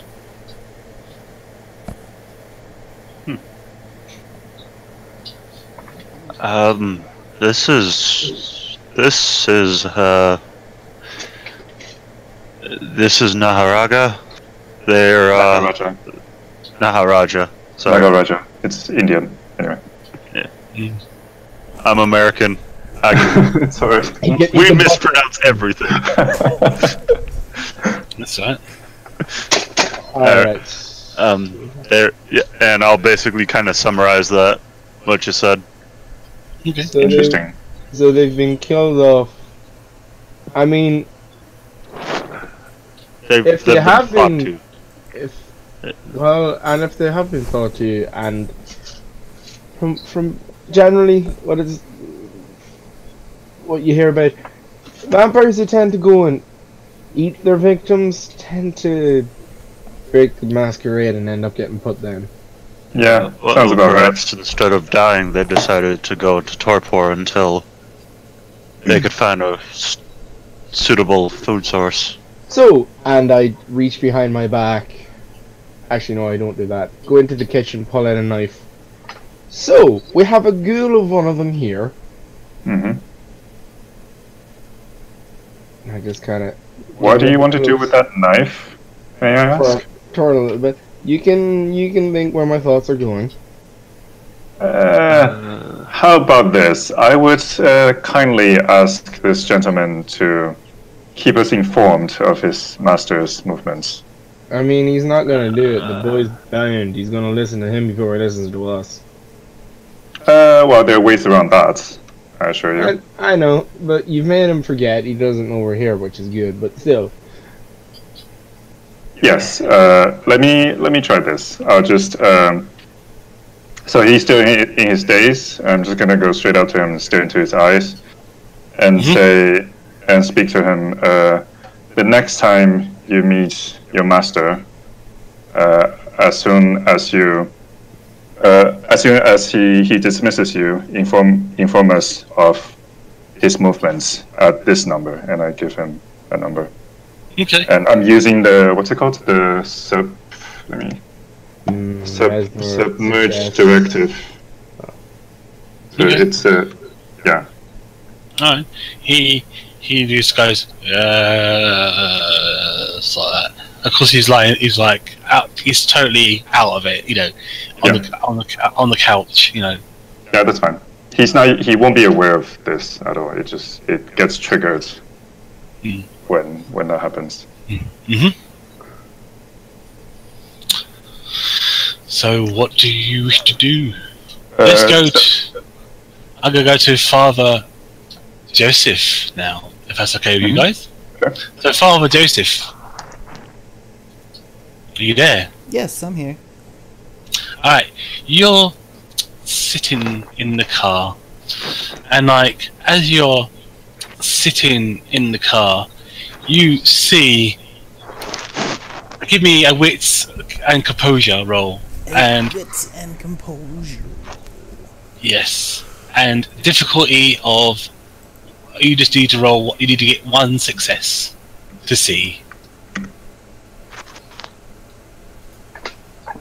This is Naharaga. They're Nagaraja. Naharaja. Sorry. Nagaraja. It's Indian, anyway. Yeah. I'm American. It's alright. We mispronounce everything. That's right. Alright. And I'll basically kind of summarize what you said. Okay. So Interesting. So they've been killed off. I mean, if they have been, if they have been thought to, and from generally what you hear about vampires who tend to go and eat their victims tend to break the masquerade and end up getting put down. Yeah, sounds about right. Perhaps instead of dying, they decided to go into torpor until they could find a suitable food source. So, and I reach behind my back. Actually, no, I don't do that. Go into the kitchen, pull out a knife. So, we have a ghoul of one of them here. Mm-hmm. I just kind of... What do you want to do with that knife, may I ask? Turn a little bit. You can think where my thoughts are going. How about this? I would kindly ask this gentleman to keep us informed of his master's movements. I mean, he's not gonna do it. The boy's bound. He's gonna listen to him before he listens to us. Well, there are ways around that, I assure you. I know, but you've made him forget. He doesn't know we're here, which is good. But still. Yes. Let me try this. I'll just. So he's still in his daze. I'm just gonna go straight up to him and stare into his eyes, and say and speak to him. The next time you meet your master, as soon as he dismisses you, inform us of his movements at this number, and I give him a number. Okay. And I'm using the what's it called? The submerge directive. So Okay. it's yeah. Alright. He just goes so that. Of course, he's like out. He's totally out of it, you know, on the couch, you know. Yeah, that's fine. He won't be aware of this at all. It gets triggered when that happens. Mm-hmm. So what do you wish to do? Let's go. I'm gonna go to Father Joseph now, if that's okay with you guys. Sure. So Father Joseph, are you there? Yes, I'm here. Alright, you're sitting in the car, and like, as you're sitting in the car, you see. Give me a wits and composure roll. And wits and composure. Yes. And difficulty of. You just need to roll. You need to get one success to see.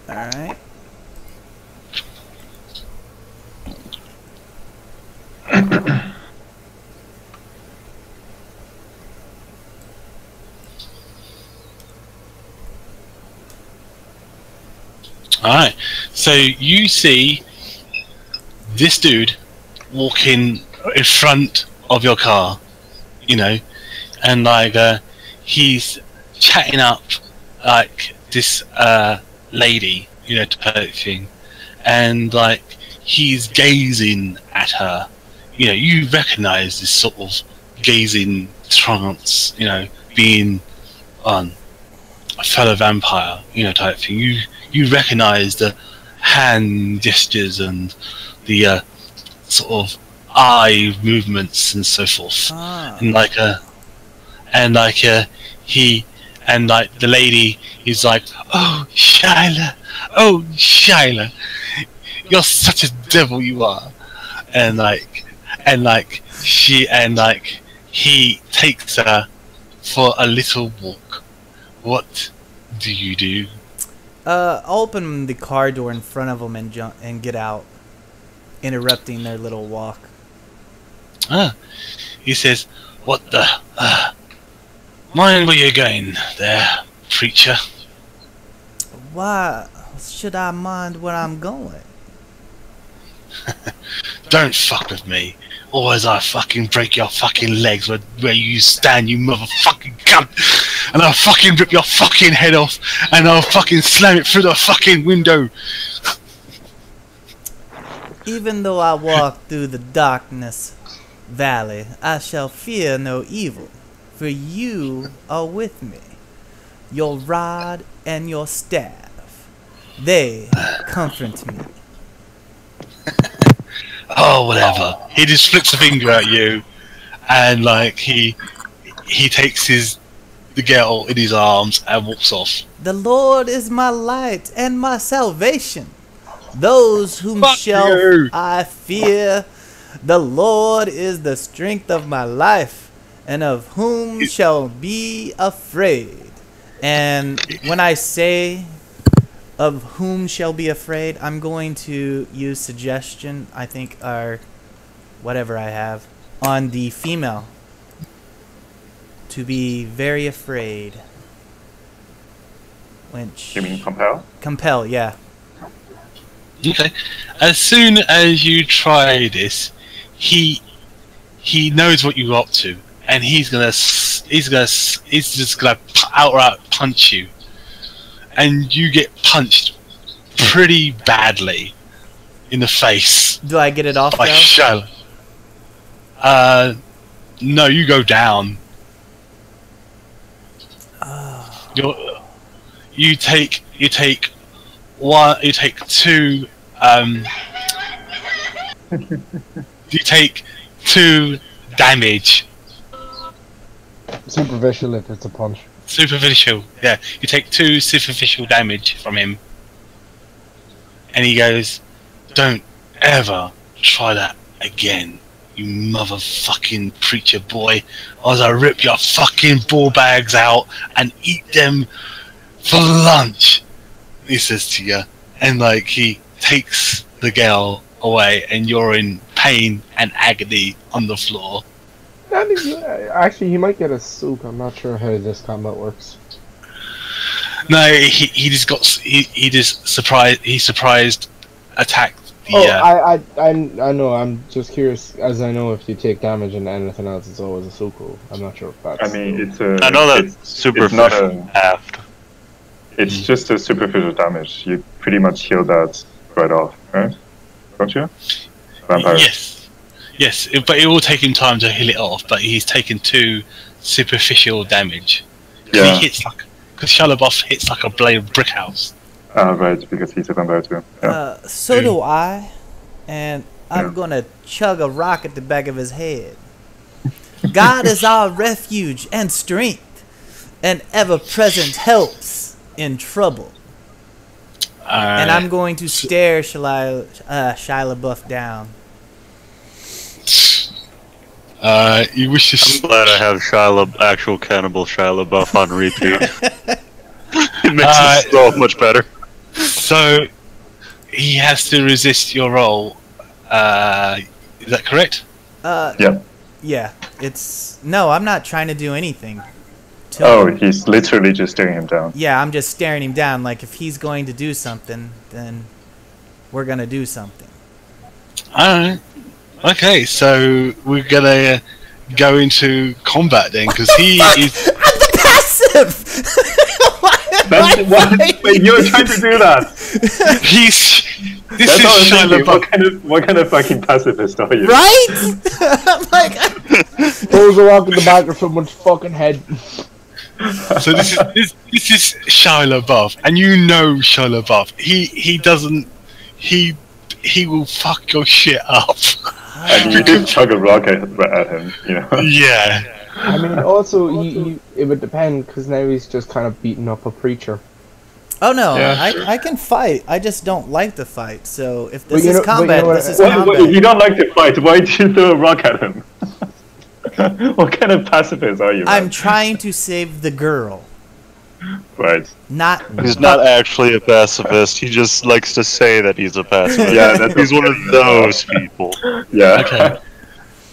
Alright. Alright. So you see this dude walking in front of your car, you know, and like he's chatting up like this lady, you know, approaching, and like he's gazing at her. You know, you recognise this sort of gazing trance, you know, being on a fellow vampire, you know, type thing. You recognise the hand gestures and the sort of eye movements and so forth, and like the lady is like, oh Shyla, you're such a devil, you are, and he takes her for a little walk. What do you do? Open the car door in front of them and get out, interrupting their little walk. He says, what the... mind where you're going there, preacher. Why should I mind where I'm going? Don't fuck with me, or as I fucking break your fucking legs where you stand, you motherfucking cunt, and I'll fucking rip your fucking head off, and I'll fucking slam it through the fucking window. Even though I walk through the darkness valley, I shall fear no evil, for you are with me. Your rod and your staff, they comfort me. Oh, whatever. He just flicks a finger at you, and like he takes the girl in his arms and walks off. The Lord is my light and my salvation. Those whom Fuck shall you. I fear? The Lord is the strength of my life, and of whom shall be afraid? And when I say of whom shall be afraid, I'm going to use suggestion, I think, or whatever I have, on the female. To be very afraid. Which... You mean compel? Compel, yeah. Okay. As soon as you try this, he knows what you're up to, and he's just gonna outright punch you, and you get punched pretty badly in the face. Do I get it off By though? Shiloh. No, you go down. You take two. You take 2 damage. Superficial if it's a punch. Superficial, yeah. You take 2 superficial damage from him, and he goes, "Don't ever try that again, you motherfucking preacher boy. Or I rip your fucking ball bags out and eat them for lunch." He says to you, and like he takes the girl away, and you're in pain and agony on the floor. Actually, he might get a soup. I'm not sure how this combat works. No, he just surprised attacked the. I know. I'm just curious, as I know if you take damage and anything else, it's always a suku. I'm not sure if that's. I mean, it's I know that superficial halved. It's just a superficial damage. You pretty much heal that right off, right? Don't you? Vampire. Yes, but it will take him time to heal it off. But he's taken 2 superficial damage. Yeah. He hits because Shalabuff hits like a brick house. Right, because he's a vampire too. Yeah. So do I, and I'm gonna chug a rock at the back of his head. God is our refuge and strength, and ever-present helps in trouble. And I'm going to stare Shia LaBeouf down. You wish to. I'm glad I have actual cannibal Shia LaBeouf on repeat. It makes it so much better. So he has to resist your roll. Is that correct? Yeah. Yeah. No. I'm not trying to do anything. He's literally just staring him down. Yeah, I'm just staring him down. Like if he's going to do something, then we're gonna do something. Alright. Okay, so we're gonna go into combat then, because he is. I'm the passive. Wait, you're trying to do that? This is Shia LaBeouf. What kind of fucking pacifist are you? Right? I'm like. Throws a rock in the back of someone's fucking head. So this is Shia LaBeouf, and you know Shia LaBeouf. He will fuck your shit up. And you just chug a rock at him, you know? Yeah. I mean, also, it would depend, because now he's just kind of beating up a preacher. Oh no, Yeah. I can fight. I just don't like to fight. So if this is combat, this is Wait, combat. you don't like to fight, why do you throw a rock at him? What kind of pacifist are you, man? I'm trying to save the girl. Right. He's not actually a pacifist. He just likes to say that he's a pacifist. Yeah, he's one of those people. Yeah. Okay.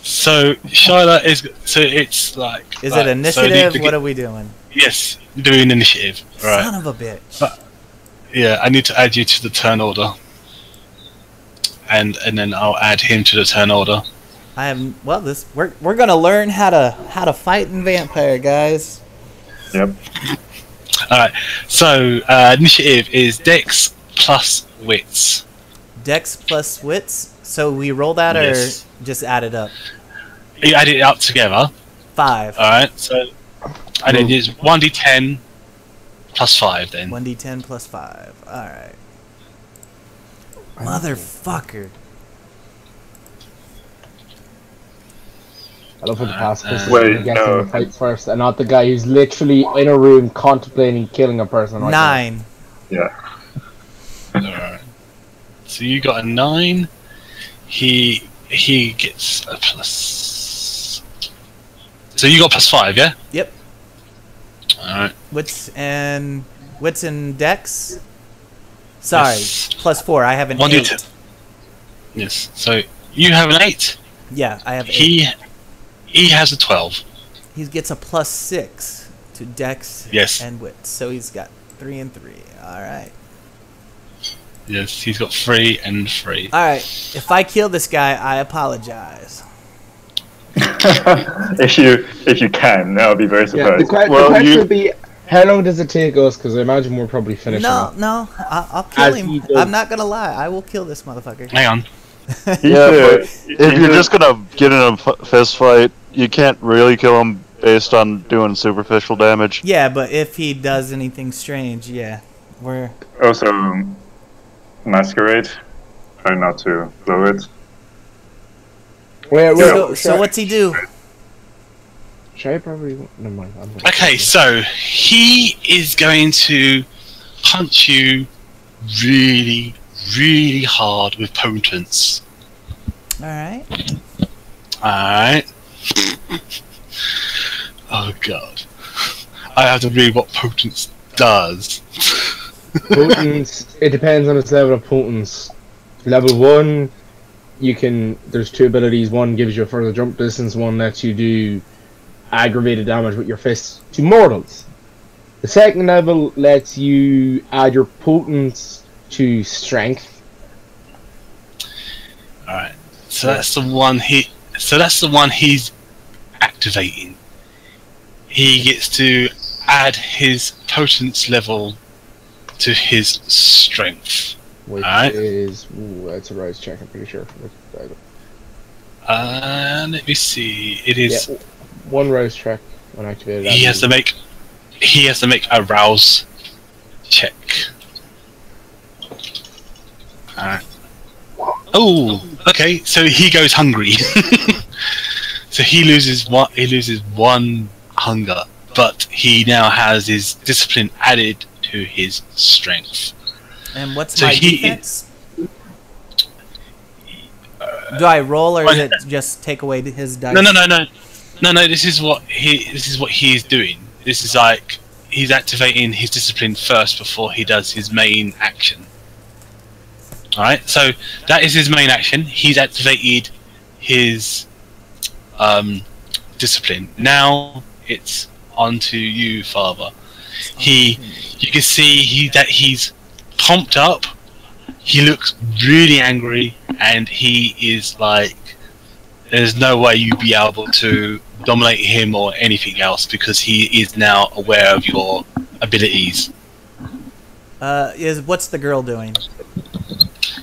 So Shyla is. So it's like. Is it initiative? What are we doing? Yes, doing initiative. Right. Son of a bitch. Yeah, I need to add you to the turn order, and then I'll add him to the turn order. We're gonna learn how to fight in Vampire, guys. Yep. Alright, so initiative is Dex plus Wits. Dex plus Wits? So we roll that or just add it up? You add it up together. 5. Alright, so and then it's 1d10 plus 5 then. 1d10 plus 5. Alright. Motherfucker. I love when the pacifist Wait, gets no. in the fight first, and not the guy who's literally in a room contemplating killing a person. Right 9. Yeah. Alright. So you got a 9. He gets a plus. So you got plus 5, yeah? Yep. Alright. Wits in Dex? Sorry, Yes. plus 4. I have an 8. 1d10. Yes. So you have an 8. Yeah, I have 8. He has a 12. He gets a plus 6 to Dex Yes. and Wits. So he's got 3 and 3. Alright. Yes, he's got 3 and 3. Alright, if I kill this guy, I apologize. if you can, I'll be very Yeah, surprised. the question would be, how long does it take us? Because I imagine we're probably finishing. No, I'll kill him. I'm not gonna lie. I will kill this motherfucker. Hang on. Yeah, but if you're just gonna get in a fist fight, you can't really kill him based on doing superficial damage. Yeah, but if he does anything strange, yeah, we're. Also, Masquerade. Try not to blow it. So what's he do? Should I probably? Never mind. Okay, so he is going to punch you really, really hard with potence. Alright. Alright. Oh god. I have to read what potence does. Potence. It depends on its level of potence. Level 1, you can. There's 2 abilities. One gives you a further jump distance. One lets you do aggravated damage with your fists to mortals. The second level lets you add your potence to strength. Alright. So that's the one he's activating. He gets to add his potence level to his strength. Which Alright. is that's a rise check, I'm pretty sure. Let me see. It is. Yeah, 1 rouse check when activated. He has to make a rouse check. Alright. Oh, okay. So he goes hungry. So he loses one hunger, but he now has his discipline added to his strength. And what's my defense? Do I roll, or is it just take away his dice? No. This is what he's doing. This is like he's activating his discipline first before he does his main action. All right. So that is his main action. He's activated his discipline. Now it's on to you, Father. You can see that he's pumped up. He looks really angry, and he is like, there's no way you'd be able to dominate him or anything else, because he is now aware of your abilities. What's the girl doing?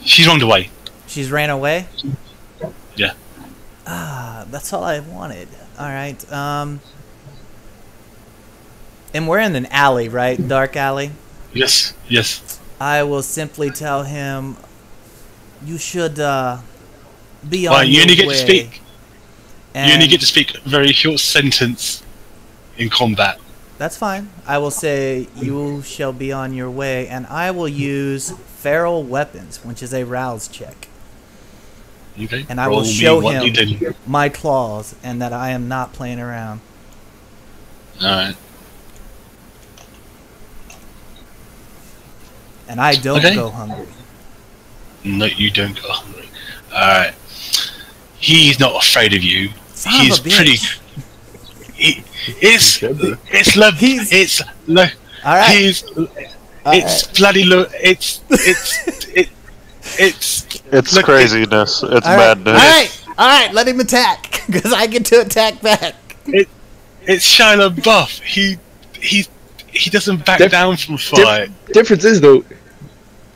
She's run away. She's ran away? Yeah. That's all I wanted. Alright, and we're in an alley, right? Dark alley? Yes. I will simply tell him, you should be on you only get way. to speak. And You only get to speak a very short sentence in combat. That's fine. I will say, you shall be on your way, and I will use feral weapons, which is a rouse check. Okay. And I will show him my claws, and that I am not playing around. Alright. And I don't go hungry. No, you don't go hungry. Alright. He's not afraid of you. He's pretty. It's craziness. It's madness. Alright, let him attack, because I get to attack back. It's Shia LaBeouf. He doesn't back down from a fight. Difference is though,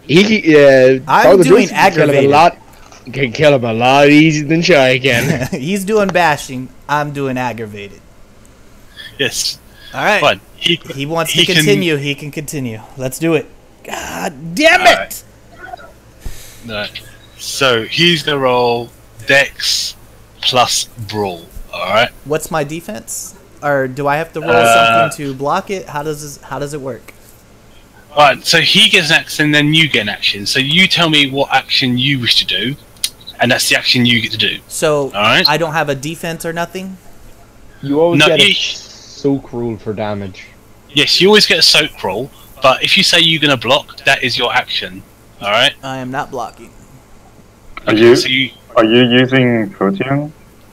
I'm doing aggravated. Can kill him a lot easier than Shia can. He's doing bashing. I'm doing aggravated. Yes. All right. Fine. He wants to continue. He can continue. Let's do it. God damn it! No. So he's gonna roll Dex plus Brawl. All right. What's my defense? Or do I have to roll something to block it? How does it work? Alright, so he gets an action, then you get an action. So you tell me what action you wish to do, and that's the action you get to do. So Alright? I don't have a defense or nothing? You always get a soak roll for damage. Yes, you always get a soak roll, but if you say you're going to block, that is your action. Alright? I am not blocking. Are you using Protean?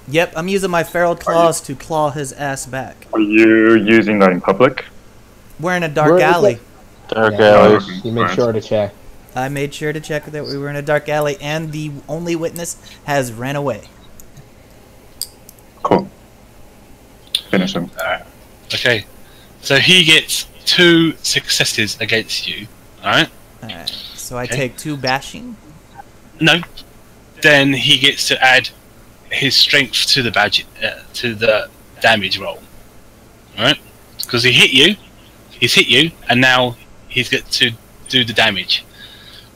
Yep, I'm using my feral claws to claw his ass back. Are you using that in public? We're in a dark alley. Dark alley. You make sure to check. I made sure to check that we were in a dark alley, and the only witness has ran away. Cool. finish him. Okay. So he gets 2 successes against you. Alright? Alright. So I take 2 bashing. No. Then he gets to add his strength to the to the damage roll. Alright? Because he's hit you, and now he's got to do the damage.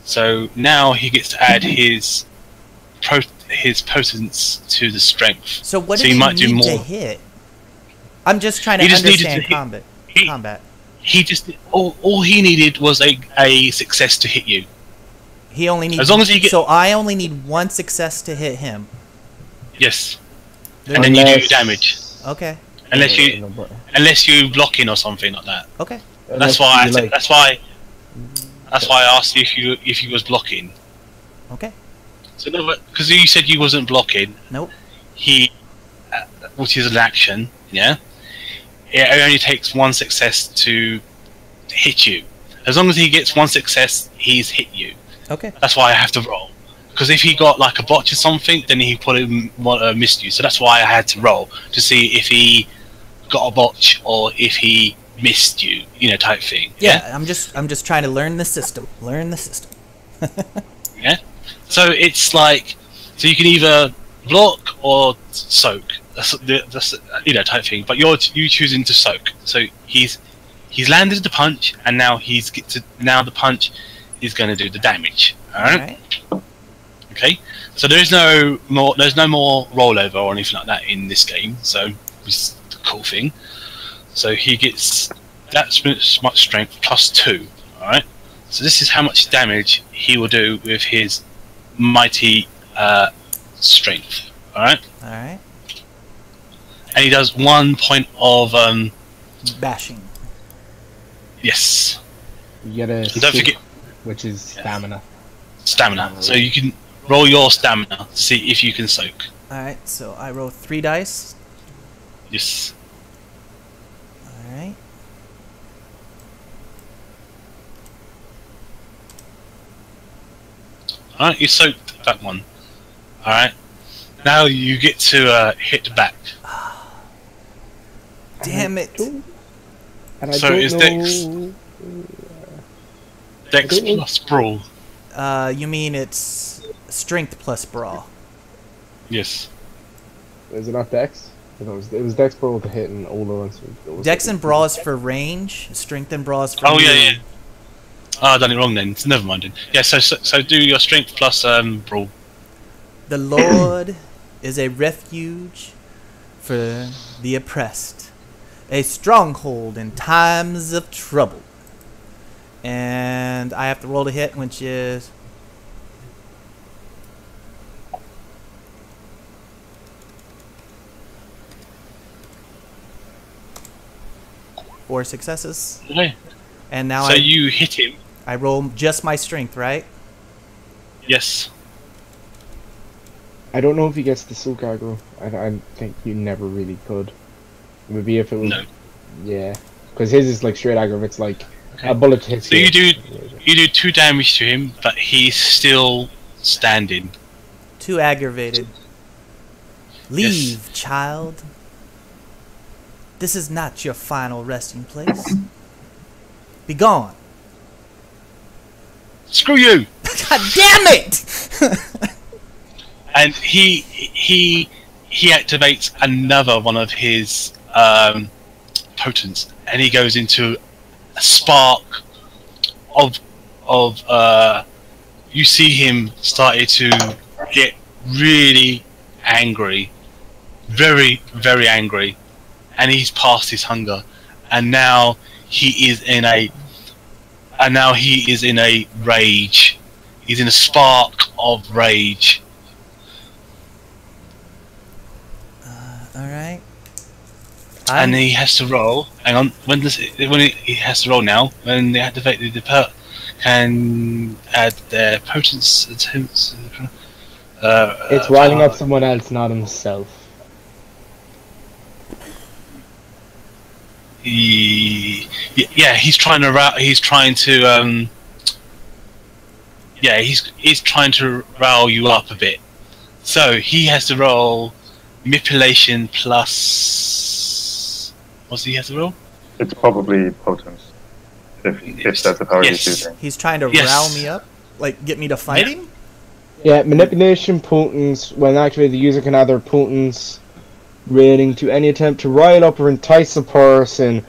So now he gets to add his potence to the strength. So what so did he might need do more. to hit? I'm just trying to understand combat. He just all he needed was a success to hit you. He only needs. As long as he So I only need 1 success to hit him. Yes. And then you do damage. Okay. Unless you block in or something like that. Okay. That's why I asked you if he was blocking. Okay. So no, because you said you wasn't blocking. Nope. He, which is an action, yeah. It only takes 1 success to hit you. As long as he gets 1 success, he's hit you. Okay. That's why I have to roll. Because if he got like a botch or something, then he probably missed you. So that's why I had to roll to see if he got a botch or if he missed you, type thing. Yeah, I'm just trying to learn the system. Yeah. So it's like, so you can either block or soak. That's type thing. But you choosing to soak. So he's landed the punch, and now the punch is going to do the damage. All right. Okay. So there's no more rollover or anything like that in this game. So it's the cool thing. So he gets that much strength plus 2. All right. So this is how much damage he will do with his mighty strength. All right. All right. And he does 1 point of bashing. Yes. You get a don't forget, which is stamina. Stamina. So you can roll your stamina to see if you can soak. All right. So I roll 3 dice. Yes. All right. Alright, you soaked that one. Alright. Now you get to hit back. Damn it. And so it's Dex plus Brawl. You mean it's Strength plus Brawl? Yes. Is it not Dex? It was Dex Brawl to hit and all the ones. Dex and Brawl is for range. Strength and Brawl is for. Oh yeah. Oh, I done it wrong then. Never mind then. Yeah, so do your strength plus Brawl. The Lord is a refuge for the oppressed, a stronghold in times of trouble. And I have to roll to hit, which is 4 successes. Okay. And now so you hit him. I roll just my strength, right? Yes. I don't know if he gets the soak aggro. I think you never really could. Maybe if it was. No. Yeah. Because his is like straight aggro. It's like a bullet hits. So you do 2 damage to him, but he's still standing. 2 aggravated. Leave, Yes. child. This is not your final resting place. Be gone. Screw you! God damn it! And he activates another one of his potents, and he goes into a spark of you see him started to get really angry, very angry, and he's past his hunger, and now he is in a rage. He's in a spark of rage. Alright. And he has to roll. Hang on. He has to roll now. When they activate the perk, can add their potency. It's riling up someone else, not himself. Yeah, he's trying to. He's trying to. Yeah, he's trying to rile you up a bit. So he has to roll manipulation plus What's he have to roll? It's probably potence. If that's the power he's using. He's trying to Yes. rile me up, like get me to fight him. Yeah, manipulation potence. When activated, the user can add their potence rating to any attempt to rile up or entice a person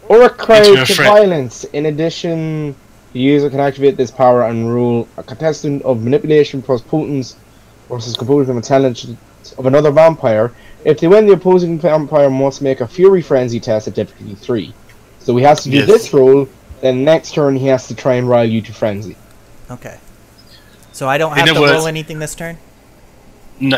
or a crowd Into a to threat. violence. In addition, the user can activate this power and rule a contestant of manipulation plus potence versus composure of intelligence of another vampire. If they win, the opposing vampire must make a fury frenzy test at difficulty 3. So he has to do Yes. this roll, then next turn he has to try and rile you to frenzy. Okay. So I don't In have to other roll words- anything this turn? No.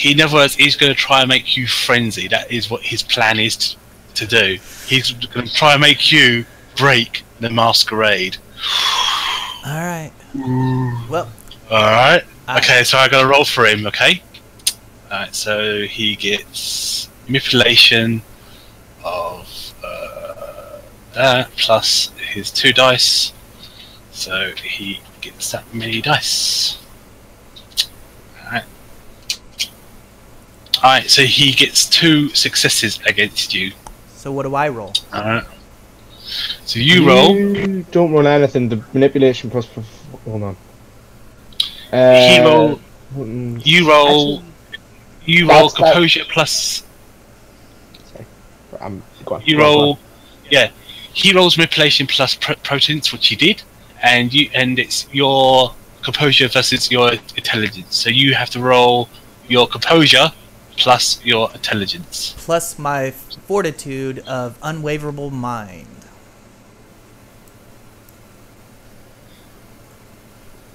In other words, he's going to try and make you frenzy. That is what his plan is to do. He's going to try and make you break the masquerade. Alright. Well, Alright. I- Okay, so I got to roll for him, okay? Alright, so he gets manipulation of that plus his 2 dice. So he gets that many dice. Alright, so he gets 2 successes against you. so what do I roll? Alright. So you roll. You don't roll anything. The manipulation plus. Hold on. He roll. mm, You roll. You That's roll that- composure plus. go on, You go on, go on. roll. Yeah. He rolls manipulation plus potence, which he did, and it's your composure versus your intelligence. So you have to roll your composure plus your intelligence. Plus my fortitude of unwaverable mind.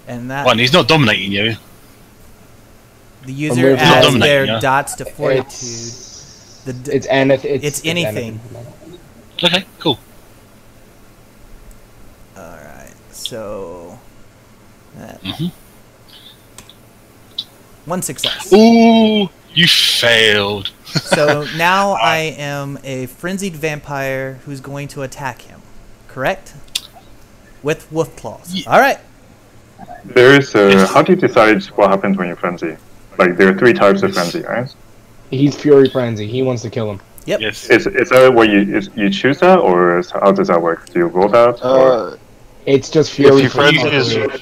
And that One, he's not dominating you. the user Unwaverable adds dominating, their yeah. dots to fortitude. It's, The d- it's anything. it's anything. Okay, cool. Alright, so Mhm. one success. Ooh, you failed. So now I am a frenzied vampire who's going to attack him. Correct? With wolf claws. Ye- Alright. There is how do you decide what happens when you frenzy? Like there are 3 types of frenzy, right? He's fury frenzy. He wants to kill him. Yep. Yes. Is that what you choose that, or how does that work? Do you roll that? Or? It's just fury you frenzy frenzy. is-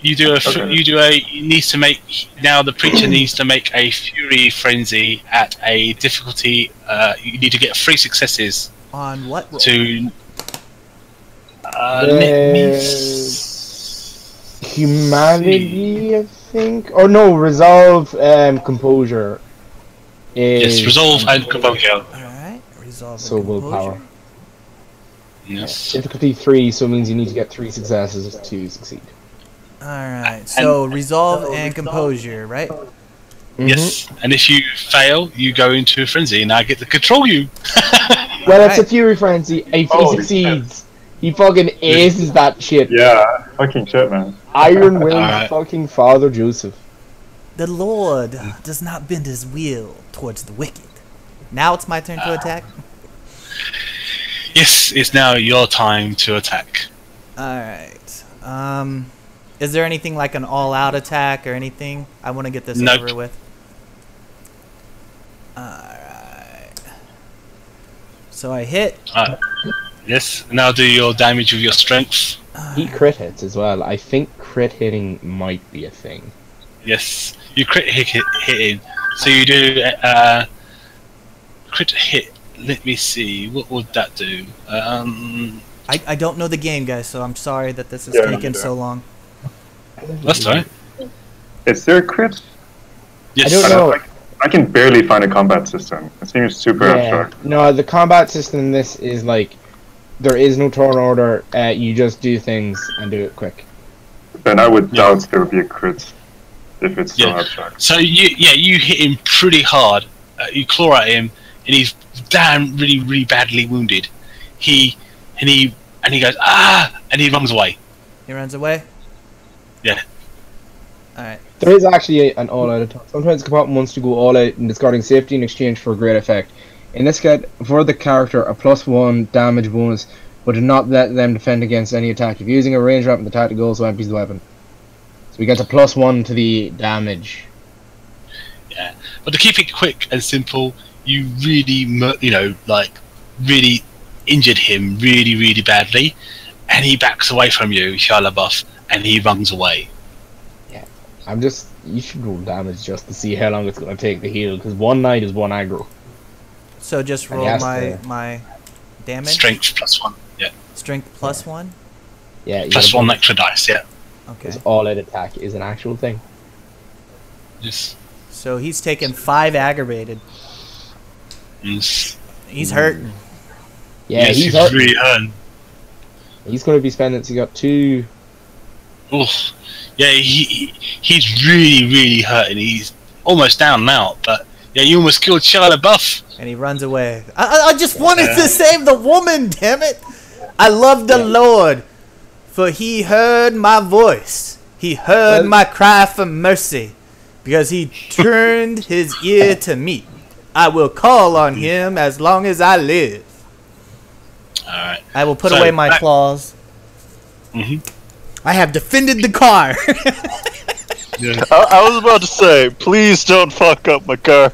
You do a. Okay. You need to make now. The preacher needs to make a fury frenzy at a difficulty. You need to get 3 successes On what roll? to. Let me Humanity, I think. Oh no, resolve. Composure. Is Yes, resolve and composure. Alright. Resolve. So and willpower. composure. Yes. Difficulty 3, so it means you need to get 3 successes to succeed. Alright. So resolve and composure, right? Yes. And if you fail, you go into a frenzy, and I get to control you. Well, it's a Alright. fury frenzy. If he Holy succeeds, he fucking aces that shit. Yeah, fucking shit, man. Iron Will's Alright. fucking father, Joseph. The Lord does not bend his will towards the wicked. Now it's my turn to attack. Yes, it's now your time to attack. Alright. Is there anything like an all-out attack or anything? I want to get this Nope. over with. Alright. So I hit. Yes. Now do your damage with your strength. He crit hits as well. I think crit hitting might be a thing. Yes. You crit hitting. So you do crit hit. Let me see. What would that do? I don't know the game, guys, so I'm sorry that this is Yeah, taking neither. so long. That's all right. Is there a crit? Yes. I don't know. I can barely find a combat system. It seems super Yeah. abstract. No, the combat system in this is like there is no turn order. You just do things and do it quick. Then I would Yeah. doubt there would be a crit if it's so Yeah. abstract. So you hit him pretty hard. You claw at him, and he's damn really badly wounded. He goes and he runs away. He runs away? Yeah. Alright. There is actually an all-out attack. Sometimes the combatant wants to go all out in discarding safety in exchange for a great effect. In this case, for the character, a +1 damage bonus, but do not let them defend against any attack. If using a range weapon, the tactic also empties the weapon. So we get a +1 to the damage. Yeah. But to keep it quick and simple, you really, like really injured him really, really badly, and he backs away from you, Shia LaBeouf, and he runs away. Yeah, you should roll damage just to see how long it's going to take to heal, because one night is one aggro. So just roll my damage? Strength +1, yeah. Strength +1? Yeah. +1 extra dice, yeah. Okay. Because all-out attack is an actual thing. Yes. So he's taken 5 aggravated. Yes. He's hurting. Yeah, yes, he's really hurting. He's going to be spending, so he got 2... Oof. Yeah, he's really, really hurting. He's almost down and out, but yeah, you almost killed Shia LaBeouf. And he runs away. I just wanted to save the woman, damn it! I love the Lord, for he heard my voice. He heard my cry for mercy, because he turned his ear to me. I will call on him as long as I live. Alright. I will put away my claws. I have defended the car. Yeah. I was about to say, please don't fuck up my car.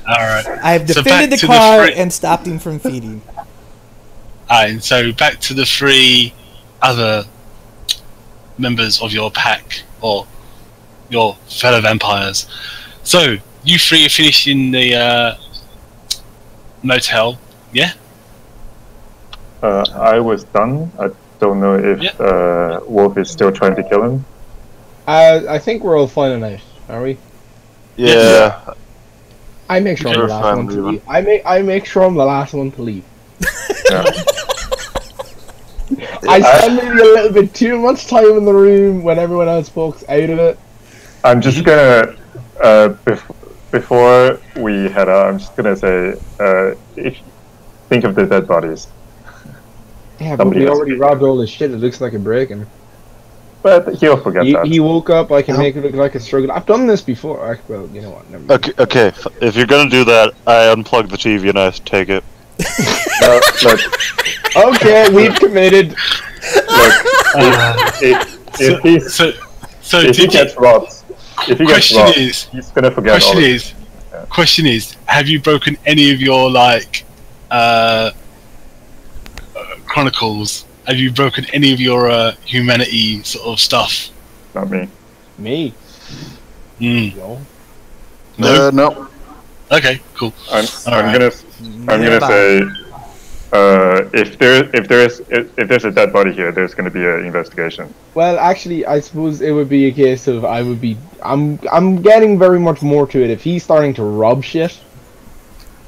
Alright. I have defended the car and stopped him from feeding. Alright, so back to the 3 other members of your pack, or your fellow vampires. So, you 3 are finishing the motel, yeah? I was done. I don't know if Wolf is still trying to kill him. I think we're all fine out, are we? Yeah. I make sure I'm the last one to leave. I make sure I'm the last one to leave. Yeah. I spend maybe a little bit too much time in the room when everyone else walks out of it. I'm just gonna before we head out, I'm just gonna say, think of the dead bodies. Yeah, but we already robbed all this shit. It looks like a break-in. But he'll forget that. He woke up. I can make it look like a struggle. I've done this before. Well, you know what? Never mind. Okay. If you're gonna do that, I unplug the TV and I take it. No, look. Okay, we've committed. Look, if he gets robbed, he's gonna forget all of it. Question is, have you broken any of your chronicles? Have you broken any of your humanity sort of stuff? Not me. Me? No. No. Okay, cool. I'm gonna say, if there's a dead body here, there's gonna be an investigation. Well, actually, I suppose it would be a case of I'm getting very much more to it. If he's starting to rob shit,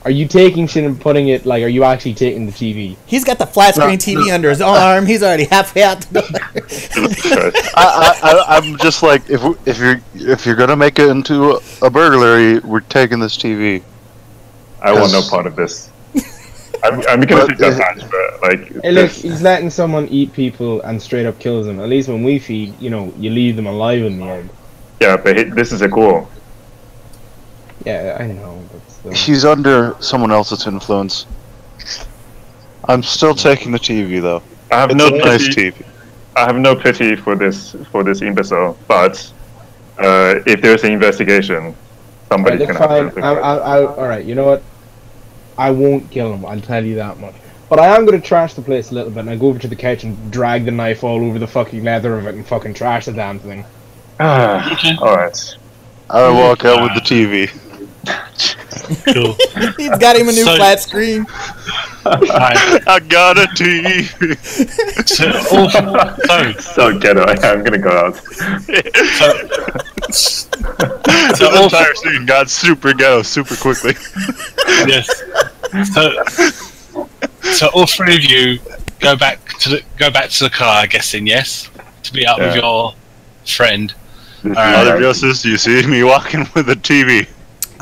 are you taking shit and putting it, are you actually taking the TV? He's got the flat screen TV under his arm. He's already halfway out the door. I'm just like, if you're gonna make it into a burglary, we're taking this TV. I want no part of this. I'm gonna take that patch, but hey, look, he's letting someone eat people and straight up kills them. At least when we feed, you leave them alive in the end. Yeah, but this is a ghoul. Yeah, I know. But he's under someone else's influence. I'm still taking the TV though. I have it's no a nice TV. I have no pity for this imbecile. But if there's an investigation, somebody's gonna have to. All right, you know what? I won't kill him. I'll tell you that much. But I am gonna trash the place a little bit, and I go over to the couch and drag the knife all over the fucking leather of it and fucking trash the damn thing. All right. I walk out with the TV. Cool. He's got him a new flat screen. I got a TV. So ghetto. I'm gonna go out. So the entire scene got super ghetto super quickly. Yes. So all 3 of you go back to the car, I'm guessing, yes, to meet up with your friend. Other justice, you see me walking with a TV.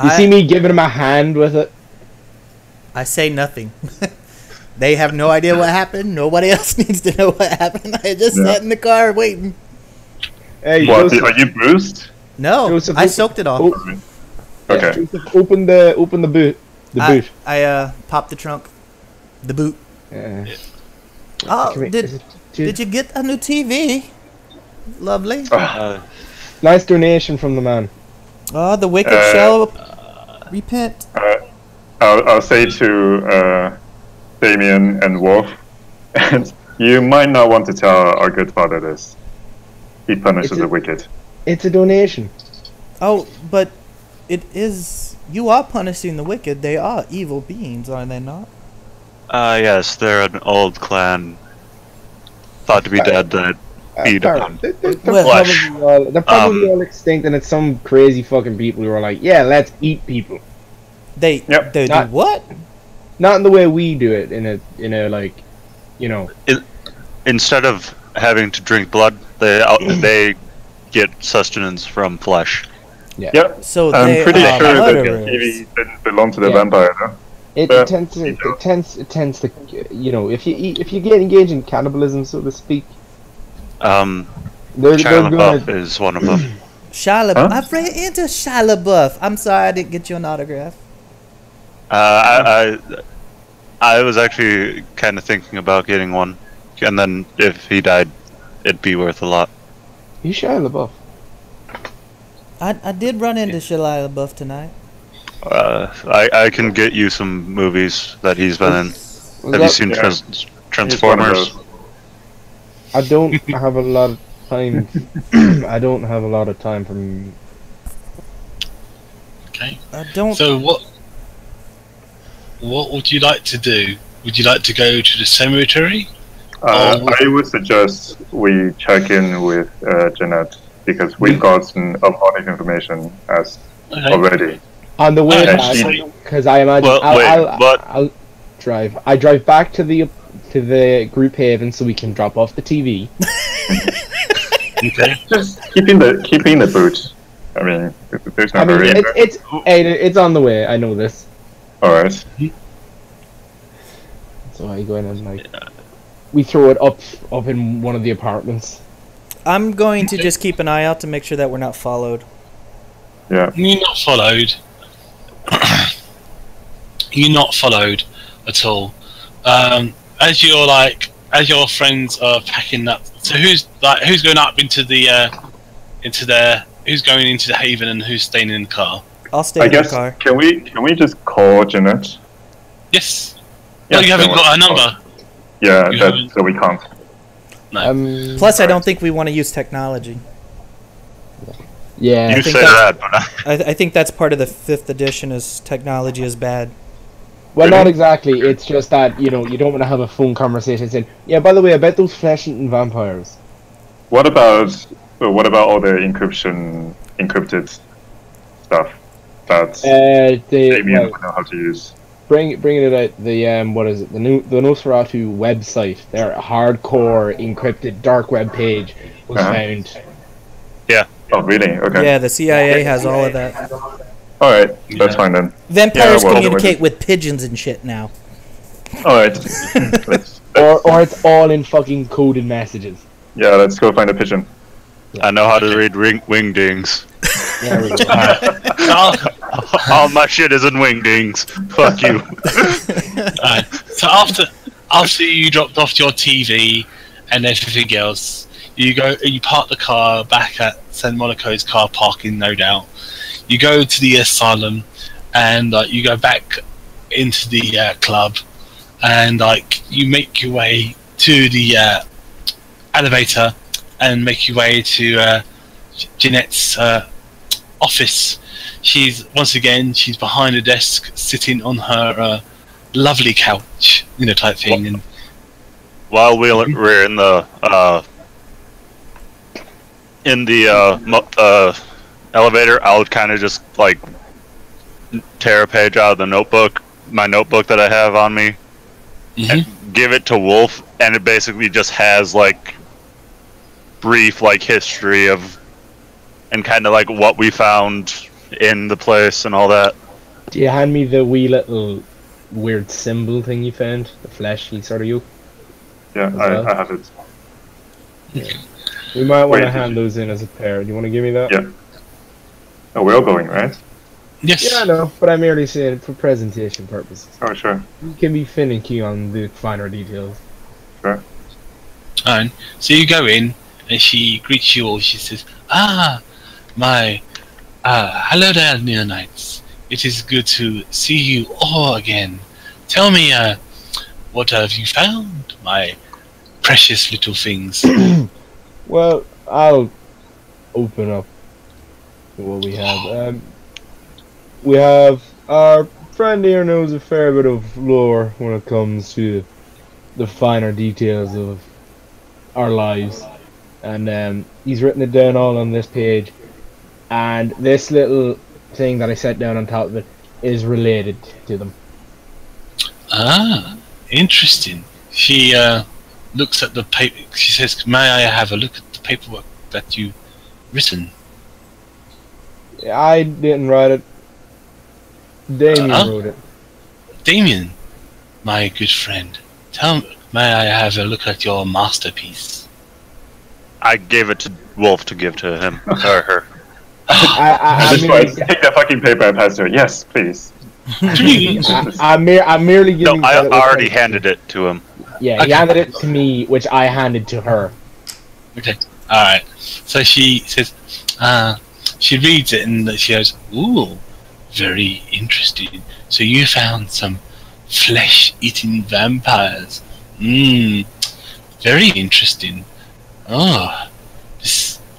You see me giving him a hand with it? I say nothing. They have no idea what happened. Nobody else needs to know what happened. I just sat in the car waiting. Hey, what? Joseph, Are you bruised? No, Joseph, I soaked it all. Okay. Joseph, open the boot. The boot. I popped the trunk. The boot. Oh, did you get a new TV? Lovely. Nice donation from the man. Oh, the wicked shell Repent. I'll say to Damien and Wolf, and you might not want to tell our good father this. He punishes the wicked. It's a donation. Oh, but it is. You are punishing the wicked. They are evil beings, are they not? Yes, they're an old clan. Thought to be dead that feed on flesh. They're probably all extinct, and it's some crazy fucking people who are like, yeah, let's eat people. They do what? Not in the way we do it. In a like, you know. Instead of having to drink blood, they get sustenance from flesh. Yeah. Yep. So I'm pretty are sure that murderers. he didn't belong to the vampire, no? It tends to, you know, if you get engaged in cannibalism, so to speak. Shia They're LaBeouf gonna, is one of them. Shia LaBeouf. Huh? I've read into Shia LaBeouf. I'm sorry I didn't get you an autograph. I was actually kind of thinking about getting one, and then if he died, it'd be worth a lot. you Shia LaBeouf. I did run into Shia LaBeouf tonight. I can get you some movies that he's been in. Have you seen Transformers? I don't have a lot of time. I don't have a lot of time from. Okay. I don't. So what would you like to do? Would you like to go to the cemetery? I would suggest we check in with Jeanette, because we've gotten a lot of information already. On the way Okay. back, because I imagine Well, I'll drive. I drive back to the group haven so we can drop off the TV. Okay. Just keeping the boot. I mean, there's no I mean, hurry. it's on the way. I know this. All right. So I go in and like we throw it up in one of the apartments. I'm going to just keep an eye out to make sure that we're not followed. Yeah. You're not followed. You're not followed at all. As your friends are packing up. So who's going up into the who's going into the haven and who's staying in the car? I'll stay I in the guess car. can we just call Jeanette? Yes. Yeah, No, you haven't then got her we'll- number. Yeah, You that, haven't- so we can't. No. Plus, I don't think we want to use technology. Yeah. You think say that- that, but I think that's part of the 5th edition. Is technology is bad. Well, not exactly. It's just that you don't want to have a phone conversation saying, "Yeah, by the way, I bet those flesh-eating vampires." What about all the encrypted stuff that Damien would know how to use? Bringing it out the what is it, the Nosferatu website, their hardcore encrypted dark web page was found. Oh, really? Okay. Yeah, the CIA has all of that. All right, that's fine then. Vampires well, communicate with pigeons and shit now. All right. let's, Or it's all in fucking coded messages. yeah, let's go find a pigeon. I know how to read wingdings. There we go. All my shit is in wingdings. Fuck you. So after you dropped off your TV and everything else, you park the car back at San Monaco's car parking, no doubt. You go to the asylum, and you go back into the club, and you make your way to the elevator, and make your way to Jeanette's office. She's behind a desk, sitting on her lovely couch, type thing. And While we're in the elevator, I would kind of just tear a page out of my notebook that I have on me, and give it to Wolf, and it basically just has brief history of and kind of what we found in the place and all that. Do you hand me the wee little weird symbol thing you found? The fleshy sort of you? Yeah, well? I have it. We might want to Wait, hand those in as a pair. Do you want to give me that? Yeah. Oh, we're all going, right? yes, Yeah, I know, but I'm merely saying it for presentation purposes. Oh, sure. You can be finicky on the finer details. Sure. and so you go in, and she greets you all. She says, "Ah, my, hello there, Neonites. It is good to see you all again. Tell me, what have you found, my precious little things? Well, I'll open up to what we have. We have our friend here knows a fair bit of lore when it comes to the finer details of our lives, and he's written it down all on this page. And this little thing that I set down on top of it is related to them. Ah, interesting. She looks at the paper. She says, "May I have a look at the paperwork that you've written?" I didn't write it. Damien wrote it. Damien, my good friend, may I have a look at your masterpiece? I gave it to Wolf to give to him or her. At this point, take that fucking paper and pass to her. Yes, please. I'm merely No, giving. I already handed it to him. Yeah, he handed it to me, which I handed to her. Okay, alright. So she says, she reads it and she goes, "Ooh, very interesting. So you found some flesh-eating vampires. Very interesting. Oh,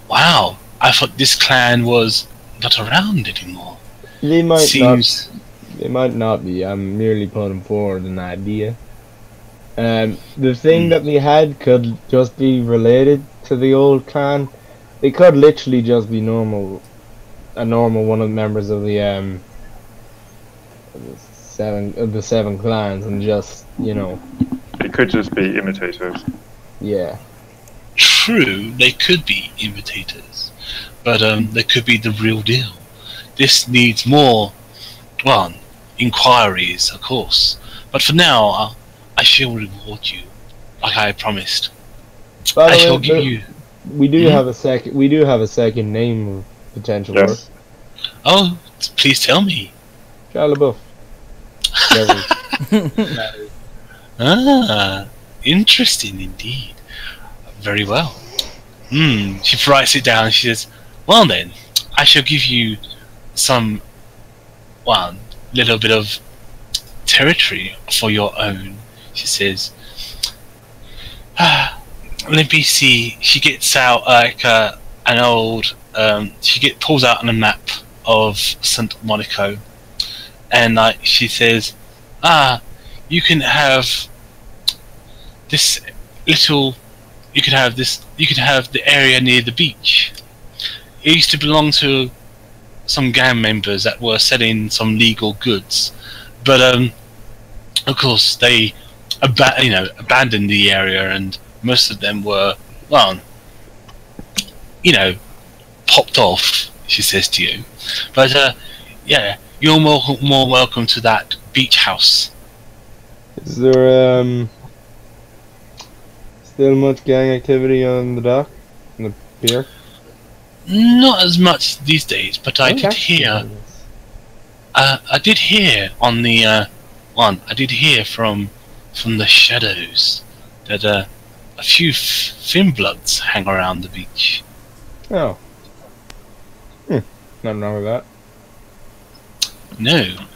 wow. I thought this clan was not around anymore." They might Seems... not. They might not be. I'm merely putting forward an idea. The thing that they had could just be related to the old clan. They could literally just be a normal one of the members of the seven clans, and just, you know. It could just be imitators. Yeah. True, they could be imitators, but they could be the real deal. This needs more, well, inquiries, of course. But for now, I shall reward you, like I promised. By the I shall way, give you. We do have a second. We do have a second name of potential work. Yes. Oh, please tell me. Shia LaBeouf. Ah, interesting indeed. Very well. She writes it down. She says, "Well then, I shall give you some, well, little bit of territory for your own." She says, "Let me see." She gets out like an old. Pulls out a map of St. Monaco, and she says, you can have this little. You could have this. You could have the area near the beach. It used to belong to some gang members that were selling some legal goods, but of course they, abandoned the area, and most of them were, well, popped off. She says to you, but yeah, you're more welcome to that beach house. Is there still much gang activity on the dock, on the pier? Not as much these days, but I did hear. I did hear on the I did hear from the shadows that a few Finbloods hang around the beach. Oh. Nothing wrong with that. No,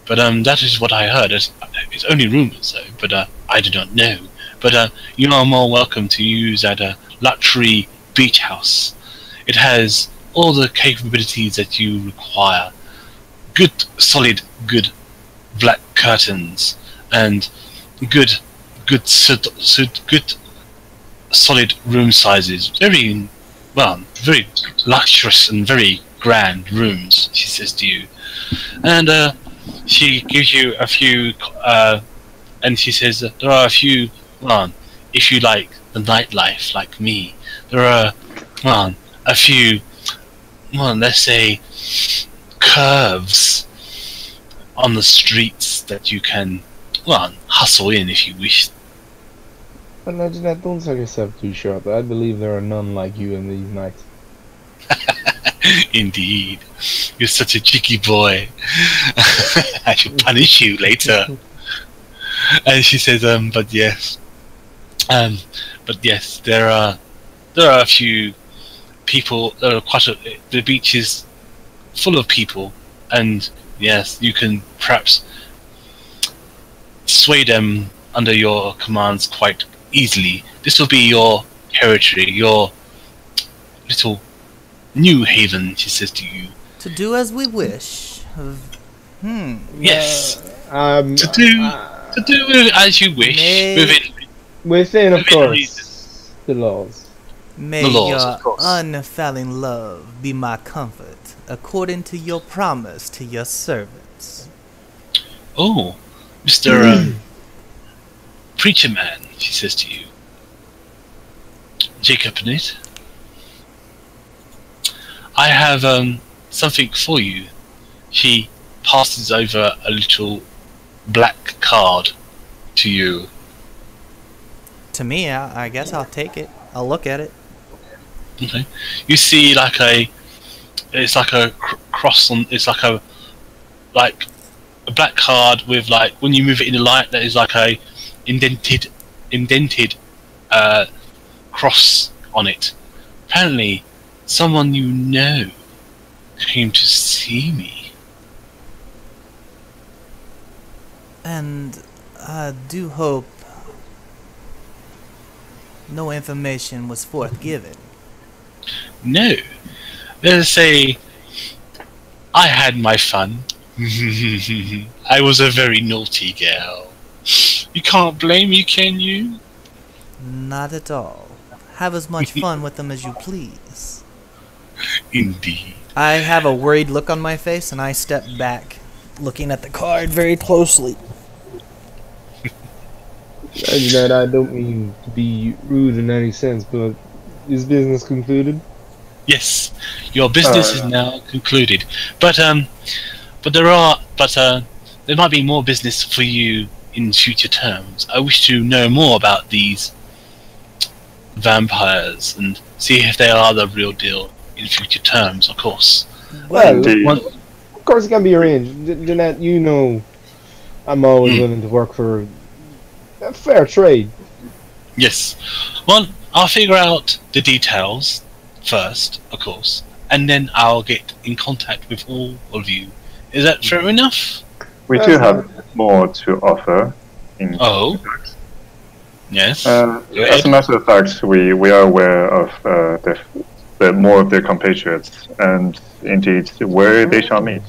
but that is what I heard. It's only rumours, though. But I do not know. But you are more welcome to use that luxury beach house. It has all the capabilities that you require. Good, solid, good black curtains and good, solid room sizes. Very luxurious and very grand rooms. She says to you, and she gives you a few. And she says that there are a few. Well, if you like the nightlife, like me, there are a few. Well, let's say curves on the streets that you can hustle in if you wish. But no, Jeanette, don't sell yourself too short. I believe there are none like you in these nights. Indeed, you're such a cheeky boy. I shall punish you later. And she says, but yes, there are a few people. There are the beach is full of people, and Yes, you can perhaps sway them under your commands quite easily. This will be your territory, your little new haven, she says to you. To do as we wish. Yes. Um, To do as you wish, May- within, of within course, reason. the laws. May The laws, your of course. unfailing love be my comfort, according to your promise to your servants. Oh, Mr. Preacher Man, she says to you. Jacob Knit, I have something for you. She passes over a little black card to you. To me, I guess I'll take it. I'll look at it. Okay. You see like it's like a cross on, it's like a black card with, like, when you move it in the light, there is like a indented cross on it. Apparently someone you know came to see me. And I do hope no information was forthgiven. No. Let's say I had my fun. I was a very naughty girl. You can't blame me, can you? Not at all. Have as much fun with them as you please. Indeed. I have a worried look on my face, and I step back, looking at the card very closely. Jeanette, I don't mean to be rude in any sense, but is business concluded? Yes, your business is now concluded. But there might be more business for you in future terms. I wish to know more about these vampires and see if they are the real deal in future terms, of course. Well, Indeed. of course it can be arranged. Jeanette, you know I'm always willing to work for a fair trade. Yes. Well, I'll figure out the details first, of course, and then I'll get in contact with all of you. Is that fair enough? We do have more to offer. In Oh. Yes. As a matter of fact, we are aware of the more of their compatriots, and indeed where they shall meet.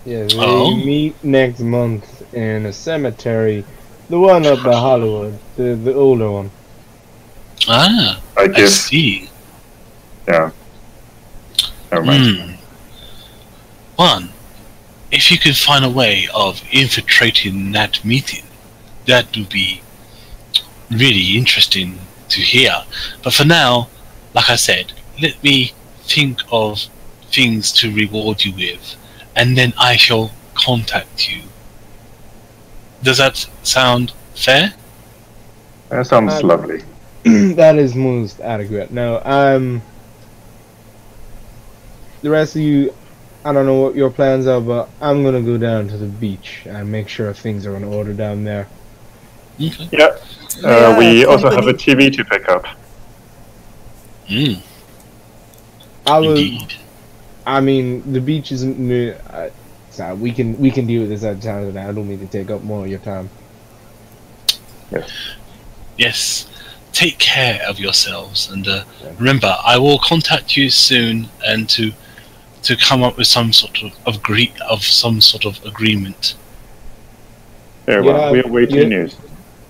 Yeah, we Oh. meet next month in a cemetery. The one up by Hollywood, the older one. Ah, I I guess, see. yeah. Never mind. One, if you could find a way of infiltrating that meeting, that would be really interesting to hear. But for now, like I said, let me think of things to reward you with, and then I shall contact you. Does that sound fair? That sounds lovely. That is most adequate. Now, the rest of you, I don't know what your plans are, but I'm gonna go down to the beach and make sure things are in order down there. Okay. Yeah. Yeah, We also have company. a TV to pick up. I will. Indeed. I mean, the beach isn't. So we can deal with this at times, and I don't mean to take up more of your time. Yes. Take care of yourselves, and remember, I will contact you soon, and to come up with some sort of some sort of agreement. Very Yeah, well. We await your news.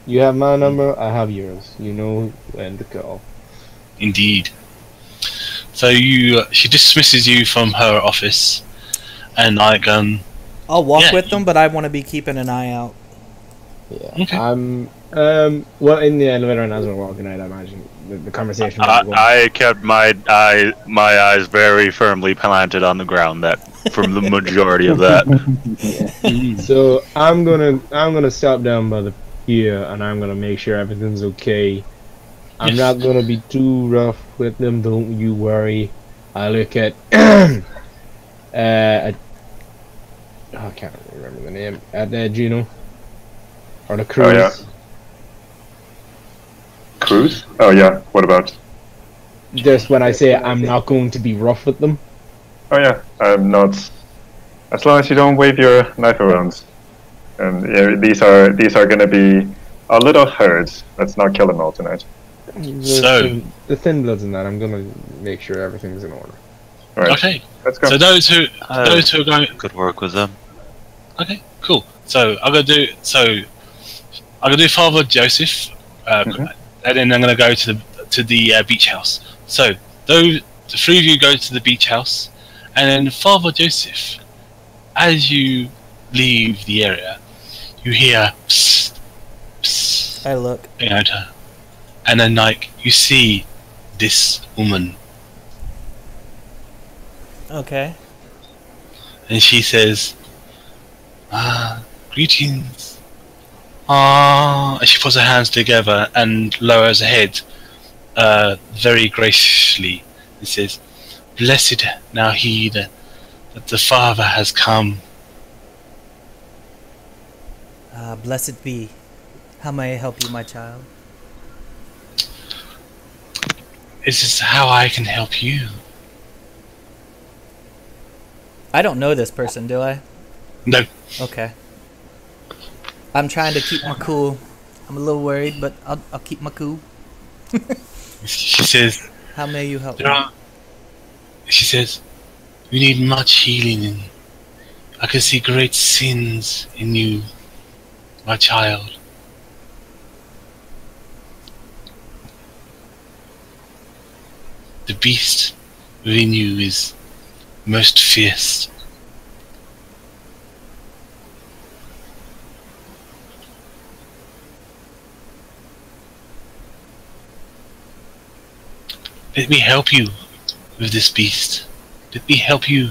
You have my number. I have yours. You know when to call. Indeed. So she dismisses you from her office, and I'll walk Yeah. with them, but I want to be keeping an eye out. Yeah. Okay. I'm. Well, in the elevator and as we're walking out, I imagine the conversation. will go on. I kept my eyes very firmly planted on the ground from the majority of that. So I'm gonna stop down by the pier and I'm gonna make sure everything's okay. I'm Yes. not gonna be too rough with them. Don't you worry. I look at I can't remember the name at Gino or the cruise. yeah. Cruise? Oh yeah. What about? Just when I say I'm not going to be rough with them. Oh yeah. I'm not As long as you don't wave your knife around. And yeah, these are going to be a little herds. Let's not kill them all tonight. So The thin bloods and that, I'm gonna make sure everything's in order. All right. okay. Let's go. So those who are going. Could work with them. Okay, cool. So I'm gonna do Father Joseph, and then I'm gonna go to the beach house. So the three of you go to the beach house, and then Father Joseph, as you leave the area, you hear psst, psst I look. behind her, and then like you see this woman, Okay. and she says, greetings. And she puts her hands together and lowers her head very graciously and says, blessed now he that the Father has come. Blessed be. How may I help you, my child? This is how I can help you. I don't know this person, do I? No. Okay. I'm trying to keep my cool. I'm a little worried, but I'll keep my cool. She says, How may you help me? she says, you need much healing, and I can see great sins in you, my child. The beast within you is most fierce. Let me help you with this beast. Let me help you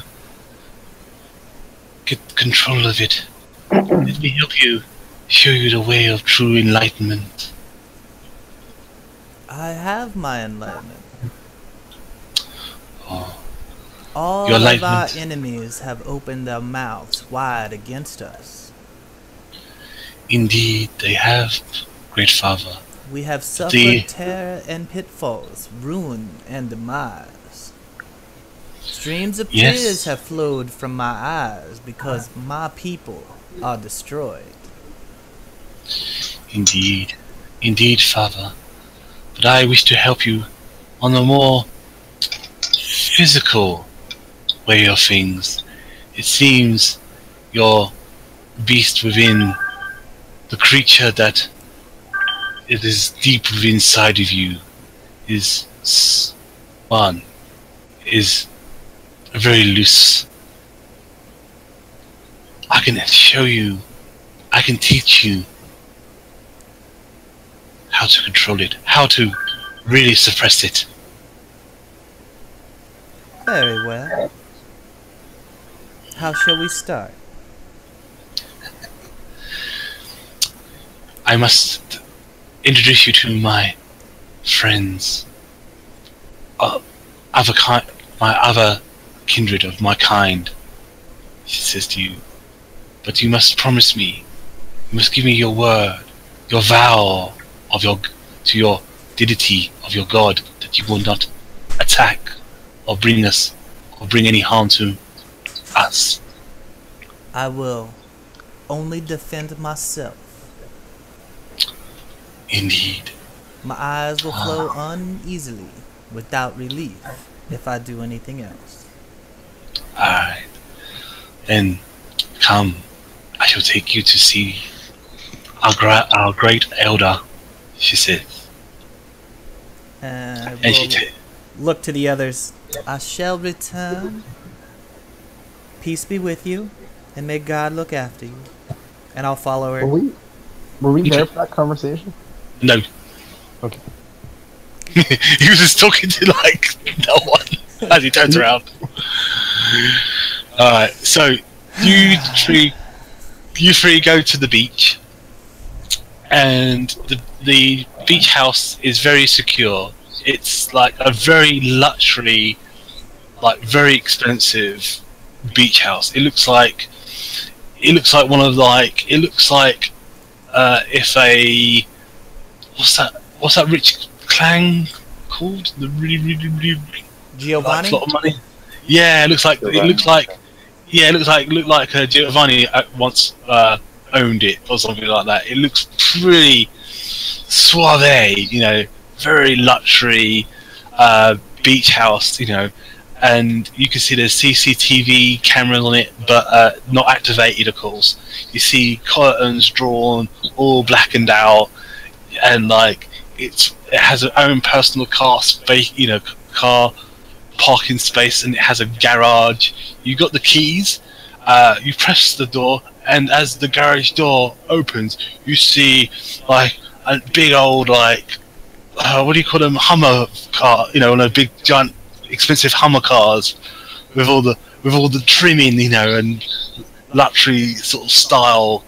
get control of it. Let me help you show you the way of true enlightenment. I have my enlightenment. Oh, All Your of our enlightenment. enemies have opened their mouths wide against us. indeed, they have, great father. We have suffered The- terror and pitfalls, ruin and demise. Streams of Yes. tears have flowed from my eyes because my people are destroyed. Indeed, indeed, father. But I wish to help you on a more physical way of things. It seems your beast within, the creature that it is deep within inside of you, is very loose. I can show you, I can teach you how to control it, how to really suppress it. Very well. How shall we start? I must introduce you to my friends, my other kindred of my kind. She says to you, but you must promise me, you must give me your word, your vow of to your deity of your god, that you will not attack or bring any harm to us. I will only defend myself. Indeed. My eyes will flow uneasily without relief if I do anything else. Alright. Then come, I shall take you to see our great elder, she says. And And she we'll look to the others. I shall return. Peace be with you, and may God look after you. And I'll follow her. Were we there for that conversation? No. Okay. He was just talking to like no one as he turns around. Alright, so you three go to the beach, and the beach house is very secure. It's like a very luxury, like very expensive beach house. It looks like one of like, it looks like if a what's that rich clan called? The really Giovanni? like, a lot of money. Yeah, it looks like Yeah, it looked like Giovanni once owned it or something like that. It looks pretty suave, you know, very luxury beach house, you know, and you can see there's CCTV cameras on it, but not activated, of course. You see curtains drawn, all blackened out, and like it has its own personal car space, you know, car parking space, and it has a garage. You got the keys. You press the door, and as the garage door opens, you see like a big old like what do you call them, Hummer car? You know, one of the big giant expensive Hummer cars with all the trimming, you know, and luxury sort of style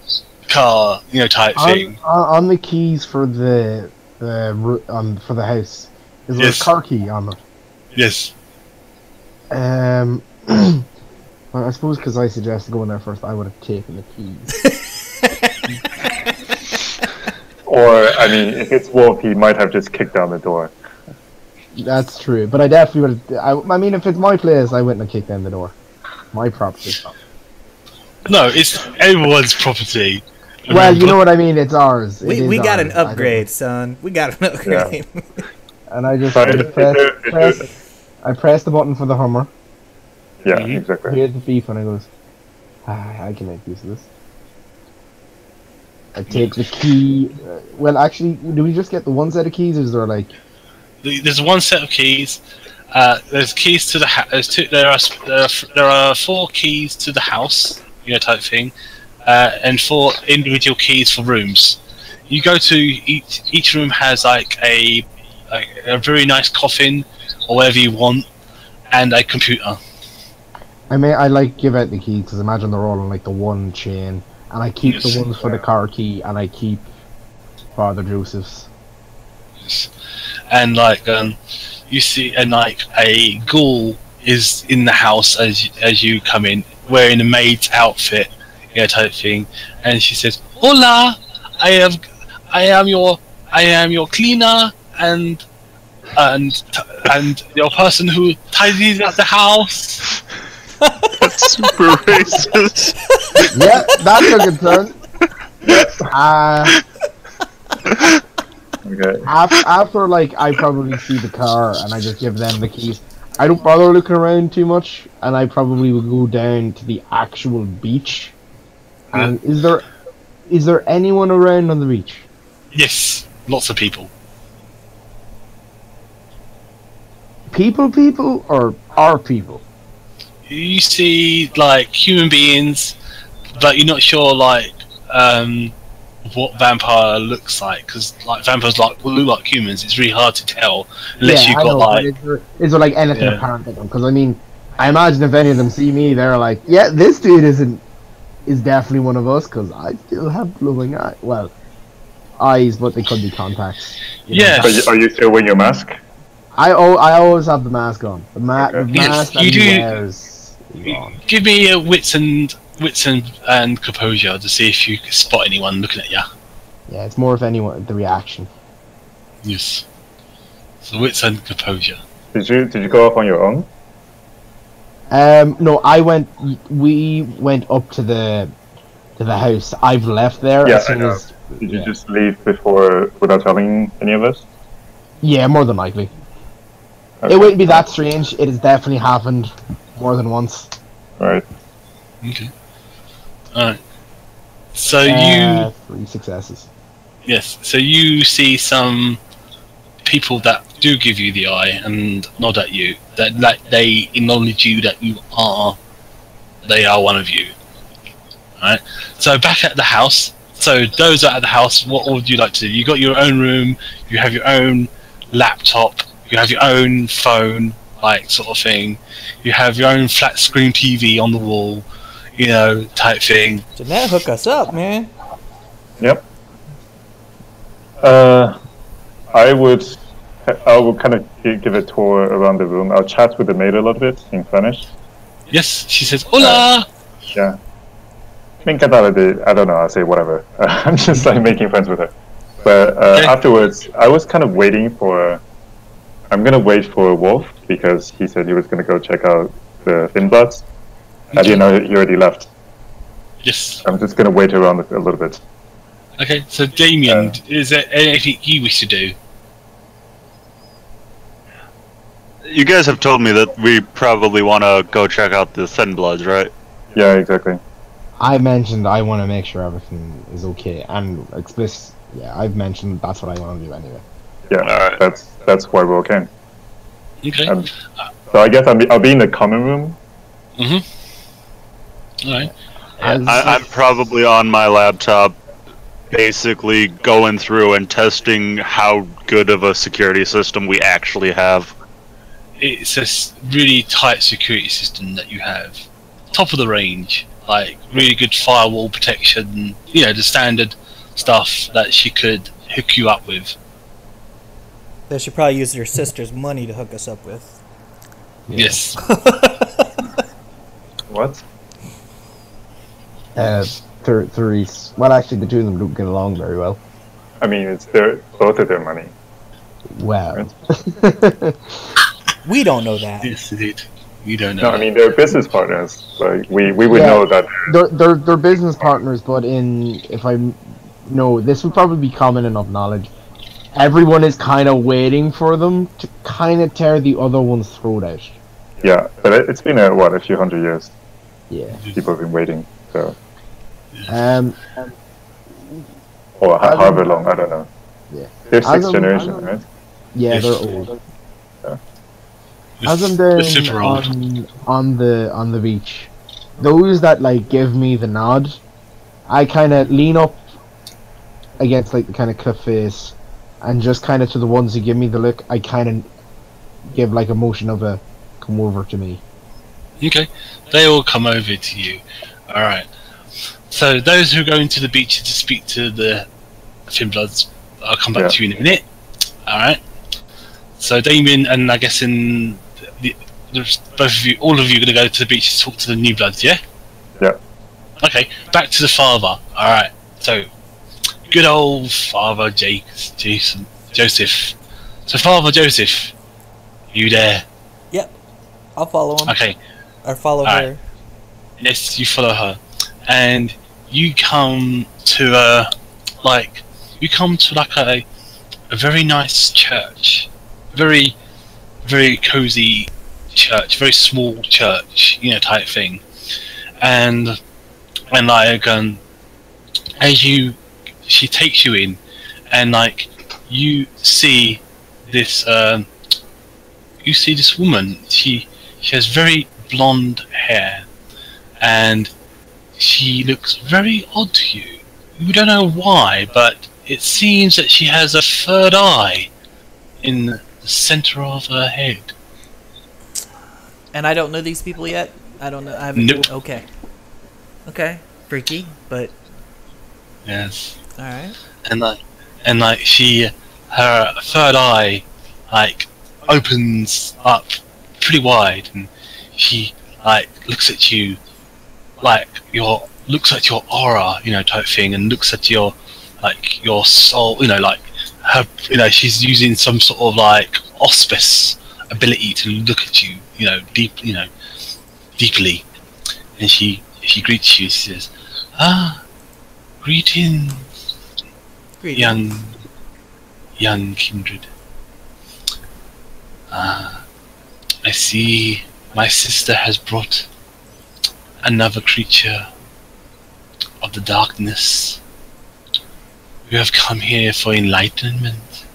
car, you know, type thing. On the keys for the house, is there a car key on it? Yes. Well, I suppose because I suggested going there first, I would have taken the keys. Or, I mean, if it's Wolf, he might have just kicked down the door. That's true, but I definitely would have... I mean, if it's my place, I wouldn't have kicked down the door. My property. No, it's everyone's property. Well, you know what I mean, it's ours. We got an upgrade, son. We got an upgrade. Yeah. And I just Sorry, I pressed the button for the Hummer. Yeah, exactly. Here's the thief, and I goes, I can make use of this. I take the key. Well, actually, do we just get the one set of keys, or is there like... There's one set of keys. There's keys to the house. There are 4 keys to the house, you know, type thing, and 4 individual keys for rooms. You go to each room has like a very nice coffin or whatever you want, and a computer. I like give out the keys because imagine they're all on like the one chain, and I keep the ones for the car key, and I keep Father Joseph's. Yes. And like you see, and like a ghoul is in the house as you come in, wearing a maid's outfit, you know, type thing, and she says, "Hola, I am your cleaner and your person who tidies up the house." That's super racist. Yeah, that's a good turn. Okay. After like I probably see the car and I just give them the keys. I don't bother looking around too much, and I probably will go down to the actual beach. And is there anyone around on the beach? Yes, lots of people. People, or are people? You see like human beings, but you're not sure like what vampire looks like, because like vampires look like humans. It's really hard to tell unless you've got like. Is there like anything apparent of them? Because I mean, I imagine if any of them see me, they're like, "Yeah, this dude is definitely one of us." Because I still have glowing eyes, but they could be contacts. Yeah. Are you still wearing your mask? I always have the mask on. The mask that he wears. Give me a wits and composure to see if you can spot anyone looking at you. Yeah, it's more of anyone the reaction. Yes. So wits and composure. Did you go off on your own? No, we went up to the house. I've left there as soon as. Did you just leave without telling any of us? Yeah, more than likely. Okay. It wouldn't be that strange. It has definitely happened more than once. Right. Okay. Alright. So 3 successes. Yes, so you see some people that do give you the eye and nod at you, that they acknowledge you that they are one of you. Alright. So back at the house, so those are at the house, what would you like to do? You got your own room, you have your own laptop, you have your own phone, like sort of thing. You have your own flat screen TV on the wall, you know, type thing. Jeanette, hook us up, man. Yep. I would kind of give a tour around the room. I'll chat with the maid a little bit in Spanish. Yes, she says, "Hola." Yeah. I don't know. I'll say whatever. I'm just like making friends with her. But afterwards, I was kind of waiting for. I'm gonna wait for Wolf because he said he was gonna go check out the Thin Bloods. I didn't know you already left. Yes. I'm just gonna wait around a little bit. Okay, so Damien, is there anything you wish to do? You guys have told me that we probably want to go check out the Thin Bloods, right? Yeah, exactly. I mentioned I want to make sure everything is okay, and explicit. Yeah, I've mentioned that's what I want to do anyway. Yeah, Alright. that's why we all came. Okay. So I guess I'll be in the common room. Alright. I'm probably on my laptop, basically going through and testing how good of a security system we actually have. It's a really tight security system that you have. Top of the range. Like, really good firewall protection. You know, the standard stuff that she could hook you up with. They should probably use your sister's money to hook us up with. Yeah. Yes. What? Therese. Well, actually, the two of them don't get along very well. I mean, it's both of their money. Well. We don't know that. Yes, indeed. You don't know. No, I mean they're business partners. Like we would Yeah. know that. They're business partners, but this would probably be common enough knowledge. Everyone is kind of waiting for them to kind of tear the other one's throat out. Yeah, but it's been a few hundred years. Yeah. People have been waiting. So, or As however in- long, I don't know. Yeah. They're As sixth in- generation, right? Yeah, Yes. they're old. With- As I'm with super down old. on the beach, those that like give me the nod, I kind of lean up against like the kind of cliff face, and just kind of to the ones who give me the look, I kind of give like a motion of a come over to me. Okay. They all come over to you. Alright. So those who are going to the beach to speak to the Thin Bloods, I'll come back to you in a minute. Alright. So Damien and I guess both of you, all of you are going to go to the beach to talk to the New Bloods, yeah? Yeah. Okay, back to the father. Alright, so good old Father Joseph. So Father Joseph, you there? Yep. I'll follow him. Okay, Or follow Alright. her. yes, you follow her. And you come to a very nice church. Very, very cozy church, very small church, type thing. And she takes you in, and you see this woman. She has very blonde hair, and she looks very odd to you. You don't know why, but it seems that she has a third eye in the center of her head. And I don't know these people yet? I don't know. I haven't. Nope. Okay. Okay. Freaky, but Yes. alright. And her third eye opens up pretty wide, and she looks at you looks at your aura, type thing, and looks at your soul, she's using some sort of auspice ability to look at you, deeply, and she greets you. She says, greetings, young kindred. I see my sister has brought another creature of the darkness. You have come here for enlightenment.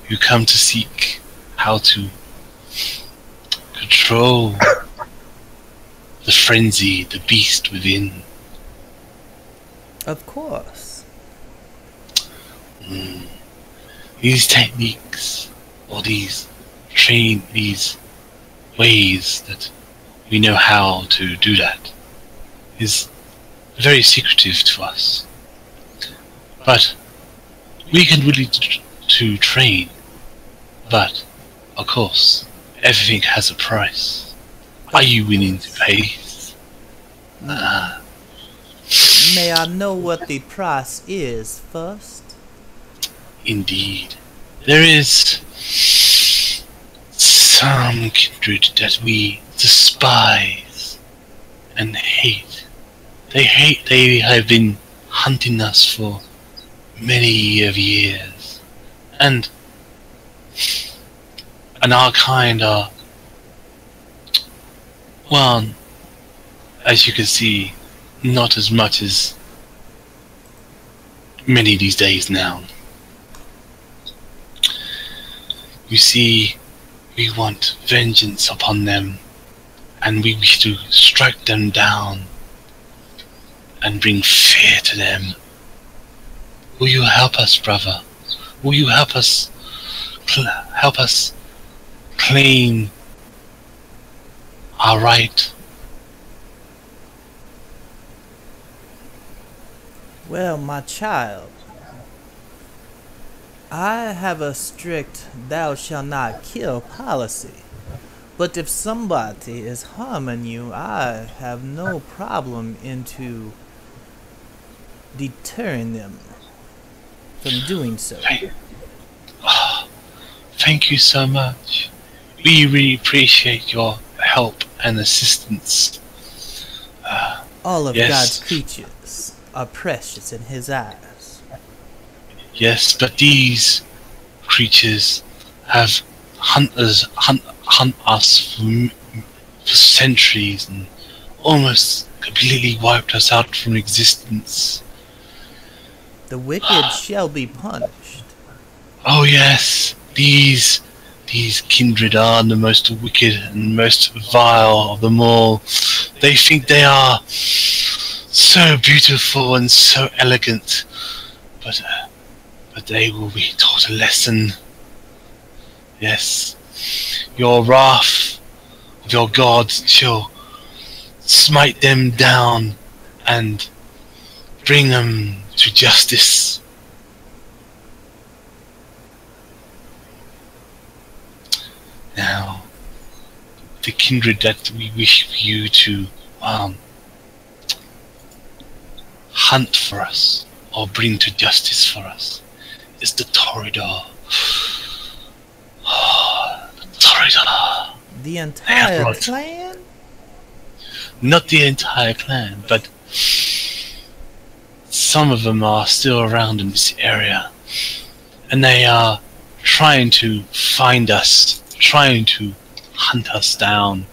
You come to seek how to control the frenzy, the beast within. Of course. These techniques, or these ways that we know how to do that, is very secretive to us. But we can really to train. But of course, everything has a price. Are you willing to pay? May I know what the price is first? Indeed. There is some kindred that we despise and hate. They have been hunting us for many of years, and our kind are, well, as you can see, not as much as many these days now. You see, we want vengeance upon them, and we wish to strike them down and bring fear to them. Will you help us, brother? Will you help us claim our right? Well, my child, I have a strict thou shalt not kill policy. But if somebody is harming you, I have no problem into deterring them from doing so. Thank you so much. We really appreciate your help and assistance. All of yes. God's creatures are precious in His eyes. Yes, but these creatures have hunt us for centuries and almost completely wiped us out from existence. The wicked shall be punished. Oh yes, these kindred are the most wicked and most vile of them all. They think they are so beautiful and so elegant, but they will be taught a lesson. Yes, your wrath of your God shall smite them down and bring them to justice. Now, the kindred that we wish for you to hunt for us or bring to justice for us is the Toreador. The Toreador. The entire clan? Not the entire clan, but some of them are still around in this area, and they are trying to find us, trying to hunt us down.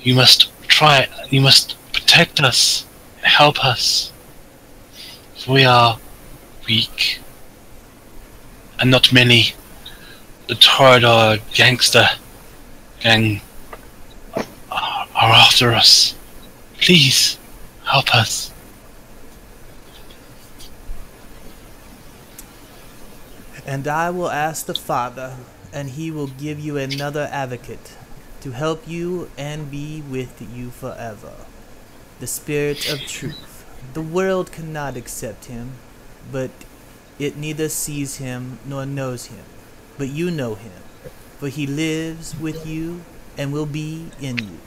You must protect us, help us. We are weak, and not many. The Toreador gangster gang are after us. Please, help us. And I will ask the Father, and He will give you another advocate to help you and be with you forever. The Spirit of Truth. The world cannot accept Him, but it neither sees Him nor knows Him. But you know Him, for He lives with you and will be in you.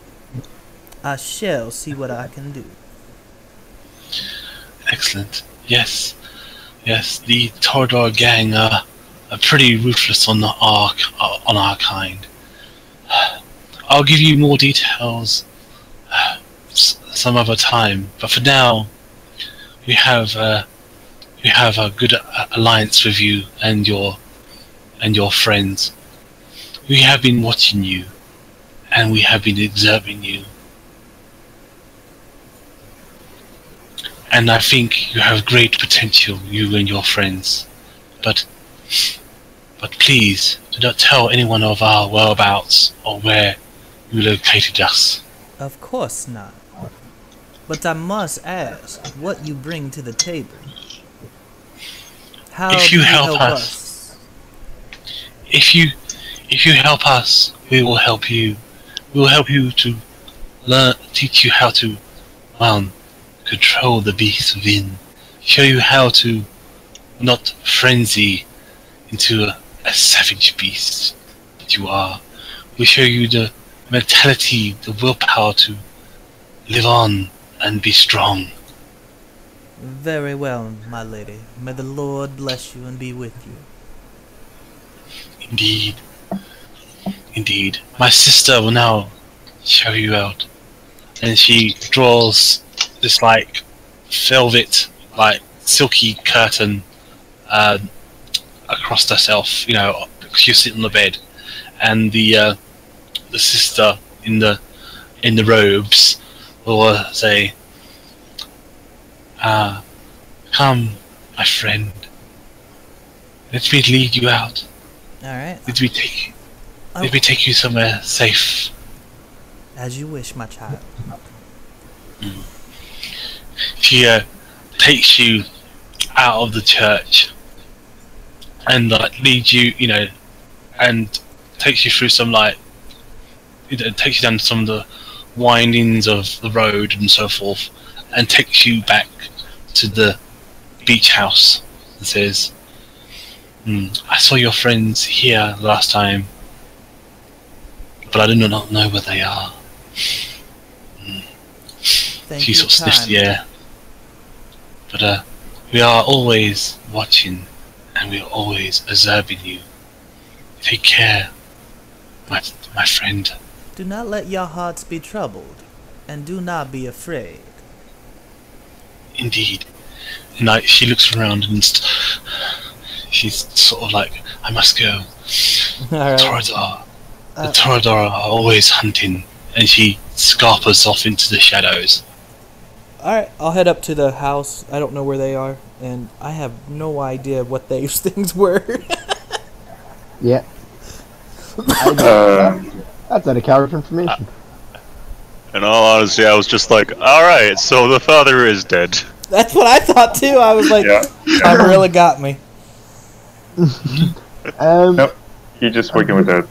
I shall see what I can do. Excellent. Yes. Yes, the Toreador gang are pretty ruthless on our kind. I'll give you more details some other time, but for now, we have a good alliance with you and your friends. We have been watching you, and we have been observing you. And I think you have great potential, you and your friends. But please, do not tell anyone of our whereabouts or where you located us. Of course not. But I must ask what you bring to the table. How if do you you help us, if you help us, we will help you. We will help you to teach you how to control the beast within, show you how to not frenzy into a savage beast that you are. We'll show you the mentality, the willpower to live on and be strong. Very well, my lady. May the Lord bless you and be with you. Indeed. Indeed. My sister will now show you out. And she draws this like velvet, like silky curtain across herself. You know, she's sitting on the bed, and the sister in the robes will say, "Come, my friend. Let me lead you out. All right. Let me take you somewhere safe." As you wish, my child. She takes you out of the church and leads you, and takes you through some takes you down some of the windings of the road and so forth, and takes you back to the beach house and says, "I saw your friends here last time, but I do not know where they are." She sort of sniffs the air. But we are always watching, and we are always observing you. Take care, my friend. Do not let your hearts be troubled, and do not be afraid. Indeed. And she looks around and she's sort of like, "I must go." All right. The Toradora are always hunting, and she scarpers off into the shadows. Alright, I'll head up to the house. I don't know where they are, and I have no idea what those things were. Yeah. That's out of character information. In all honesty, I was just like, alright, so the father is dead. That's what I thought too. I was like, Camarilla got me. Nope. He's just working with the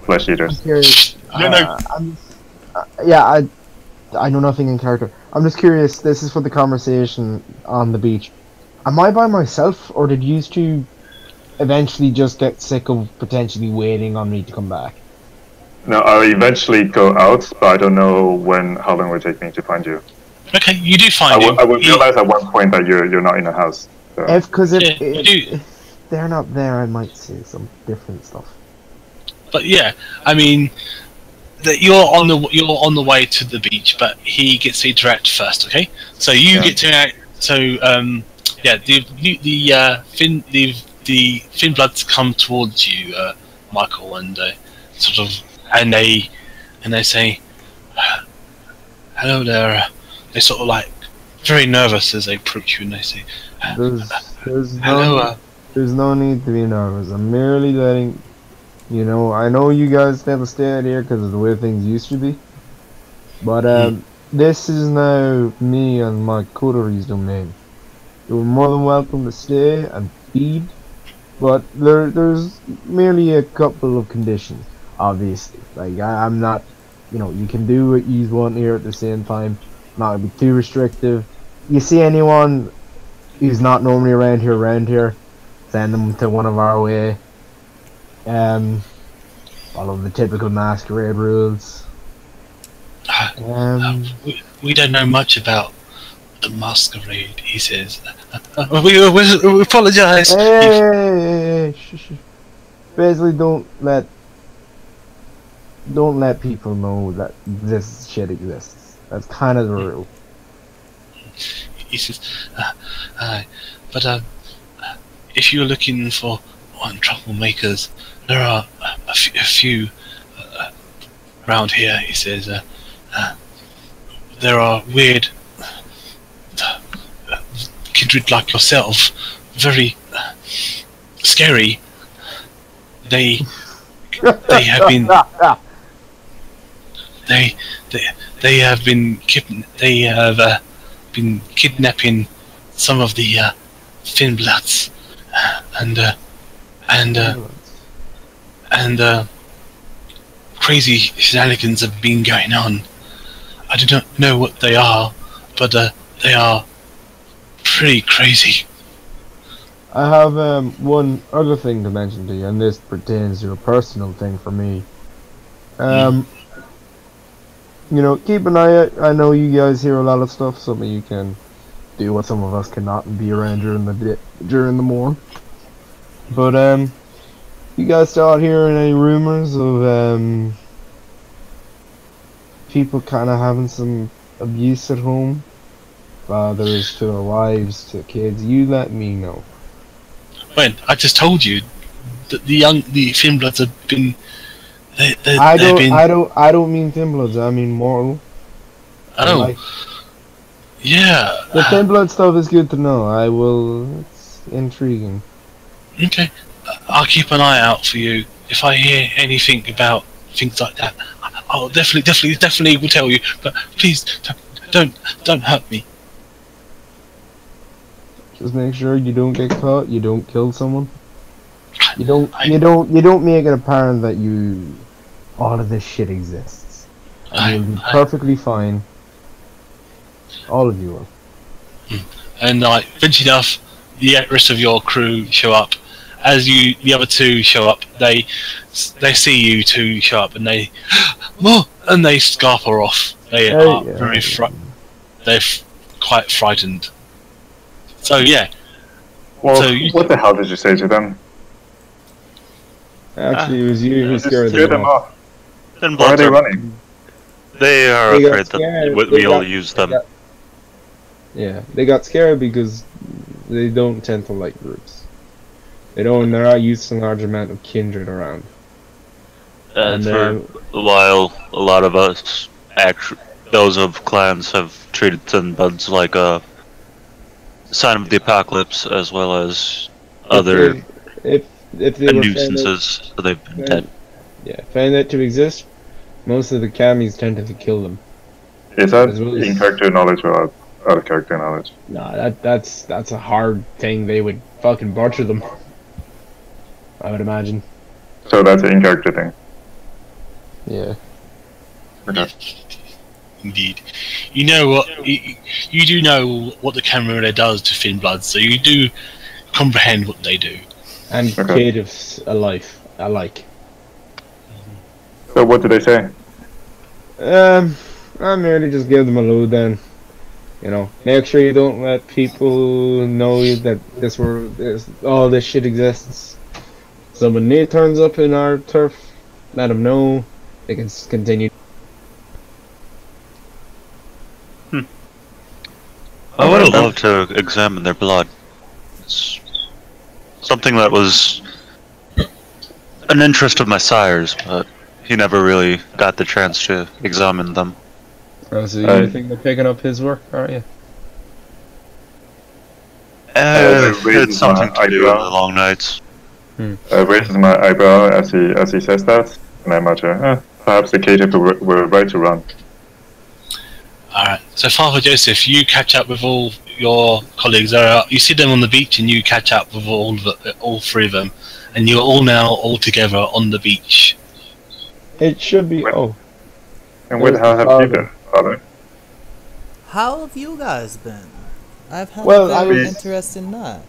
flesh eaters. I'm curious. I know nothing in character. I'm just curious, this is for the conversation on the beach. Am I by myself, or did you two eventually just get sick of potentially waiting on me to come back? No, I'll eventually go out, but I don't know how long it will take me to find you. Okay, you do find him. I will realize at one point that you're not in the house. So. If they're not there, I might see some different stuff. But yeah, I mean, that you're on the way to the beach, but he gets to interact first. Okay, so you get to interact. So the Fin Bloods come towards you, Michael, and they say, "Hello there." They're sort of like very nervous as they approach you, and they say, "Hello." There's no need to be nervous. I'm merely letting. I know you guys never stay out here because of the way things used to be. But this is now me and my coteries domain. You're more than welcome to stay and feed, but there's merely a couple of conditions, obviously. Like, I'm not, you can do what you want here at the same time. Not to be too restrictive. You see anyone who's not normally around here, send them to one of our way. Follow the typical Masquerade rules. We don't know much about the Masquerade, he says. We apologise. Hey, shh. Basically, don't let people know that this shit exists. That's kind of the rule. He says, but if you're looking for troublemakers, there are a few around here. He says, there are weird kindred like yourself, very scary. They have been they have been kidnapping some of the Finbloods, and crazy shenanigans have been going on. I do not know what they are, but they are pretty crazy. I have one other thing to mention to you, and this pertains to a personal thing for me. Keep an eye out. I know you guys hear a lot of stuff. Some of you can do what some of us cannot and be around during the morning. But You guys start hearing any rumors of people kind of having some abuse at home? Fathers to their wives to kids. You let me know. When I just told you that the Thin Bloods have been. I don't mean Thin Bloods. I mean mortal. Oh. Like, Yeah. the Thin Blood stuff is good to know. I will. It's intriguing. Okay. I'll keep an eye out for you. If I hear anything about things like that, I'll definitely will tell you. But please don't hurt me. Just make sure you don't get caught. You don't kill someone. You don't make it apparent that all of this shit exists. And you'll be perfectly fine. All of you will. And eventually enough, the rest of your crew show up. As the other two show up, they see you two show up, and they scarper off. They are very they're quite frightened. So yeah. Well, what the hell did you say to them? Actually, it was you who Just scared scare them off. Why are they running? They are They got afraid scared. that we all use them. Yeah, they got scared because they don't tend to like groups. They're not used to a large amount of kindred around. And for a while, a lot of us, those of clans, have treated Thin Bloods like a sign of the apocalypse, as well as other if they were nuisances. So they've been dead. Yeah, found that to exist, most of the camis tended to kill them. Is that in character knowledge or out of character knowledge? Nah, that's a hard thing. They would fucking butcher them, I would imagine. So that's an in character thing. Yeah. Okay. Indeed. You know what? You do know what the Camarilla does to Thin Bloods, so you do comprehend what they do. And creatives alike. So what did they say? I merely just give them a lowdown. You know, make sure you don't let people know that all this shit exists. So when Nate turns up in our turf, let them know. They can continue. I would have loved to examine their blood. It's something that was an interest of my sire's, but he never really got the chance to examine them. Oh, so you think they're picking up his work, aren't you? It's something to do in the long nights. Raises my eyebrow as he says that, and I mutter, perhaps the caitiff were right to run. Alright, so Father Joseph, you catch up with all your colleagues. You see them on the beach, and you catch up with all three of them, and you're all now all together on the beach. It should be. And where the hell have you been, Father? How have you guys been? I've had Well, a very interesting night.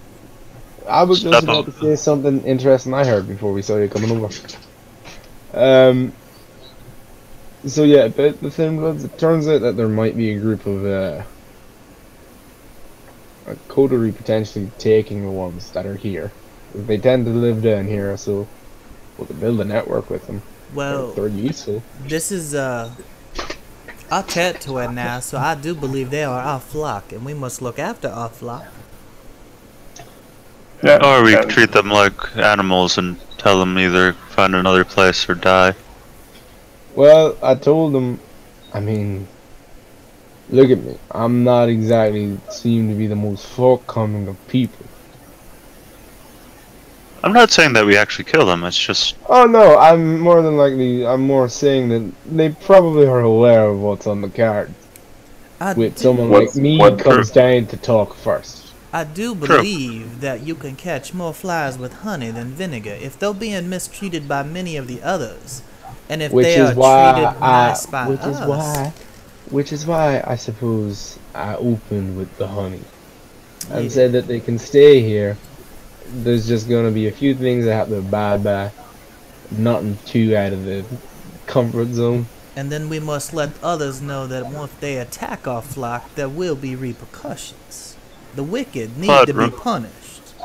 I was just about to say something interesting I heard before we saw you coming over. So yeah, about the Thin Bloods, it turns out that there might be a group of a coterie potentially taking the ones that are here. They tend to live down here, so we can build a network with them. Well, they're useful. This is our territory now, so I do believe they are our flock, and we must look after our flock. Yeah, or we treat them like animals and tell them either find another place or die. Well, I told them, I mean, look at me. I'm not exactly seem to be the most forthcoming of people. I'm not saying that we actually kill them, it's just... Oh no, I'm more saying that they probably are aware of what's on the card. With someone like me comes down to talk first. I do believe that you can catch more flies with honey than vinegar if they're being mistreated by many of the others. And if they are treated nice by us. Which is why I suppose I opened with the honey. And said that they can stay here. There's just gonna be a few things that have to abide by. Nothing too out of the comfort zone. And then we must let others know that once they attack our flock, there will be repercussions. The wicked need to be punished.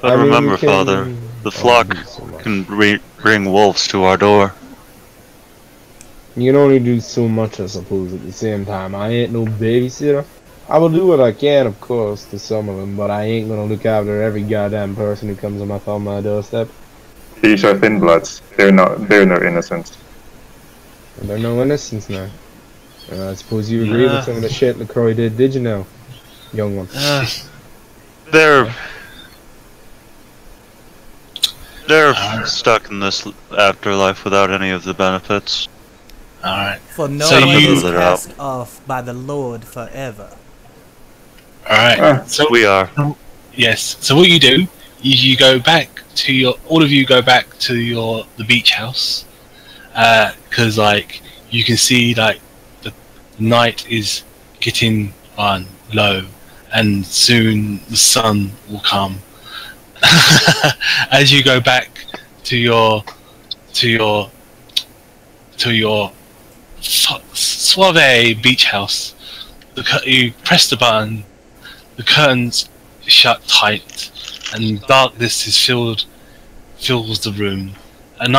But I mean, remember, we can- Father, the flock do so much. can bring wolves to our door. You can only do so much, I suppose, at the same time. I ain't no babysitter. I will do what I can, of course, to some of them, but I ain't gonna look after every goddamn person who comes on my doorstep. These are thin bloods. They're no innocent. And they're no innocence now. I suppose you agree with some of the shit LaCroix did you know, young one? They're stuck in this afterlife without any of the benefits. Alright. For no So one you- is cast off by the Lord forever. Alright. So We are. yes. So what you do is you go back to all of you go back to the beach house. Because like you can see like the night is getting on low and soon the sun will come. As you go back to your suave beach house, you press the button, the curtains shut tight, and darkness is fills the room. And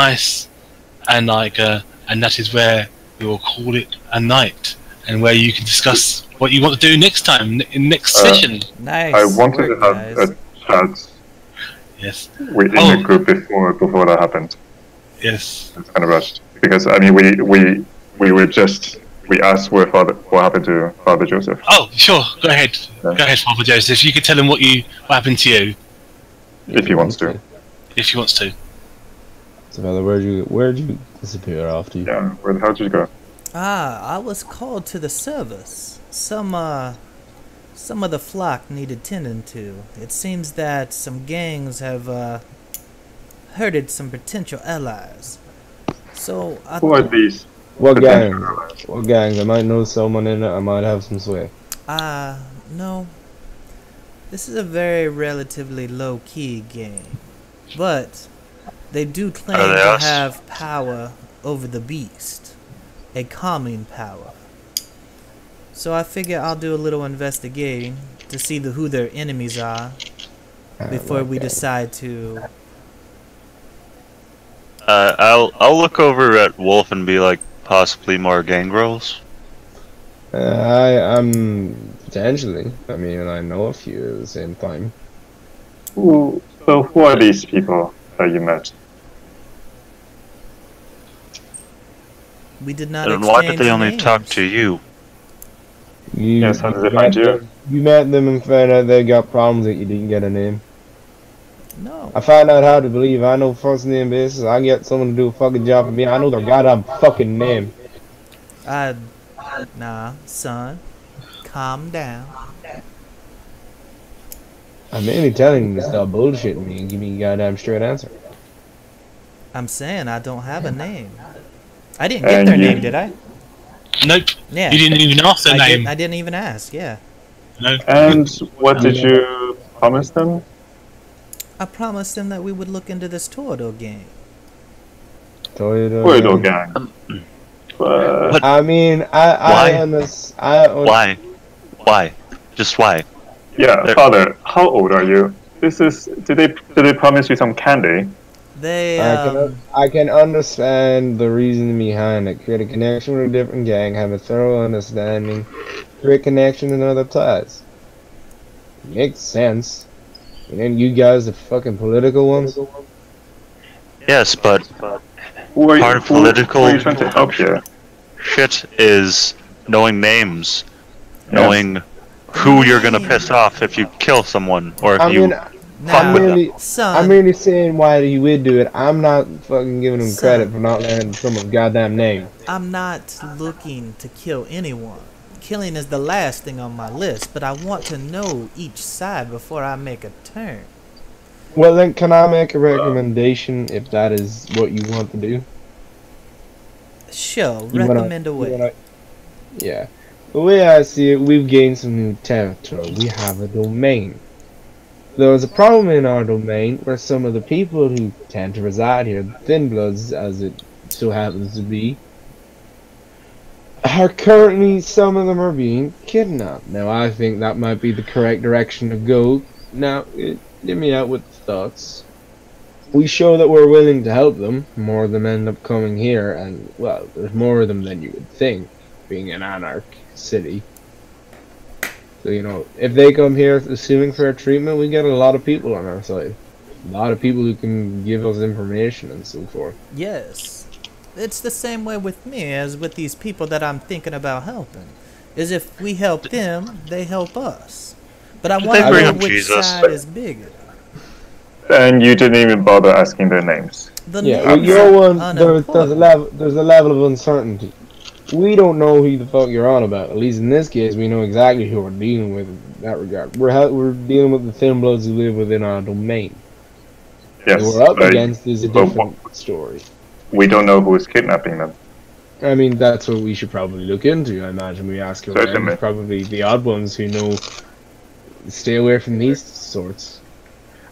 that is where we will call it a night, and where you can discuss what you want to do next time in next session. Nice. I wanted to work, have guys. a chat Yes, within the group before that happened. yes. It's kind of rushed because I mean we asked what happened to Father Joseph. Oh, sure. Go ahead. Yeah. Go ahead, Father Joseph. You can tell him what happened to you If he wants to. if he wants to. So, Father, where'd you disappear off to? Yeah. Where the hell did you go? I was called to the service. Some of the flock needed tending to. It seems that some gangs have hurted some potential allies. So I Who are these? What potential gang? allies? What gangs? I might know someone in it. I might have some sway. no. This is a very relatively low-key gang. But they do claim Are they to us? have power over the beast. A calming power. So I figure I'll do a little investigating to see who their enemies are before we decide to... I'll look over at Wolf and be like, possibly more gangrels. I'm potentially. I mean, I know a few at the same time. So who are these people that you met? We did not And why did exchange they only names. talk to you? Yes, how did they find you? You met them and found out they got problems that you didn't get a name. No. I found out how to believe. I know first name basis. I get someone to do a fucking job for me. I know their goddamn fucking name. Nah, son. Calm down. I'm mainly telling you to stop bullshitting me and give me a goddamn straight answer. I'm saying I don't have a name. I didn't get And their you- name, did I? Nope. Yeah. You didn't even ask their name. I didn't even ask, yeah. No. And what did you promise them? I promised them that we would look into this Tordo gang. Corridor gang. But I mean, Why? Why? Just why? yeah, There- Father, how old are you? Did they promise you some candy? They, I can understand the reason behind it. Create a connection with a different gang, have a thorough understanding, create connection in other ties. Makes sense. And then you guys, the fucking political ones. Yes, but Who are Part you, of political- who are you trying to help here? shit is knowing names, knowing who you're gonna piss off if you kill someone or if I you. mean, I'm now, merely, son, I'm merely saying why you would do it. I'm not fucking giving him Son. credit for not learning someone's goddamn name. I'm not looking to kill anyone. Killing is the last thing on my list, but I want to know each side before I make a turn. Well then, can I make a recommendation if that is what you want to do? Sure, You wanna- recommend a you way. wanna- Yeah. The way I see it, we've gained some new territory. We have a domain. There's a problem in our domain where some of the people who tend to reside here, the Thin Bloods as it so happens to be, are currently, some of them are being kidnapped. Now I think that might be the correct direction to go. Now, hear me out with the thoughts. We show that we're willing to help them. More of them end up coming here, and well, there's more of them than you would think, being an anarch city. So you know, if they come here assuming fair treatment, we get a lot of people on our side. A lot of people who can give us information and so forth. Yes. It's the same way with me as with these people that I'm thinking about helping. Is if we help them, they help us. But I want to know which side is bigger. And you didn't even bother asking their names. The Yeah, names you're are one. There's a level of uncertainty. We don't know who the fuck you're on about. At least in this case, we know exactly who we're dealing with in that regard. We're dealing with the thin bloods who live within our domain. Yes, Who we're up against is a different story. We don't know who is kidnapping them. I mean, that's what we should probably look into. I imagine we ask around. Certainly. Probably the odd ones who know. Stay away from these sorts.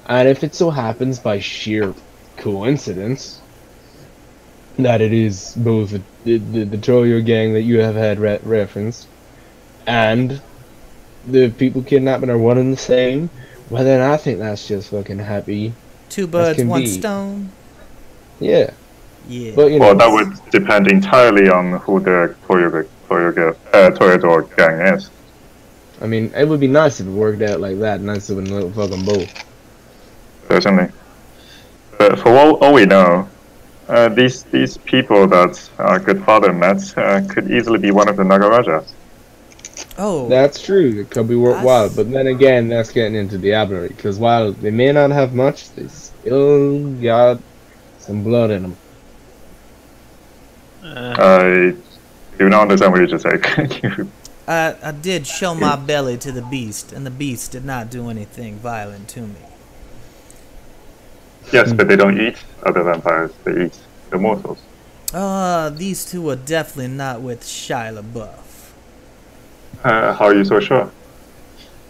And if it so happens by sheer coincidence that it is both the Troyo gang that you have had referenced and the people kidnapping are one and the same, well then I think that's just fucking happy. Two birds, one stone. Yeah. Yeah. But you know, Well, that would depend entirely on who the Toreador gang is. I mean, it would be nice if it worked out like that, nice with a little fucking bow. Certainly. But for all we know, these people that our good father met could easily be one of the Nagarajas. Oh. That's true. It could be worthwhile, but then again, that's getting into diablerie. Because while they may not have much, they still got some blood in them. I do not understand what you just said. Could you? I did show my belly to the beast, and the beast did not do anything violent to me. Yes, but they don't eat other vampires. They eat the mortals. These two are definitely not with Shia LaBeouf. How are you so sure?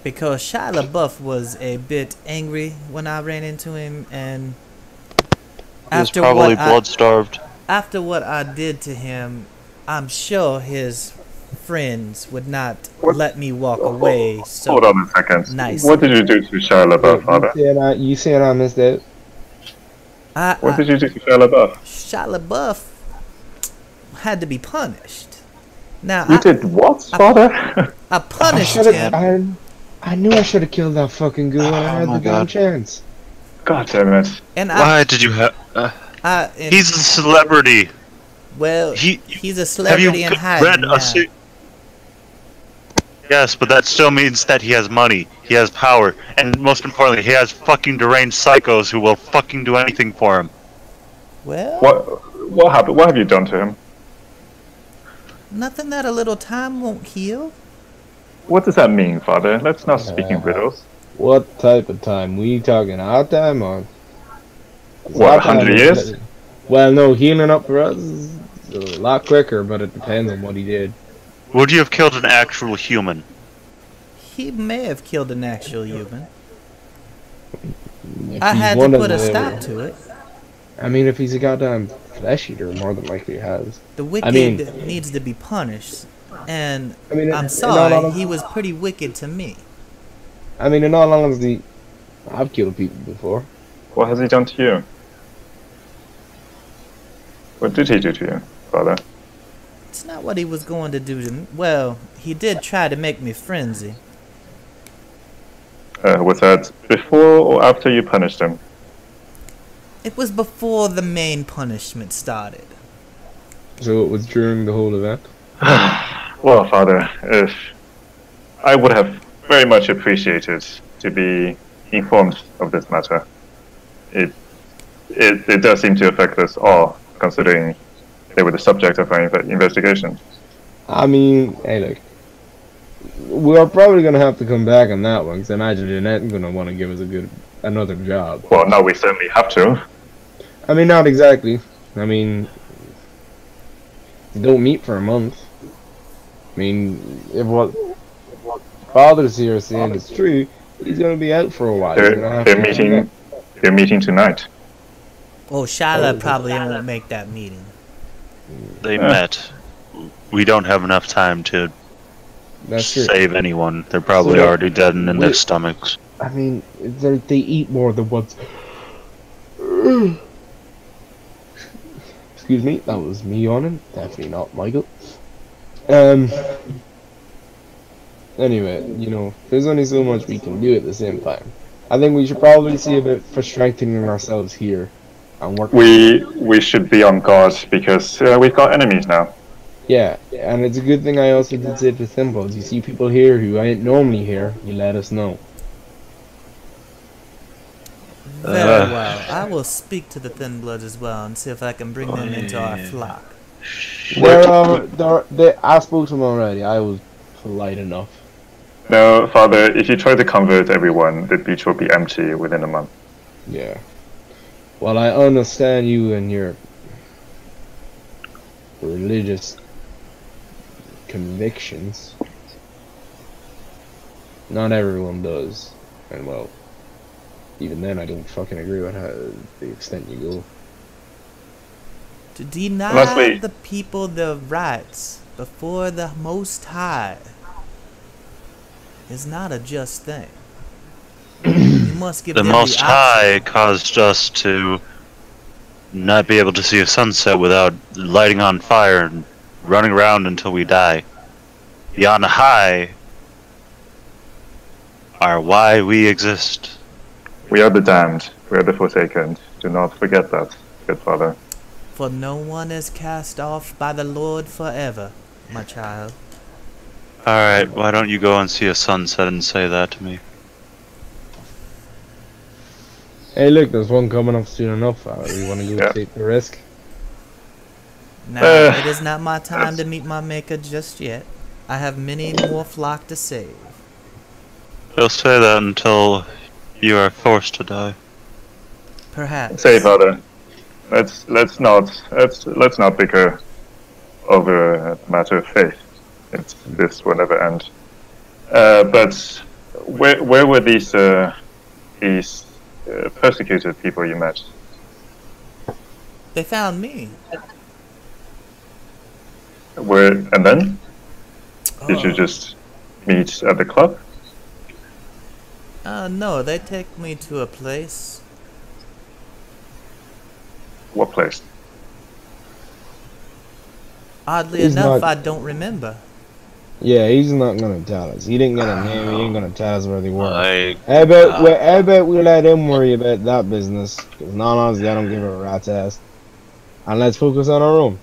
Because Shia LaBeouf was a bit angry when I ran into him, and He was probably blood-starved. After what I did to him, I'm sure his friends would not let me walk away. So hold on a second. Nice. What did you do to Shia LaBeouf, father? You saying I missed that? What did you do to Shia LaBeouf? Shia LaBeouf had to be punished. Now you did what, father? I punished him. I knew I should have killed that fucking ghoul when I had the damn chance. God damn it! And why did you have? He's a celebrity. Well, he's a celebrity in hiding now. Yes, but that still means that he has money, he has power, and most importantly, he has fucking deranged psychos who will fucking do anything for him. Well, what happened? What have you done to him? Nothing that a little time won't heal. What does that mean, father? Let's not speak in riddles. What type of time? We talking our time or? What, 100 years? Well, no, healing up for us is a lot quicker, but it depends on what he did. Would you have killed an actual human? He may have killed an actual human. I had to put a stop to it. I mean, if he's a goddamn flesh eater, more than likely he has. The wicked needs to be punished. And I'm sorry, he was pretty wicked to me. I mean, in all honesty, I've killed people before. What has he done to you? What did he do to you, father? It's not what he was going to do to me. Well, he did try to make me frenzy. Was that before or after you punished him? It was before the main punishment started. So it was during the whole event? Well, father, I would have very much appreciated to be informed of this matter. It does seem to affect us all, considering they were the subject of our investigation. I mean, hey, look, we're probably gonna have to come back on that one, because I imagine Jeanette's gonna want to give us another job. Well, no, we certainly have to. I mean, not exactly. I mean, you don't meet for a month. I mean, if what Father's here is saying is true, he's gonna be out for a while. They're meeting tonight. Oh, Shyla probably won't make that meeting. They met. We don't have enough time to save anyone. They're probably already dead and in their stomachs. I mean, they eat more than what's. Excuse me, that was me yawning. Definitely not Michael. Anyway, you know, there's only so much we can do at the same time. I think we should probably see a bit for strengthening ourselves here and work. We should be on guard because we've got enemies now. Yeah, and it's a good thing I also did say to Thimbos. You see people here who ain't normally here, you let us know. Very well. I will speak to the Thin Bloods as well and see if I can bring them into our flock. I spoke to them already. I was polite enough. No, Father, if you try to convert everyone, the beach will be empty within a month. Yeah. Well, I understand you and your religious convictions. Not everyone does. And well, even then I don't fucking agree with the extent you go. To deny the people their rights before the Most High is not a just thing. You must give The them Most the High option. caused us to not be able to see a sunset without lighting on fire and running around until we die. The on high are why we exist. We are the damned. We are the forsaken. Do not forget that, good Father. For no one is cast off by the Lord forever, my child. Alright, why don't you go and see a sunset and say that to me? Hey, look, there's one coming up soon enough. We want to go take the risk. Now, it is not my time to meet my maker just yet. I have many more flock to save. He'll say that until you are forced to die. Perhaps. Say, Father, let's not bicker over a matter of faith. This will never end. But where were these persecuted people you met? They found me. And then? Did you just meet at the club? No, they take me to a place. What place? Oddly He's enough, not- I don't remember. Yeah, he's not gonna tell us. He didn't get a name. He ain't gonna tell us where they were. Like, I bet we let him worry about that business. Cause not honestly, I don't give a rat's ass. And let's focus on our own.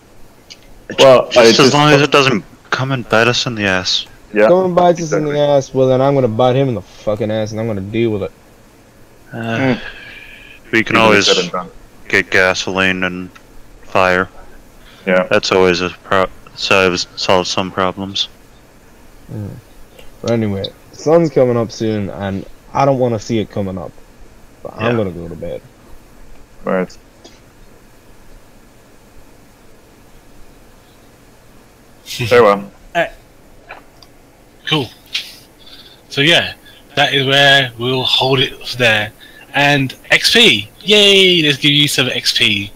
Well, just as long as it doesn't come and bite us in the ass. Yeah. Come and bite us in the ass. Well, then I'm gonna bite him in the fucking ass, and I'm gonna deal with it. We can Easily always said and done. get gasoline and fire. Yeah. That's always a solve some problems. But anyway, the sun's coming up soon, and I don't want to see it coming up. But I'm gonna go to bed. Right. Very well. Cool. So yeah, that is where we'll hold it there. And XP! Yay! Let's give you some XP.